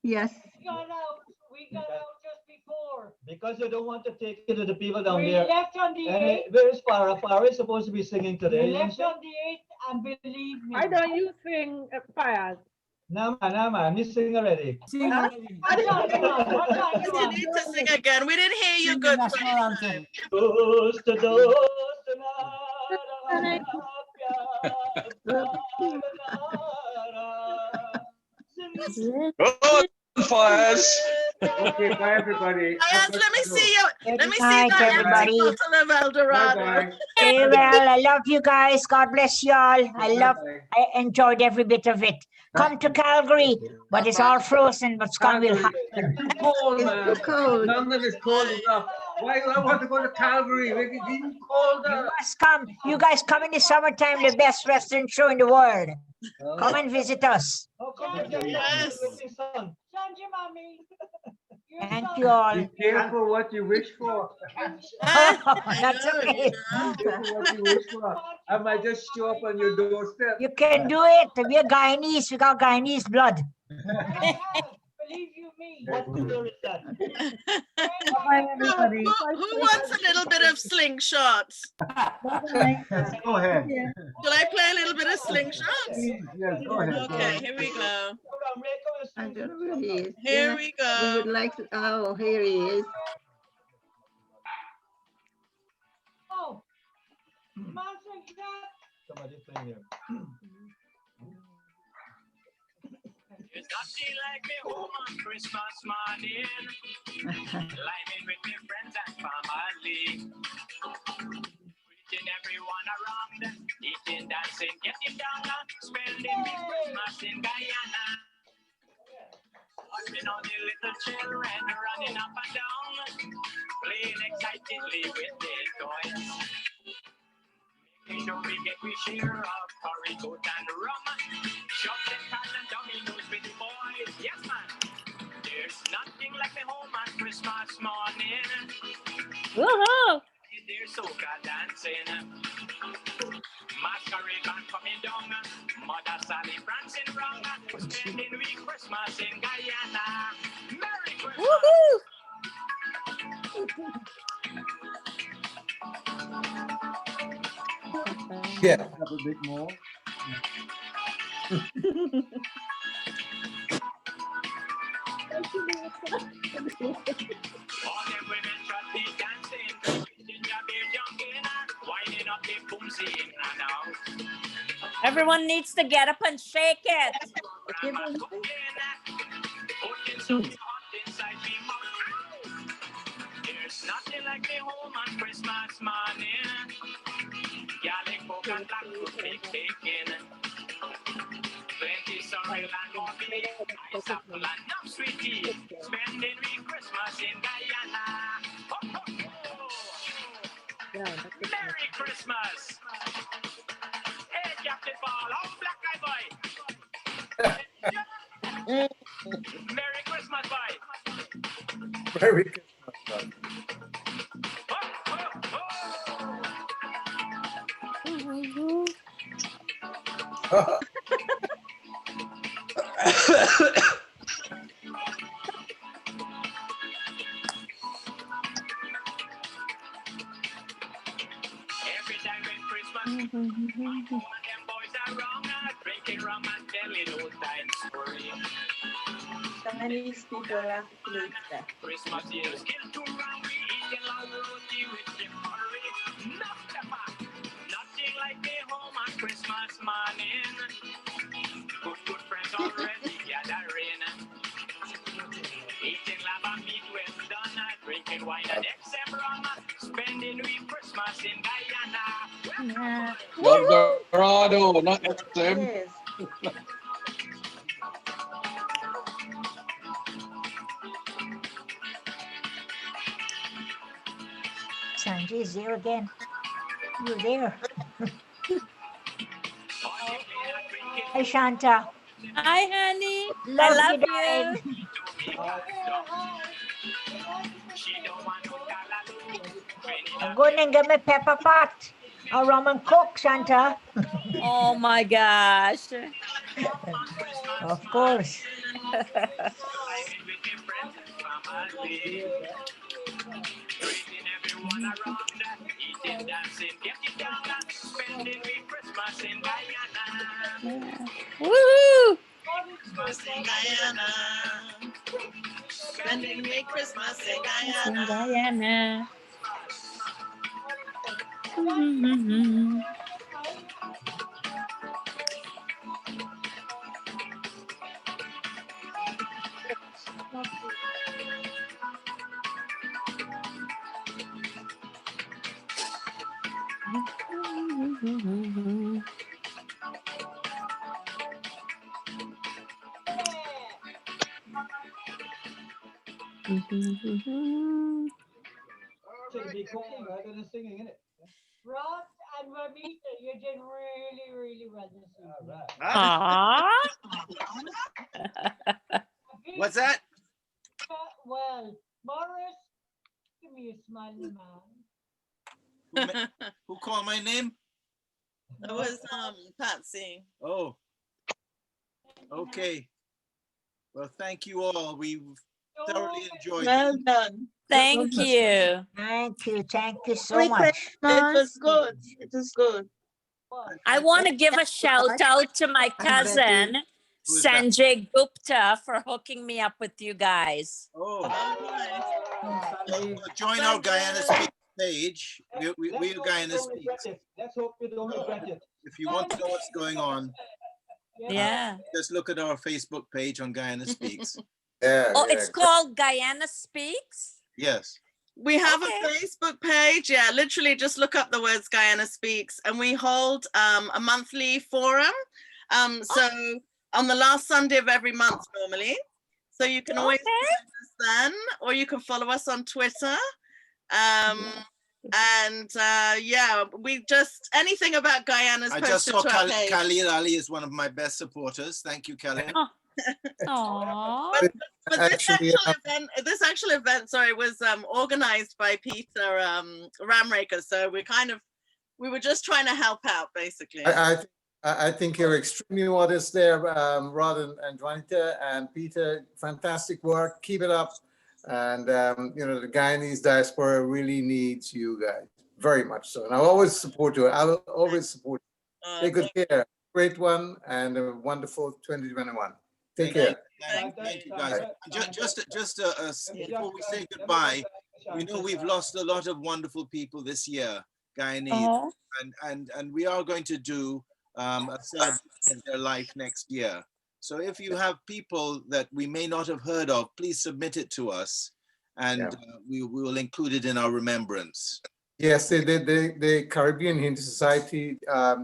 Yes. We got out just before. Because you don't want to take it to the people down We there. left on the 8th. Where is Farah? Farah is supposed to be singing today. We left on the 8th, and believe me. Why don't you sing Fires? No, man. You sing already. Sing already. You need to sing again. We didn't hear you good. Fires. Okay, bye everybody. Let me see you. Let me see night, that everybody. empty bottle of Eldorado. Bye-bye. Stay well. I love you guys. God bless you all. I enjoyed every bit of it. Come to Calgary, but it's all frozen, but Scum will happen. Cold, man. cold. London is cold enough. Why do I want to go to Calgary? It's even colder. You must come. You guys come in the summertime, the best Western show in the world. Come and visit us. Oh, come and get yes. Thank you all. Be careful what you wish for. That's okay. Be careful what you wish for. I might just show up on your doorstep. You can do it. We're Guyanese. We got Guyanese blood. Believe you me. What to do with that? Who wants a little bit of slingshot? Go ahead. Shall I play a little bit of slingshot? Yes, go ahead. Okay, here we go. I don't know where he is. Here we go. We would like to, oh, here he is. Oh. Somebody playing here. There's nothing like me home on Christmas morning, lining with my friends and family, greeting everyone around, eating, dancing, getting down, spending me Christmas in Guyana. Watching all the little children running up and down, playing excitedly with their toys. Making sure we get we share of curry, goat and rum, chocolate cards and dominoes with the boys. Yes, man. There's nothing like me home on Christmas morning. Woohoo! There's soca dancing, masquerade band coming down, Mother Sally prancing round, spending we Christmas in Guyana. Merry Christmas! Woohoo! Yeah. A bit more. Everyone needs to get up and shake it. There's nothing like me home on Christmas morning. Yelling for black cake taking. Plenty sorrel and more big. Ice apple and no sweetie. Spending we Christmas in Guyana. Ho, ho, ho. Merry Christmas. Hey, Captain Ball, how black eye boy? Merry Christmas, boy. Merry Christmas. Every time when Christmas, them boys are wrong, drinking rum and telling old time story. Chinese people are playing that. Christmas is kill to rum, we eating long roti with Jim Murray. Nothing like me home on Christmas morning. Good friends already gathering. Eating lava meat well done, drinking wine and XM rum, spending we Christmas in Guyana. Eldorado, not XM. Yes. Sanjay is there again. You're there. Hi, Shanta. Hi, honey. Love I love you, you. I'm going and get my pepper pot. A rum and coke, Shanta. Oh my gosh. Of course. Everyone around, eating, dancing, getting down, spending we Christmas in Guyana. Woohoo! Christmas in Guyana. Spending me Christmas in In Guyana. Guyana. Should be cooking rather than singing, innit? Rod and Juanita, you did really, really well this evening. What's that? Well, Morris, give me a smiling man. Who called my name? That was Patsy. Oh, okay. Well, thank you all. We thoroughly enjoyed Well it. done. Thank you. Thank you so Merry much. It was good. It was good. I want to give a shout out to my cousin, Who's that? Sanjay Gupta, for hooking me up with you guys. Oh, join our Guyana Speaks page. We're Guyana Speaks. Let's hope you don't regret it. If you want to know what's going on, Yeah. just look at our Facebook page on Guyana Speaks. Oh, it's called Guyana Speaks? Yes. We have a Facebook page. Yeah, literally just look up the words Guyana Speaks, and we hold a monthly forum. So on the last Sunday of every month normally. So you can always visit us then, or you can follow us on Twitter. Yeah, we just, anything about Guyana's I just posted saw to our page. Khalil Ali is one of my best supporters. Thank you, Khalil. But this actual event, sorry, was organized by Peter Ramrayka. So we were just trying to help out, basically. I think you're extremely modest there, Rod and Juanita and Peter. Fantastic work. Keep it up. And you know, the Guyanese diaspora really needs you guys very much so. And I'll always support you. I'll always support you. Take good care. Great one and a wonderful 2021. Take care. Thank you, guys. Just before we say goodbye, we know we've lost a lot of wonderful people this year, Guyanese, and we are going to do a celebration of their life next year. So if you have people that we may not have heard of, please submit it to us, and we will include it in our remembrance. Yes, the Caribbean Hindu Society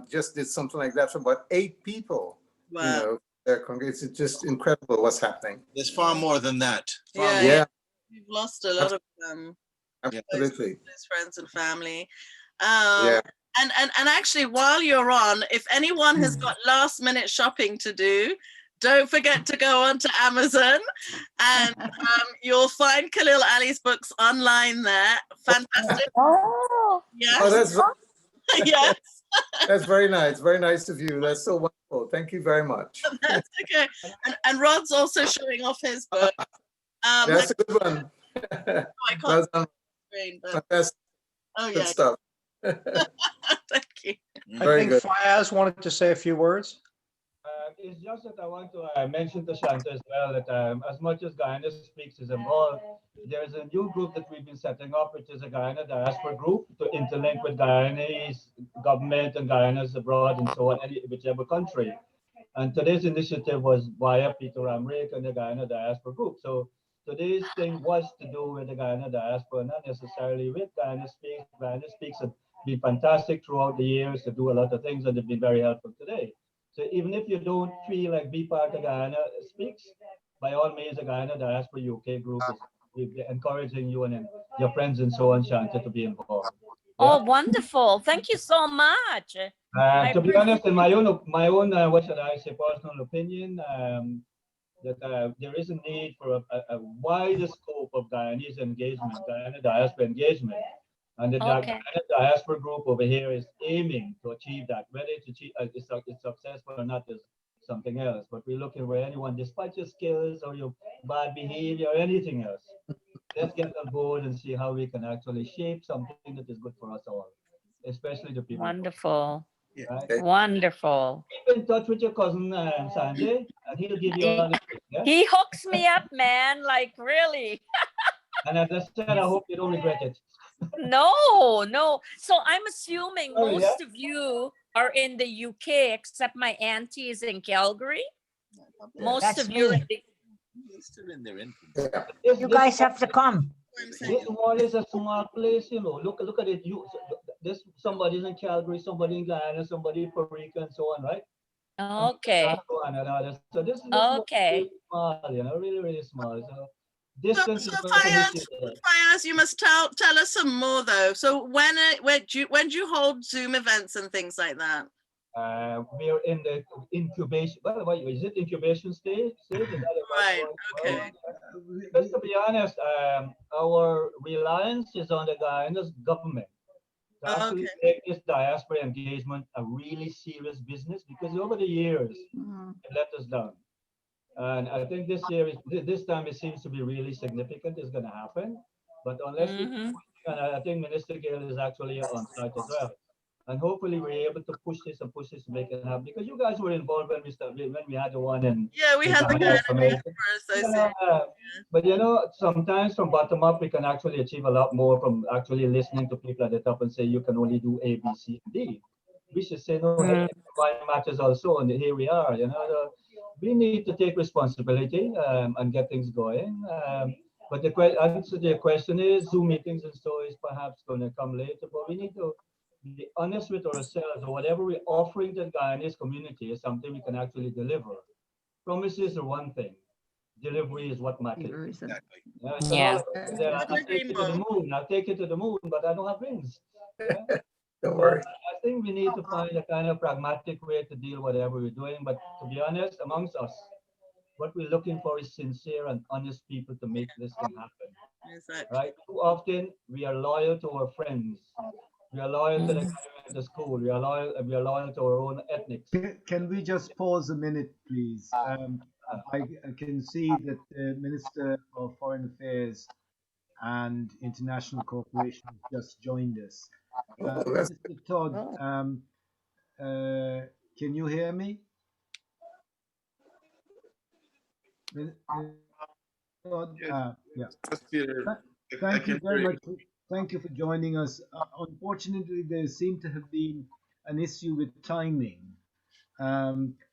just did something like that for about 8 people. Wow. You know, it's just incredible what's happening. There's far more than that. Yeah. We've lost a lot of absolutely close friends and family. And actually, while you're on, if anyone has got last minute shopping to do, don't forget to go onto Amazon, and you'll find Khalil Ali's books online there. Fantastic. Yes. Oh, that's yes. That's very nice. Very nice of you. That's so wonderful. Thank you very much. That's okay. And Rod's also showing off his book. That's a good one. I can't screen, but... Fantastic. Oh, yeah. Good stuff. Thank you. I think Fayaz wanted to say a few words. It's just that I want to mention to Shanta as well that as much as Guyana Speaks is involved, there's a new group that we've been setting up, which is a Guyana Diaspora group to interlink with Guyanese government and Guyanas abroad and so on, whichever country. And today's initiative was via Peter Ramrayka and the Guyana Diaspora group. So today's thing was to do with the Guyana Diaspora, not necessarily with Guyana Speaks. Guyana Speaks have been fantastic throughout the years to do a lot of things, and they've been very helpful today. So even if you don't feel like be part of Guyana Speaks, by all means, the Guyana Diaspora UK group is encouraging you and your friends and so on, Shanta, to be involved. Oh, wonderful. Thank you so much. To be honest, in my own, what should I say, personal opinion, that there is a need for a wider scope of Guyanese engagement, Guyana diaspora engagement. And the Guyana diaspora group over here is aiming to achieve that. Whether it's successful or not is something else. But we're looking for anyone, despite your skills or your bad behavior or anything else, let's get on board and see how we can actually shape something that is good for us all, especially the people. Wonderful. Right? Wonderful. Keep in touch with your cousin Sanjay, and he'll give you all the tips, yeah? He hooks me up, man, like really. And as I said, I hope you don't regret it. No. So I'm assuming Oh, most of you are in the UK, except my auntie is in Calgary. Most That's of you are me. in the Still in their infant. You guys have to come. This wall is a small place, you know. Look at it. this somebody's in Calgary, somebody in Guyana, somebody in Puerto Rico, and so on, right? Okay. So this is Okay. really small, you know, really, really small. So distance is So not an issue. Fayaz, you must tell us some more though. So when do you hold Zoom events and things like that? We're in the incubation. By the way, is it incubation stage? Right. Okay. Because to be honest, our reliance is on the Guyana's government to actually make this diaspora engagement a really serious business, because over the years it let us down. And I think this time it seems to be really significant. It's going to happen, but unless and I think Minister Gail is actually on site as well. And hopefully we're able to push this and make it happen, because you guys were involved when we had the one in we had the Guyana Association. But you know, sometimes from bottom up we can actually achieve a lot more from actually listening to people at the top and say you can only do A, B, C, and D. We should say no, everybody matters also, and here we are. You know, we need to take responsibility and get things going. But the answer to your question is Zoom meetings and so is perhaps going to come later. But we need to be honest with ourselves, or whatever we're offering the Guyanese community is something we can actually deliver. Promises are one thing, delivery is what matters. Yeah. I'll take you to the moon. I'll take you to the moon, but I don't have wings. Don't worry. I think we need to find a kind of pragmatic way to deal with whatever we're doing. But to be honest, amongst us, what we're looking for is sincere and honest people to make this thing happen. Exactly. Right? Too often we are loyal to our friends. We are loyal to the school. We are loyal to our own ethnics. Can we just pause a minute, please? I can see that the Minister of Foreign Affairs and International Cooperation has just joined us. Mr. Todd, can you hear me? Todd, yeah. Thank you very much. Thank you for joining us. Unfortunately, there seemed to have been an issue with timing,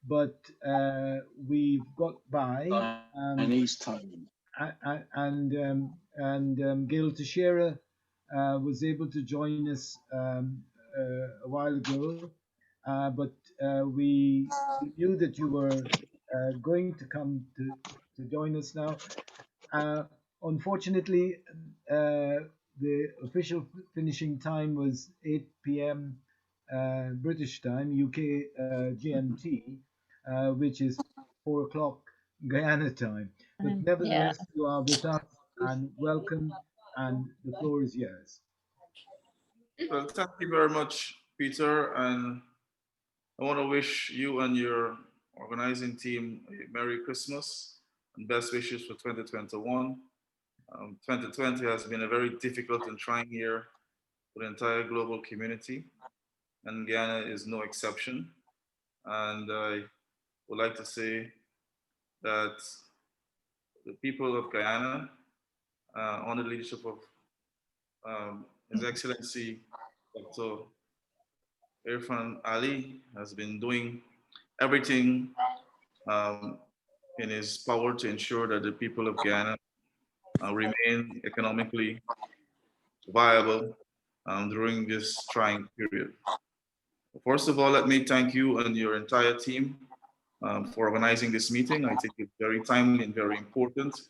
but we've got by. And Gail Teixeira was able to join us a while ago, but we knew that you were going to come to join us now. Unfortunately, the official finishing time was 8 p.m. British time, UK GMT, which is 4 o'clock Guyana time. But nevertheless, you are with us, and welcome, and the floor is yours. Well, thank you very much, Peter, and I want to wish you and your organizing team a Merry Christmas and best wishes for 2021. 2020 has been a very difficult and trying year for the entire global community, and Guyana is no exception. And I would like to say that the people of Guyana, under the leadership of His Excellency Dr. Irfan Ali, has been doing everything in his power to ensure that the people of Guyana remain economically viable during this trying period. First of all, let me thank you and your entire team for organizing this meeting. I think it's very timely and very important.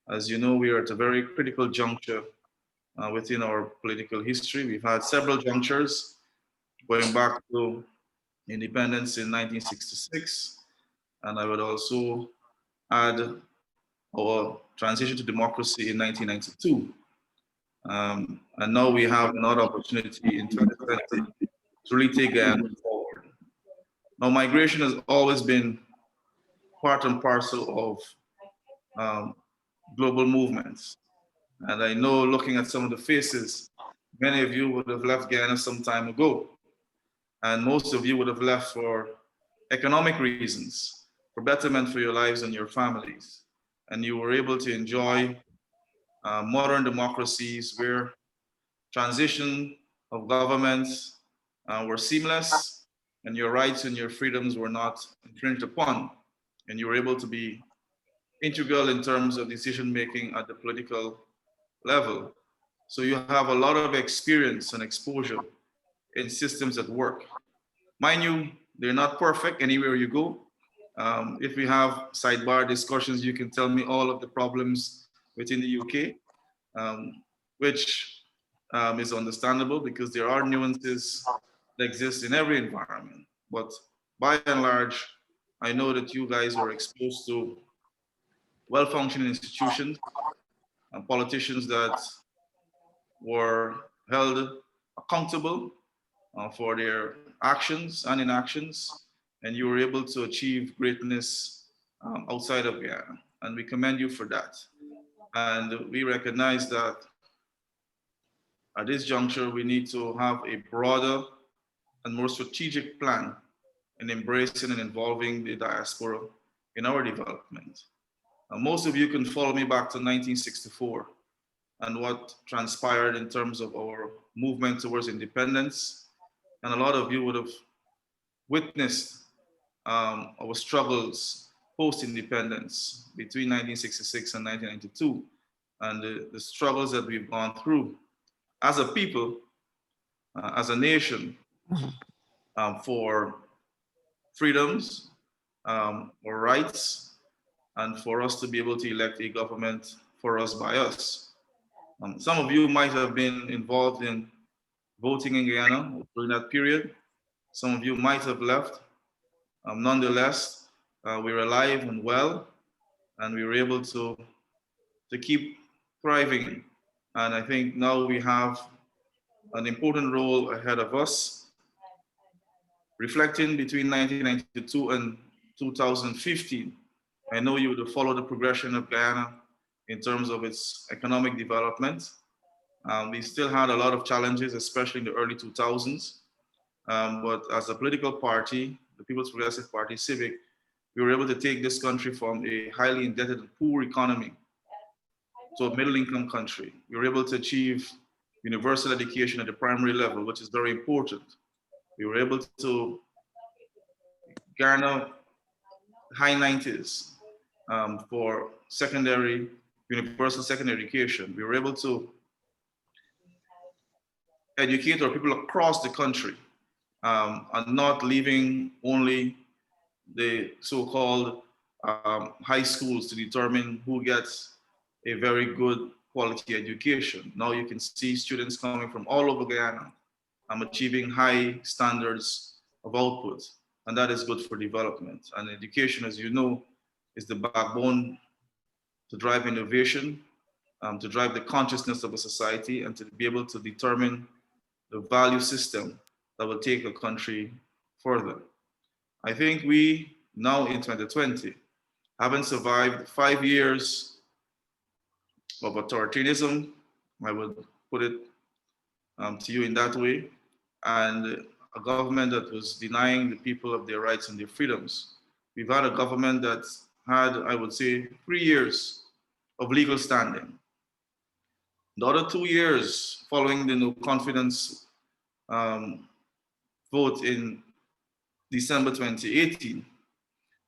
As you know, we are at a very critical juncture within our political history. We've had several junctures going back to independence in 1966, and I would also add our transition to democracy in 1992. And now we have another opportunity in 2020 to really take Guyana forward. Now, migration has always been part and parcel of global movements. And I know, looking at some of the faces, many of you would have left Guyana some time ago. And most of you would have left for economic reasons, for betterment for your lives and your families. And you were able to enjoy modern democracies where transition of governments were seamless, and your rights and your freedoms were not infringed upon. And you were able to be integral in terms of decision-making at the political level. So you have a lot of experience and exposure in systems that work. Mind you, they're not perfect anywhere you go. If we have sidebar discussions, you can tell me all of the problems within the UK, which is understandable because there are nuances that exist in every environment. But by and large, I know that you guys were exposed to well-functioning institutions and politicians that were held accountable for their actions and inactions, and you were able to achieve greatness outside of Guyana. And we commend you for that. And we recognize that at this juncture, we need to have a broader and more strategic plan in embracing and involving the diaspora in our development. Most of you can follow me back to 1964 and what transpired in terms of our movement towards independence. And a lot of you would have witnessed our struggles post-independence between 1966 and 1992, and the struggles that we've gone through as a people, as a nation, for freedoms, or rights, and for us to be able to elect a government for us by us. Some of you might have been involved in voting in Guyana during that period. Some of you might have left. Nonetheless, we were alive and well, and we were able to keep thriving. And I think now we have an important role ahead of us. Reflecting between 1992 and 2015, I know you would follow the progression of Guyana in terms of its economic development. We still had a lot of challenges, especially in the early 2000s. But as a political party, the People's Progressive Party, Civic, we were able to take this country from a highly indebted and poor economy to a middle-income country. We were able to achieve universal education at the primary level, which is very important. We were able to garner high 90s for universal secondary education. We were able to educate our people across the country and not leaving only the so-called high schools to determine who gets a very good quality education. Now you can see students coming from all over Guyana achieving high standards of output, and that is good for development. And education, as you know, is the backbone to drive innovation, to drive the consciousness of a society, and to be able to determine the value system that will take a country further. I think we now in 2020, having survived 5 years of authoritarianism, I would put it to you in that way, and a government that was denying the people of their rights and their freedoms. We've had a government that had, I would say, 3 years of legal standing. The other 2 years following the no confidence vote in December 2018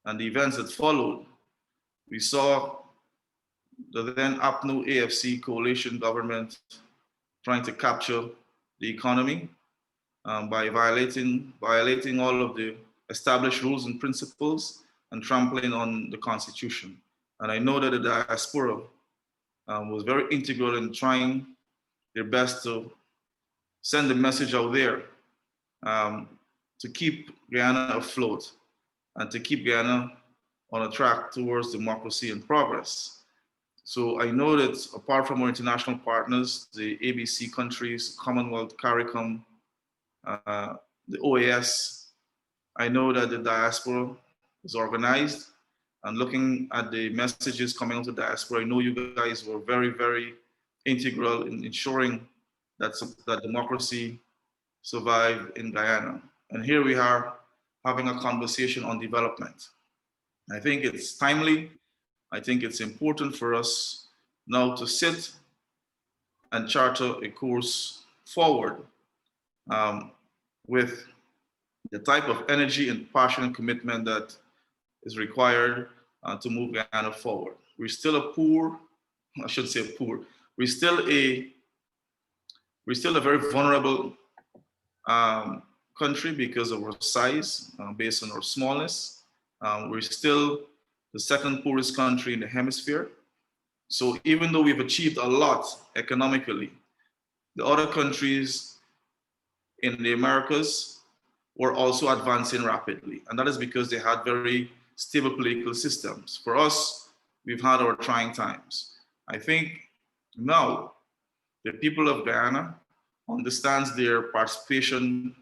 and the events that followed, we saw the then APNU AFC coalition government trying to capture the economy by violating all of the established rules and principles and trampling on the Constitution. And I know that the diaspora was very integral in trying their best to send the message out there to keep Guyana afloat and to keep Guyana on a track towards democracy and progress. So I know that apart from our international partners, the ABC countries, Commonwealth, CARICOM, the OAS, I know that the diaspora is organized, and looking at the messages coming out of the diaspora, I know you guys were very, very integral in ensuring that democracy survived in Guyana. And here we are having a conversation on development. I think it's timely. I think it's important for us now to sit and charter a course forward with the type of energy and passion and commitment that is required to move Guyana forward. We're still a poor, I should say poor, we're still a very vulnerable country because of our size, based on our smallness. We're still the second poorest country in the hemisphere. So even though we've achieved a lot economically, the other countries in the Americas were also advancing rapidly. And that is because they had very stable political systems. For us, we've had our trying times. I think now the people of Guyana understands their participation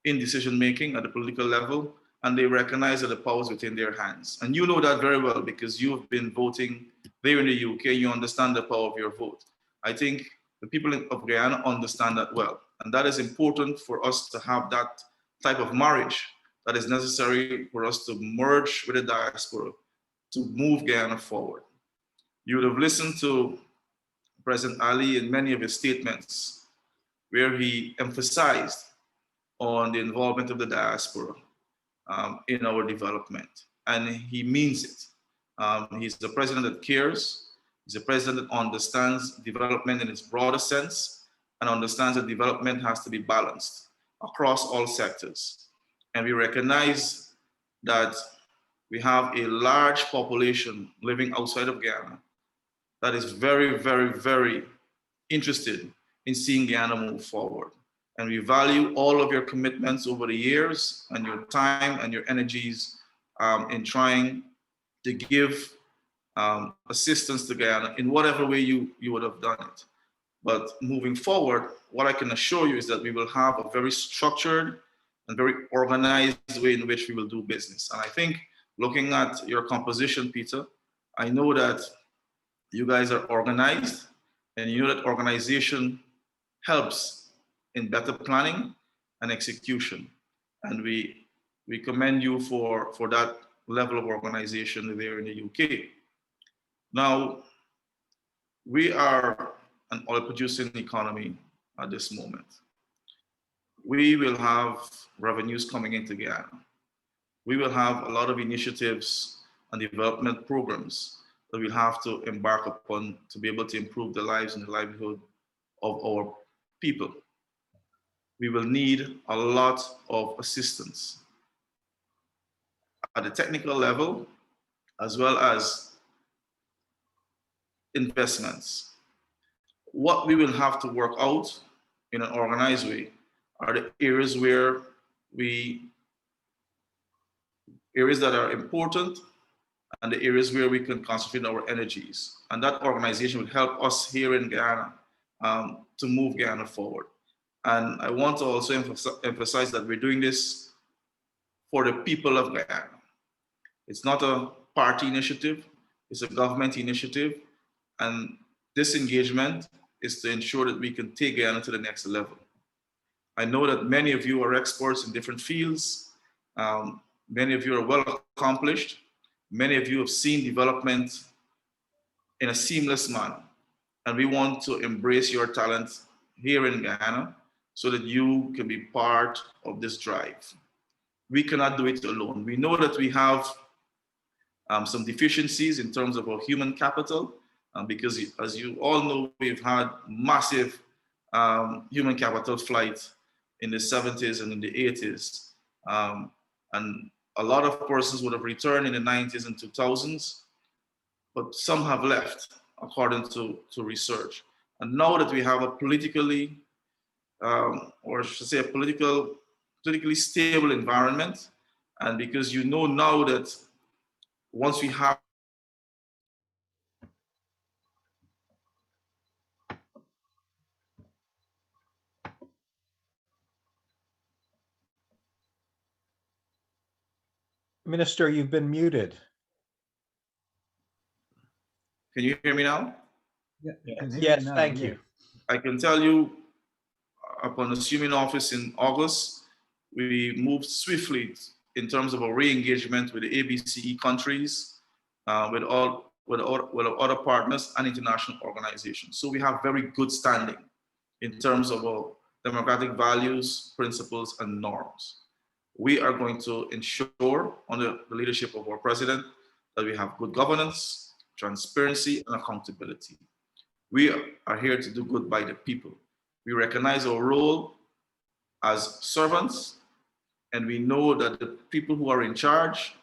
in decision-making at the political level, and they recognize that the power is within their hands. And you know that very well because you've been voting there in the UK, you understand the power of your vote. I think the people of Guyana understand that well. And that is important for us to have that type of marriage that is necessary for us to merge with the diaspora to move Guyana forward. You would have listened to President Ali in many of his statements where he emphasized on the involvement of the diaspora in our development. And he means it. He's the president that cares. He's a president that understands development in its broader sense and understands that development has to be balanced across all sectors. And we recognize that we have a large population living outside of Guyana that is very, very, very interested in seeing Guyana move forward. And we value all of your commitments over the years and your time and your energies in trying to give assistance to Guyana in whatever way you would have done it. But moving forward, what I can assure you is that we will have a very structured and very organized way in which we will do business. And I think looking at your composition, Peter, I know that you guys are organized, and you know that organization helps in better planning and execution. And we commend you for that level of organization there in the UK. Now, we are an oil producing economy at this moment. We will have revenues coming into Guyana. We will have a lot of initiatives and development programs that we'll have to embark upon to be able to improve the lives and the livelihood of our people. We will need a lot of assistance at the technical level, as well as investments. What we will have to work out in an organized way are the areas where areas that are important and the areas where we can concentrate our energies. And that organization will help us here in Guyana to move Guyana forward. And I want to also emphasize that we're doing this for the people of Guyana. It's not a party initiative, it's a government initiative. And this engagement is to ensure that we can take Guyana to the next level. I know that many of you are experts in different fields. Many of you are well accomplished. Many of you have seen development in a seamless manner. And we want to embrace your talent here in Guyana so that you can be part of this drive. We cannot do it alone. We know that we have some deficiencies in terms of our human capital, because as you all know, we've had massive human capital flight in the 70s and in the 80s. And a lot of persons would have returned in the 90s and 2000s, but some have left according to research. And now that we have a politically, or I should say a politically stable environment, and because you know now that once we have Minister, you've been muted. Can you hear me now? Yes, thank you. I can tell you, upon assuming office in August, we moved swiftly in terms of a re-engagement with the ABCE countries, with other partners and international organizations. So we have very good standing in terms of our democratic values, principles, and norms. We are going to ensure, under the leadership of our president, that we have good governance, transparency, and accountability. We are here to do good by the people. We recognize our role as servants, and we know that the people who are in charge,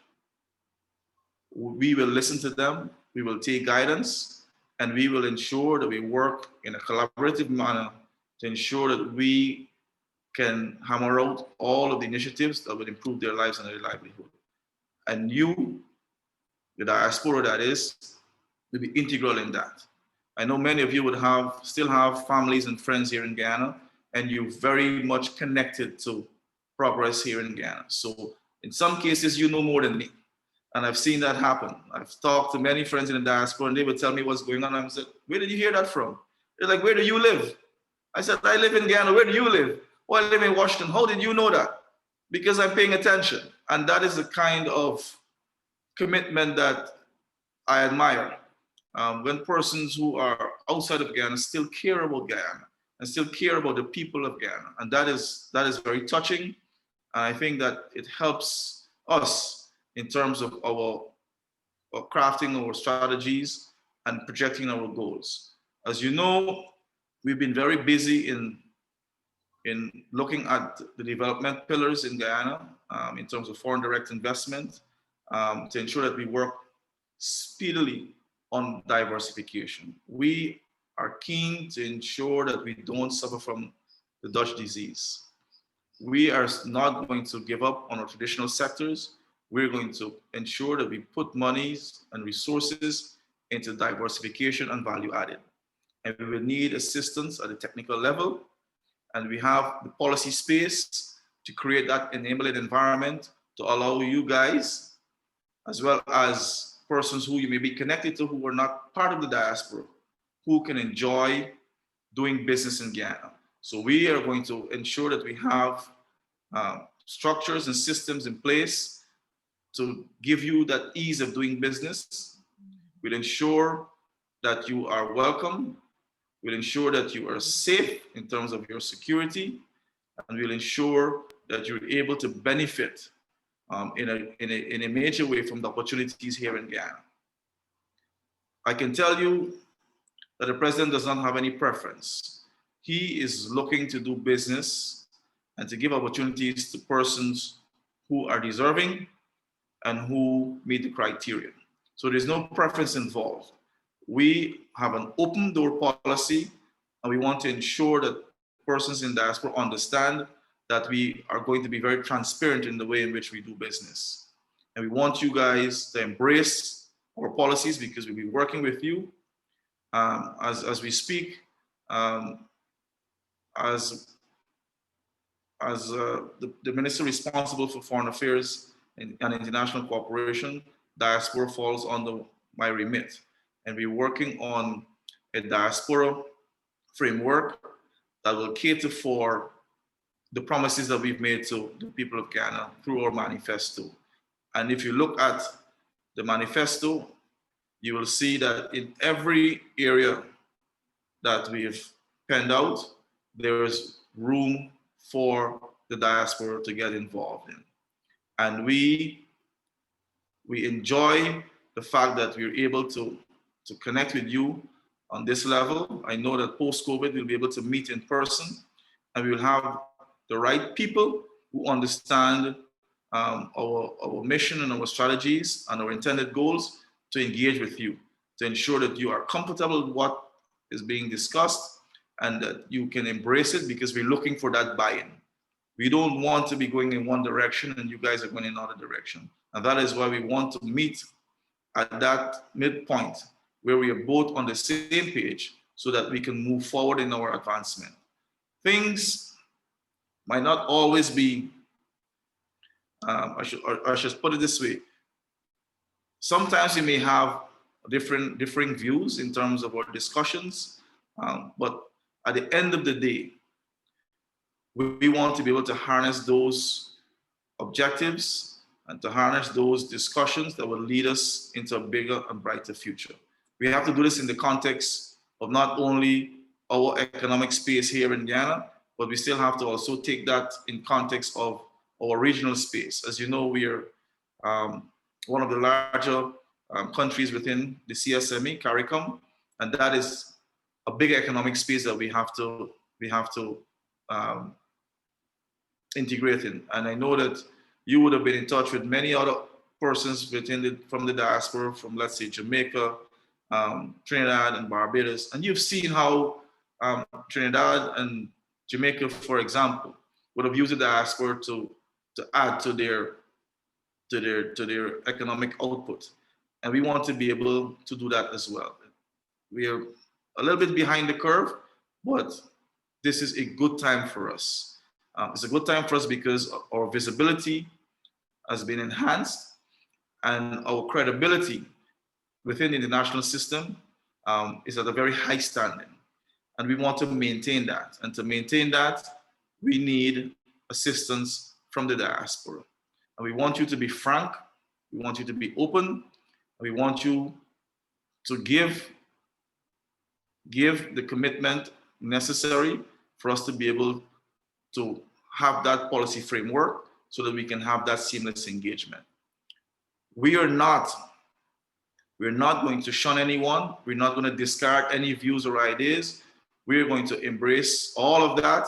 we will listen to them, we will take guidance, and we will ensure that we work in a collaborative manner to ensure that we can hammer out all of the initiatives that would improve their lives and their livelihood. And you, the diaspora that is, will be integral in that. I know many of you would still have families and friends here in Guyana, and you're very much connected to progress here in Guyana. So in some cases, you know more than me. And I've seen that happen. I've talked to many friends in the diaspora and they would tell me what's going on. I said, where did you hear that from? They're like, where do you live? I said, I live in Guyana. Where do you live? Oh, I live in Washington. How did you know that? Because I'm paying attention. And that is the kind of commitment that I admire. When persons who are outside of Guyana still care about Guyana and still care about the people of Guyana. And that is very touching. And I think that it helps us in terms of our crafting our strategies and projecting our goals. As you know, we've been very busy in looking at the development pillars in Guyana in terms of foreign direct investment to ensure that we work speedily on diversification. We are keen to ensure that we don't suffer from the Dutch disease. We are not going to give up on our traditional sectors. We're going to ensure that we put monies and resources into diversification and value added. And we will need assistance at the technical level. And we have the policy space to create that enabling environment to allow you guys, as well as persons who you may be connected to who are not part of the diaspora, who can enjoy doing business in Guyana. So we are going to ensure that we have structures and systems in place to give you that ease of doing business. We'll ensure that you are welcome. We'll ensure that you are safe in terms of your security. And we'll ensure that you're able to benefit in a major way from the opportunities here in Guyana. I can tell you that the president does not have any preference. He is looking to do business and to give opportunities to persons who are deserving and who meet the criteria. So there's no preference involved. We have an open door policy, and we want to ensure that persons in diaspora understand that we are going to be very transparent in the way in which we do business. And we want you guys to embrace our policies because we'll be working with you as we speak. As the minister responsible for foreign affairs and international cooperation, diaspora falls under my remit. And we're working on a diaspora framework that will cater for the promises that we've made to the people of Guyana through our manifesto. And if you look at the manifesto, you will see that in every area that we've penned out, there is room for the diaspora to get involved in. And we enjoy the fact that we're able to connect with you on this level. I know that post-COVID, we'll be able to meet in person, and we will have the right people who understand our mission and our strategies and our intended goals to engage with you, to ensure that you are comfortable with what is being discussed and that you can embrace it, because we're looking for that buy-in. We don't want to be going in one direction and you guys are going in another direction. And that is why we want to meet at that midpoint where we are both on the same page so that we can move forward in our advancement. Things might not always be, I should put it this way. Sometimes we may have differing views in terms of our discussions, but at the end of the day, we want to be able to harness those objectives and to harness those discussions that will lead us into a bigger and brighter future. We have to do this in the context of not only our economic space here in Guyana, but we still have to also take that in context of our regional space. As you know, we are one of the larger countries within the CSME, CARICOM, and that is a big economic space that we have to integrating. And I know that you would have been in touch with many other persons from the diaspora, from let's say Jamaica, Trinidad and Barbados, and you've seen how Trinidad and Jamaica, for example, would have used the diaspora to add to their economic output, and we want to be able to do that as well. We are a little bit behind the curve, but this is a good time for us. It's a good time for us because our visibility has been enhanced and our credibility within the international system is at a very high standing. And we want to maintain that. And to maintain that, we need assistance from the diaspora. And we want you to be frank, we want you to be open, and we want you to give the commitment necessary for us to be able to have that policy framework so that we can have that seamless engagement. We're not going to shun anyone. We're not going to discard any views or ideas. We're going to embrace all of that.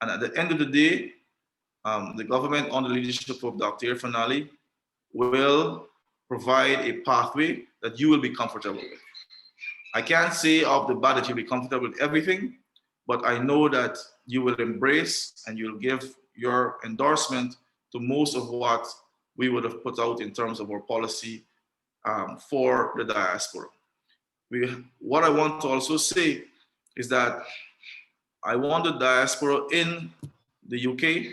And at the end of the day, the government under the leadership of Dr. Irfan will provide a pathway that you will be comfortable with. I can't say off the bat that you'll be comfortable with everything, but I know that you will embrace and you'll give your endorsement to most of what we would have put out in terms of our policy for the diaspora. What I want to also say is that I want the diaspora in the UK,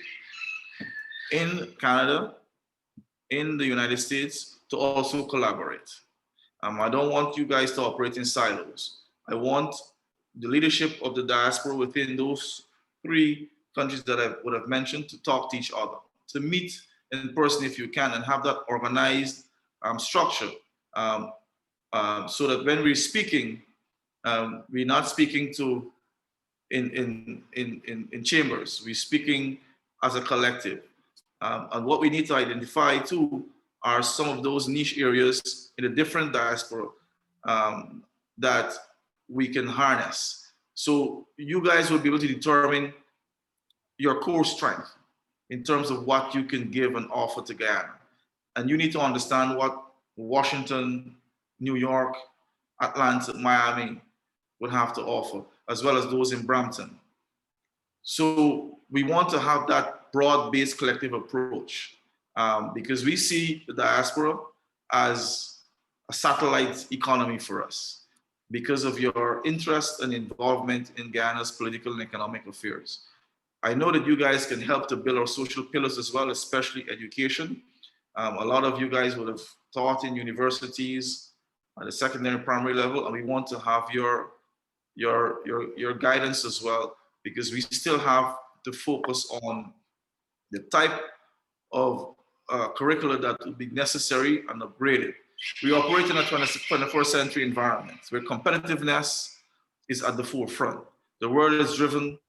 in Canada, in the United States to also collaborate. I don't want you guys to operate in silos. I want the leadership of the diaspora within those 3 countries that I would have mentioned to talk to each other, to meet in person if you can, and have that organized structure so that when we're speaking, we're not speaking to in chambers. We're speaking as a collective. And what we need to identify too are some of those niche areas in a different diaspora that we can harness. So you guys will be able to determine your core strength in terms of what you can give and offer to Guyana. And you need to understand what Washington, New York, Atlanta, Miami would have to offer, as well as those in Brampton. So we want to have that broad-based collective approach because we see the diaspora as a satellite economy for us because of your interest and involvement in Guyana's political and economic affairs. I know that you guys can help to build our social pillars as well, especially education. A lot of you guys would have taught in universities at the secondary primary level, and we want to have your guidance as well, because we still have to focus on the type of curricula that would be necessary and upgraded. We operate in a 21st century environment where competitiveness is at the forefront. The world is driven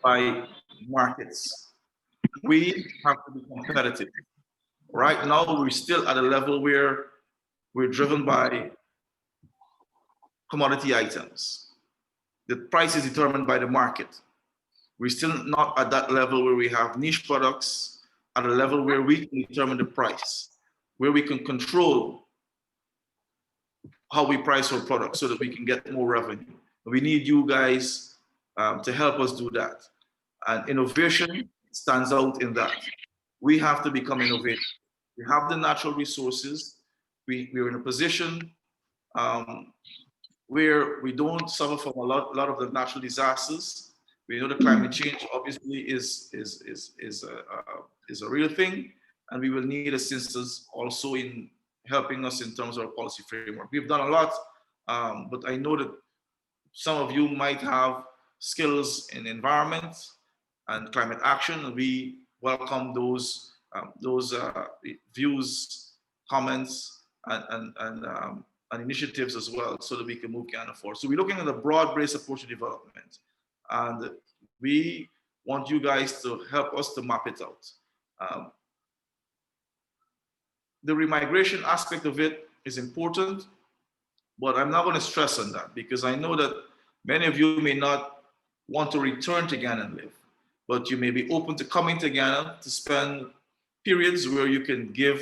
by markets. We have to be competitive. Right now, we're still at a level where we're driven by commodity items. The price is determined by the market. We're still not at that level where we have niche products at a level where we can determine the price, where we can control how we price our products so that we can get more revenue. We need you guys to help us do that. And innovation stands out in that. We have to become innovative. We have the natural resources. We're in a position where we don't suffer from a lot of the natural disasters. We know the climate change obviously is a real thing, and we will need assistance also in helping us in terms of our policy framework. We've done a lot, but I know that some of you might have skills in environment and climate action, and we welcome those views, comments, and initiatives as well, so that we can move Guyana forward. So we're looking at a broad-based approach to development, and we want you guys to help us to map it out. The remigration aspect of it is important, but I'm not going to stress on that because I know that many of you may not want to return to Guyana and live. but you may be open to coming to Guyana to spend periods where you can give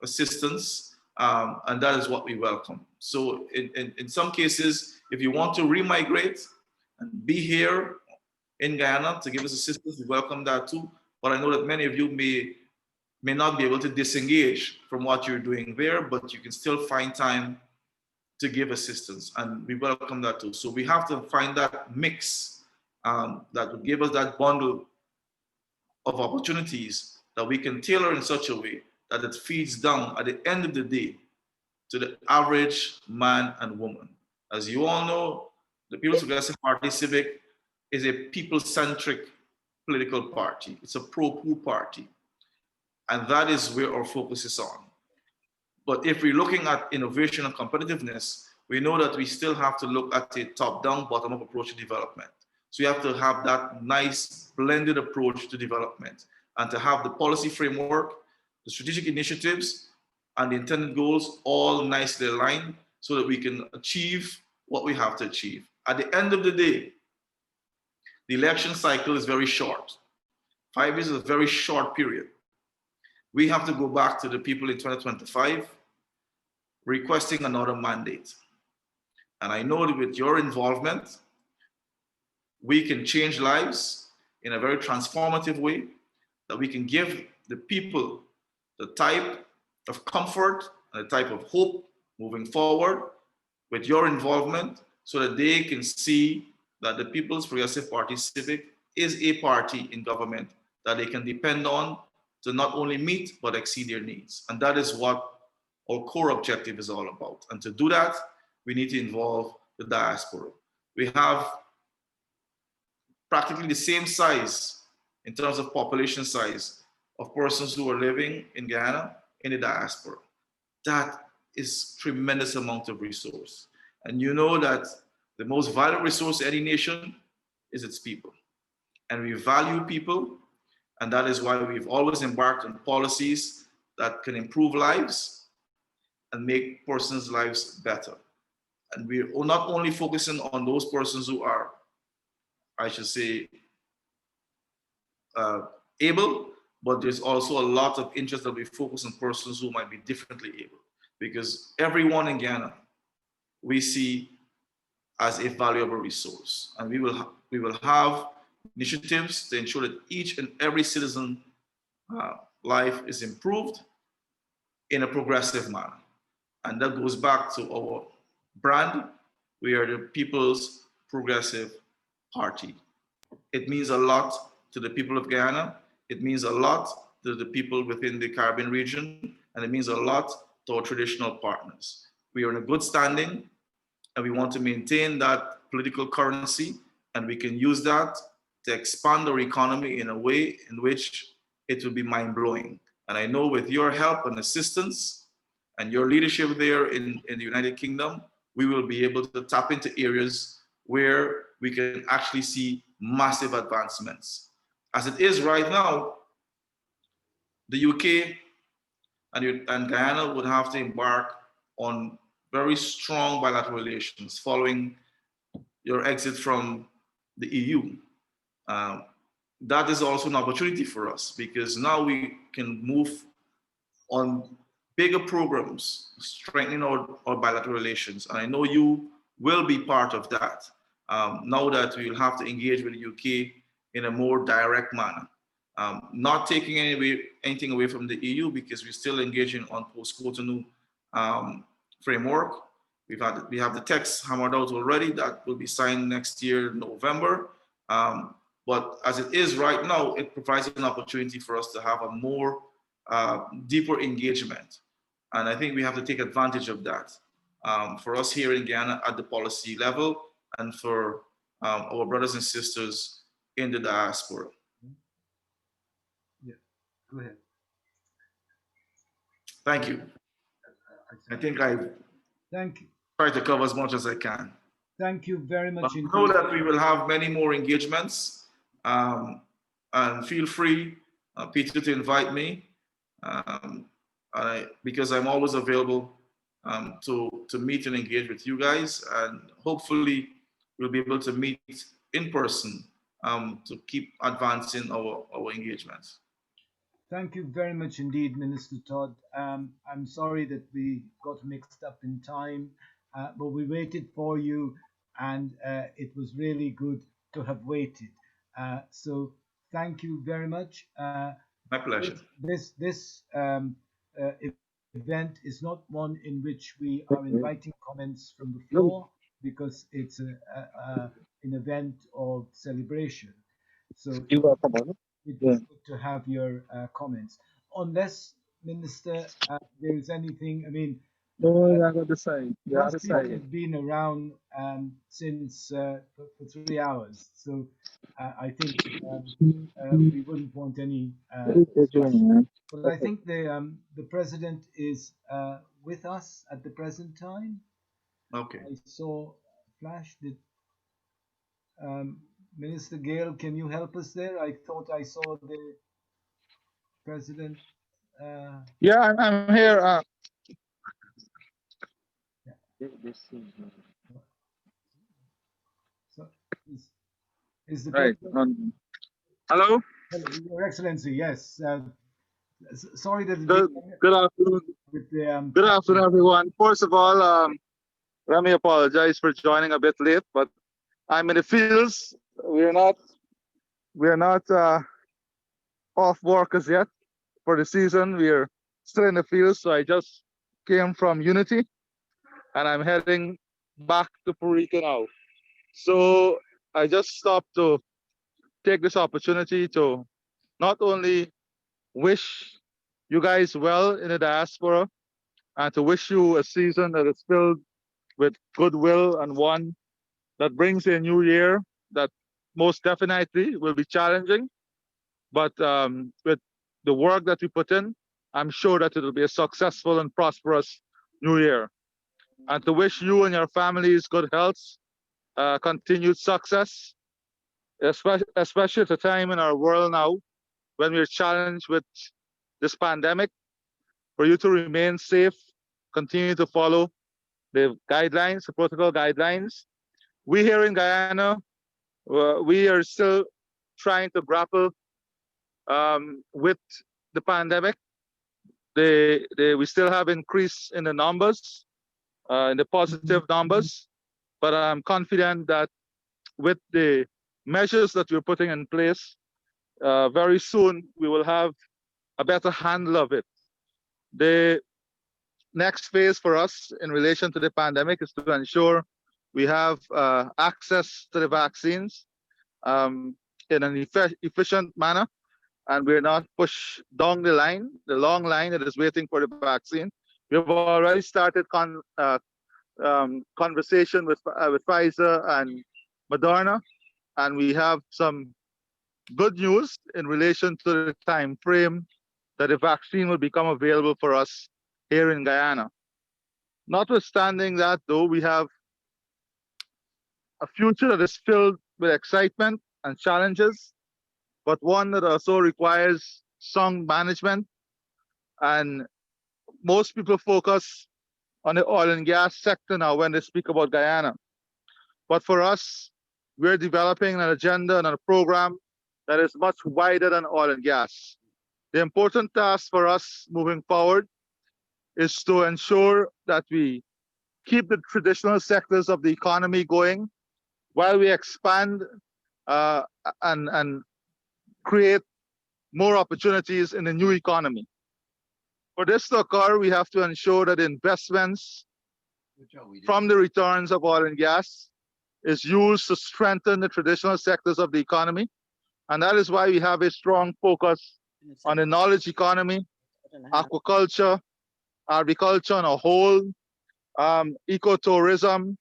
assistance, and that is what we welcome. So in some cases, if you want to remigrate and be here in Guyana to give us assistance, we welcome that too. But I know that many of you may not be able to disengage from what you're doing there, but you can still find time to give assistance, and we welcome that too. So we have to find that mix that will give us that bundle of opportunities that we can tailor in such a way that it feeds down at the end of the day to the average man and woman. As you all know, the People's Progressive Party Civic is a people-centric political party. It's a pro-poor party. And that is where our focus is on. But if we're looking at innovation and competitiveness, we know that we still have to look at a top-down, bottom-up approach to development. So you have to have that nice blended approach to development and to have the policy framework, the strategic initiatives, and the intended goals all nicely aligned so that we can achieve what we have to achieve. At the end of the day, the election cycle is very short. 5 years is a very short period. We have to go back to the people in 2025 requesting another mandate. And I know that with your involvement, we can change lives in a very transformative way, that we can give the people the type of comfort and the type of hope moving forward with your involvement so that they can see that the People's Progressive Party Civic is a party in government that they can depend on to not only meet but exceed their needs. And that is what our core objective is all about. And to do that, we need to involve the diaspora. We have practically the same size in terms of population size of persons who are living in Guyana in the diaspora. That is tremendous amount of resource. And you know that the most valuable resource of any nation is its people. And we value people, and that is why we've always embarked on policies that can improve lives and make persons' lives better. And we're not only focusing on those persons who are, I should say, able, but there's also a lot of interest that we focus on persons who might be differently able. Because everyone in Guyana, we see as a valuable resource. And we will have initiatives to ensure that each and every citizen life is improved in a progressive manner. And that goes back to our brand. We are the People's Progressive Party. It means a lot to the people of Guyana. It means a lot to the people within the Caribbean region, and it means a lot to our traditional partners. We are in a good standing, and we want to maintain that political currency, and we can use that to expand our economy in a way in which it will be mind-blowing. And I know with your help and assistance and your leadership there in the United Kingdom, we will be able to tap into areas where we can actually see massive advancements. As it is right now, the UK and Guyana would have to embark on very strong bilateral relations following your exit from the EU. That is also an opportunity for us because now we can move on bigger programs, strengthening our bilateral relations. And I know you will be part of that now that we will have to engage with the UK in a more direct manner. Not taking anything away from the EU because we're still engaging on post-Cotonou framework. We have the text hammered out already that will be signed next year, November. But as it is right now, it provides an opportunity for us to have a more deeper engagement. And I think we have to take advantage of that for us here in Guyana at the policy level and for our brothers and sisters in the diaspora. Yeah, go ahead. Thank you. I think I try to cover as much as I can. Thank you very much. I know that we will have many more engagements, and feel free, Peter, to invite me because I'm always available to meet and engage with you guys, and hopefully we'll be able to meet in person to keep advancing our engagements. Thank you very much indeed, Minister Todd. I'm sorry that we got mixed up in time, but we waited for you, and it was really good to have waited. So thank you very much. My pleasure. This event is not one in which we are inviting comments from the floor, because it's an event of celebration. So it's good to have your comments. Unless, Minister, there is anything, I mean, most people have been around since for 3 hours, so I think we wouldn't want any discussion. But I think the president is with us at the present time. Okay. I saw a flash. Did Minister Gail, can you help us there? I thought I saw the president. Yeah, I'm here. So is the Right. president? Hello? Your Excellency, yes. Sorry that Good afternoon. With the, Good afternoon, everyone. First of all, let me apologize for joining a bit late, but I'm in the fields. We're not off work as yet for the season. We're still in the fields, so I just came from Unity, and I'm heading back to Puerto Rico now. So I just stopped to take this opportunity to not only wish you guys well in the diaspora and to wish you a season that is filled with goodwill and one that brings a new year that most definitely will be challenging. But with the work that we put in, I'm sure that it will be a successful and prosperous new year. And to wish you and your families good health, continued success, especially at a time in our world now when we're challenged with this pandemic, for you to remain safe, continue to follow the guidelines, the protocol guidelines. We here in Guyana, we are still trying to grapple with the pandemic. We still have increase in the numbers, in the positive numbers, but I'm confident that with the measures that we're putting in place, very soon we will have a better handle of it. The next phase for us in relation to the pandemic is to ensure we have access to the vaccines in an efficient manner, and we're not pushed down the line, the long line that is waiting for the vaccine. We've already started conversation with Pfizer and Moderna, and we have some good news in relation to the time frame that the vaccine will become available for us here in Guyana. Notwithstanding that, though, we have a future that is filled with excitement and challenges, but one that also requires sound management. And most people focus on the oil and gas sector now when they speak about Guyana. But for us, we're developing an agenda and a program that is much wider than oil and gas. The important task for us moving forward is to ensure that we keep the traditional sectors of the economy going while we expand and create more opportunities in the new economy. For this to occur, we have to ensure that investments from the returns of oil and gas is used to strengthen the traditional sectors of the economy. And that is why we have a strong focus on the knowledge economy, aquaculture, agriculture on a whole, ecotourism,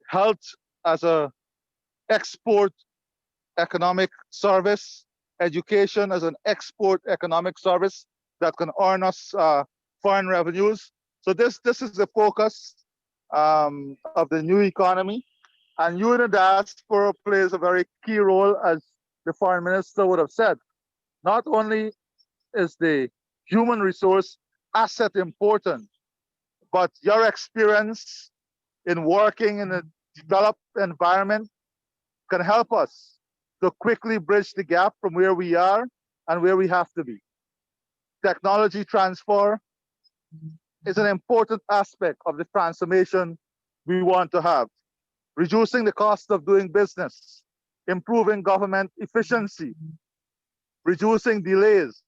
health as a export economic service, education as an export economic service that can earn us foreign revenues. So this is the focus of the new economy. And you in the diaspora plays a very key role, as the foreign minister would have said. Not only is the human resource asset important, but your experience in working in a developed environment can help us to quickly bridge the gap from where we are and where we have to be. Technology transfer is an important aspect of the transformation we want to have. Reducing the cost of doing business, improving government efficiency, reducing delays,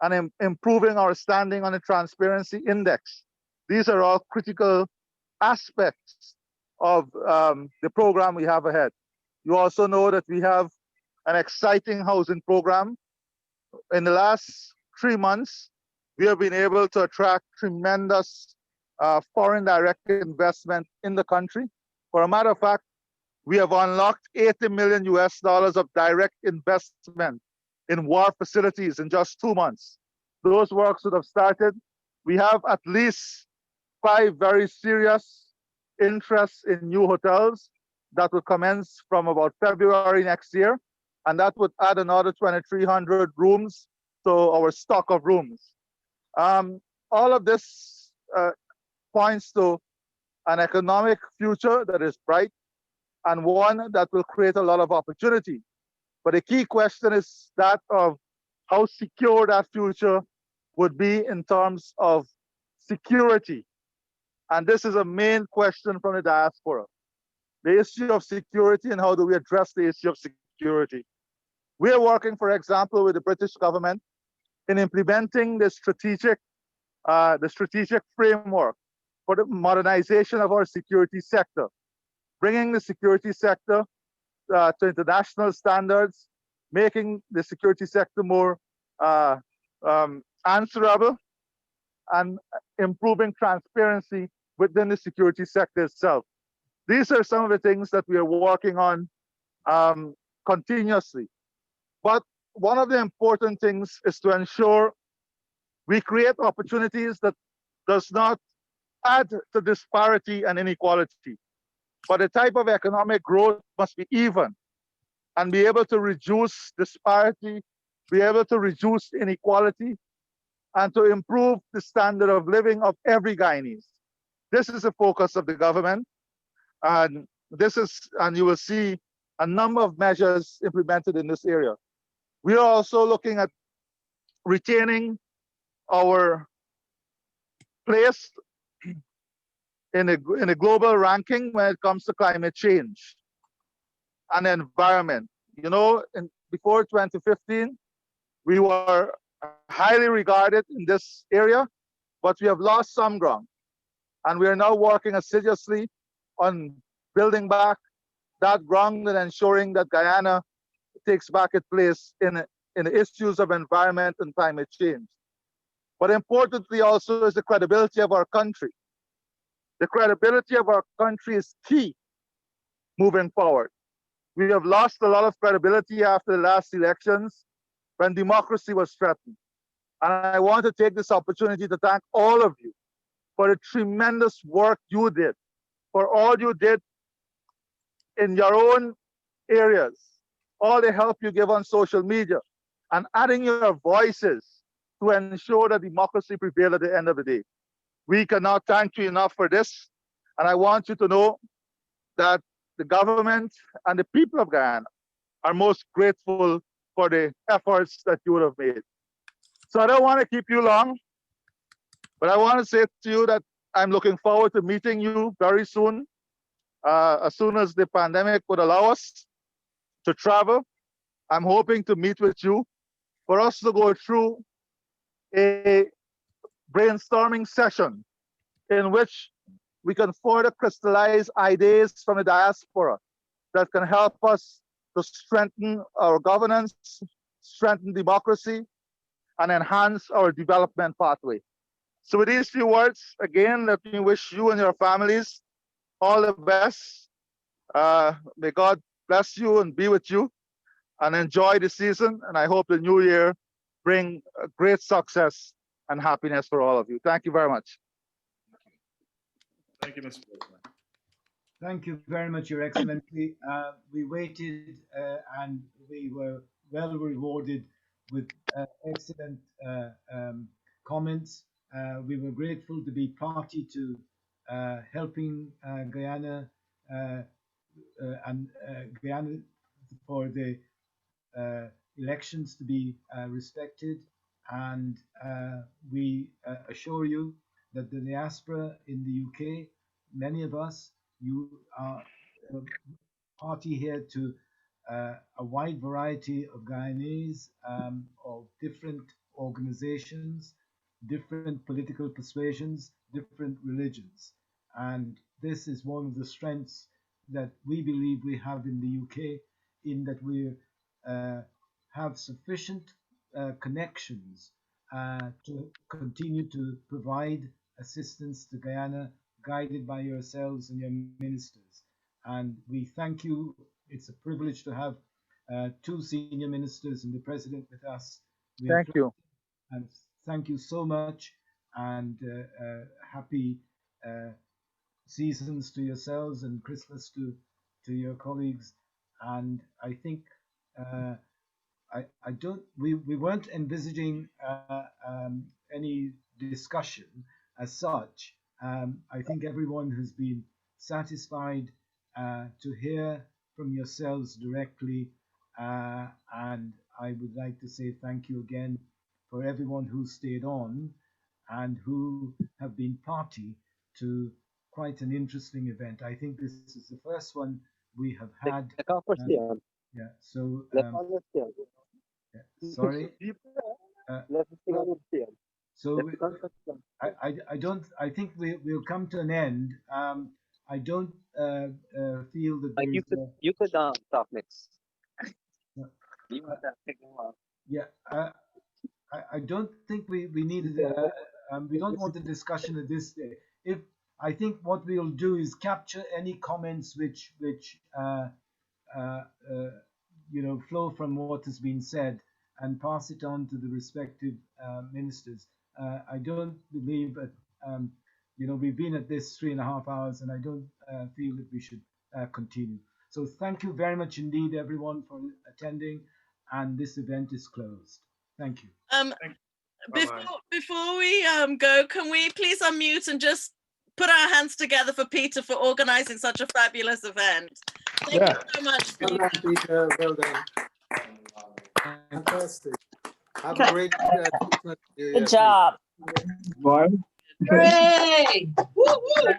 and improving our standing on the Transparency Index. These are all critical aspects of the program we have ahead. You also know that we have an exciting housing program. In the last 3 months, we have been able to attract tremendous foreign direct investment in the country. For a matter of fact, we have unlocked $80 million of direct investment in war facilities in just 2 months. Those works would have started. We have at least 5 very serious interests in new hotels that will commence from about February next year, and that would add another 2,300 rooms to our stock of rooms. All of this points to an economic future that is bright and one that will create a lot of opportunity. But the key question is that of how secure that future would be in terms of security. And this is a main question from the diaspora. The issue of security and how do we address the issue of security. We are working, for example, with the British government in implementing the strategic framework for the modernization of our security sector, bringing the security sector to international standards, making the security sector more answerable, and improving transparency within the security sector itself. These are some of the things that we are working on continuously. But one of the important things is to ensure we create opportunities that does not add to disparity and inequality. But the type of economic growth must be even and be able to reduce disparity, be able to reduce inequality, and to improve the standard of living of every Guyanese. This is the focus of the government, and you will see a number of measures implemented in this area. We are also looking at retaining our place in a global ranking when it comes to climate change and environment. You know, before 2015, we were highly regarded in this area, but we have lost some ground. And we are now working assiduously on building back that ground and ensuring that Guyana takes back its place in the issues of environment and climate change. But importantly also is the credibility of our country. The credibility of our country is key moving forward. We have lost a lot of credibility after the last elections when democracy was threatened. And I want to take this opportunity to thank all of you for the tremendous work you did, for all you did in your own areas, all the help you give on social media, and adding your voices to ensure that democracy prevails at the end of the day. We cannot thank you enough for this. And I want you to know that the government and the people of Guyana are most grateful for the efforts that you would have made. So I don't want to keep you long, but I want to say to you that I'm looking forward to meeting you very soon as the pandemic would allow us to travel. I'm hoping to meet with you for us to go through a brainstorming session in which we can further crystallize ideas from the diaspora that can help us to strengthen our governance, strengthen democracy, and enhance our development pathway. So with these few words, again, let me wish you and your families all the best. May God bless you and be with you, and enjoy the season. And I hope the new year bring great success and happiness for all of you. Thank you very much. Thank you, Mr. President. Thank you very much, Your Excellency. We waited and we were well rewarded with excellent comments. We were grateful to be party to helping Guyana and Guyana for the elections to be respected, and we assure you that the diaspora in the UK, many of us, you are party here to a wide variety of Guyanese, of different organizations, different political persuasions, different religions. And this is one of the strengths that we believe we have in the UK, in that we have sufficient connections to continue to provide assistance to Guyana, guided by yourselves and your ministers. And we thank you. It's a privilege to have two senior ministers and the president with us. Thank you. And thank you so much, and happy seasons to yourselves and Christmas to your colleagues. And I think we weren't envisaging any discussion as such. I think everyone has been satisfied to hear from yourselves directly, and I would like to say thank you again for everyone who stayed on and who have been party to quite an interesting event. I think this is the first one we have had. Yeah, so sorry. So I think we'll come to an end. I don't feel that you could talk next. Yeah, I don't think we needed we don't want a discussion at this day. If I think what we'll do is capture any comments which flow from what has been said and pass it on to the respective ministers. I don't believe that we've been at this 3.5 hours, and I don't feel that we should continue. So thank you very much indeed, everyone, for attending, and this event is closed. Thank you. Before we go, can we please unmute and just put our hands together for Peter for organizing such a fabulous event? Thank you so much, Peter. Well done, Peter. Well done. Fantastic. Have a great Christmas. Good job. Hooray! Woo-woo.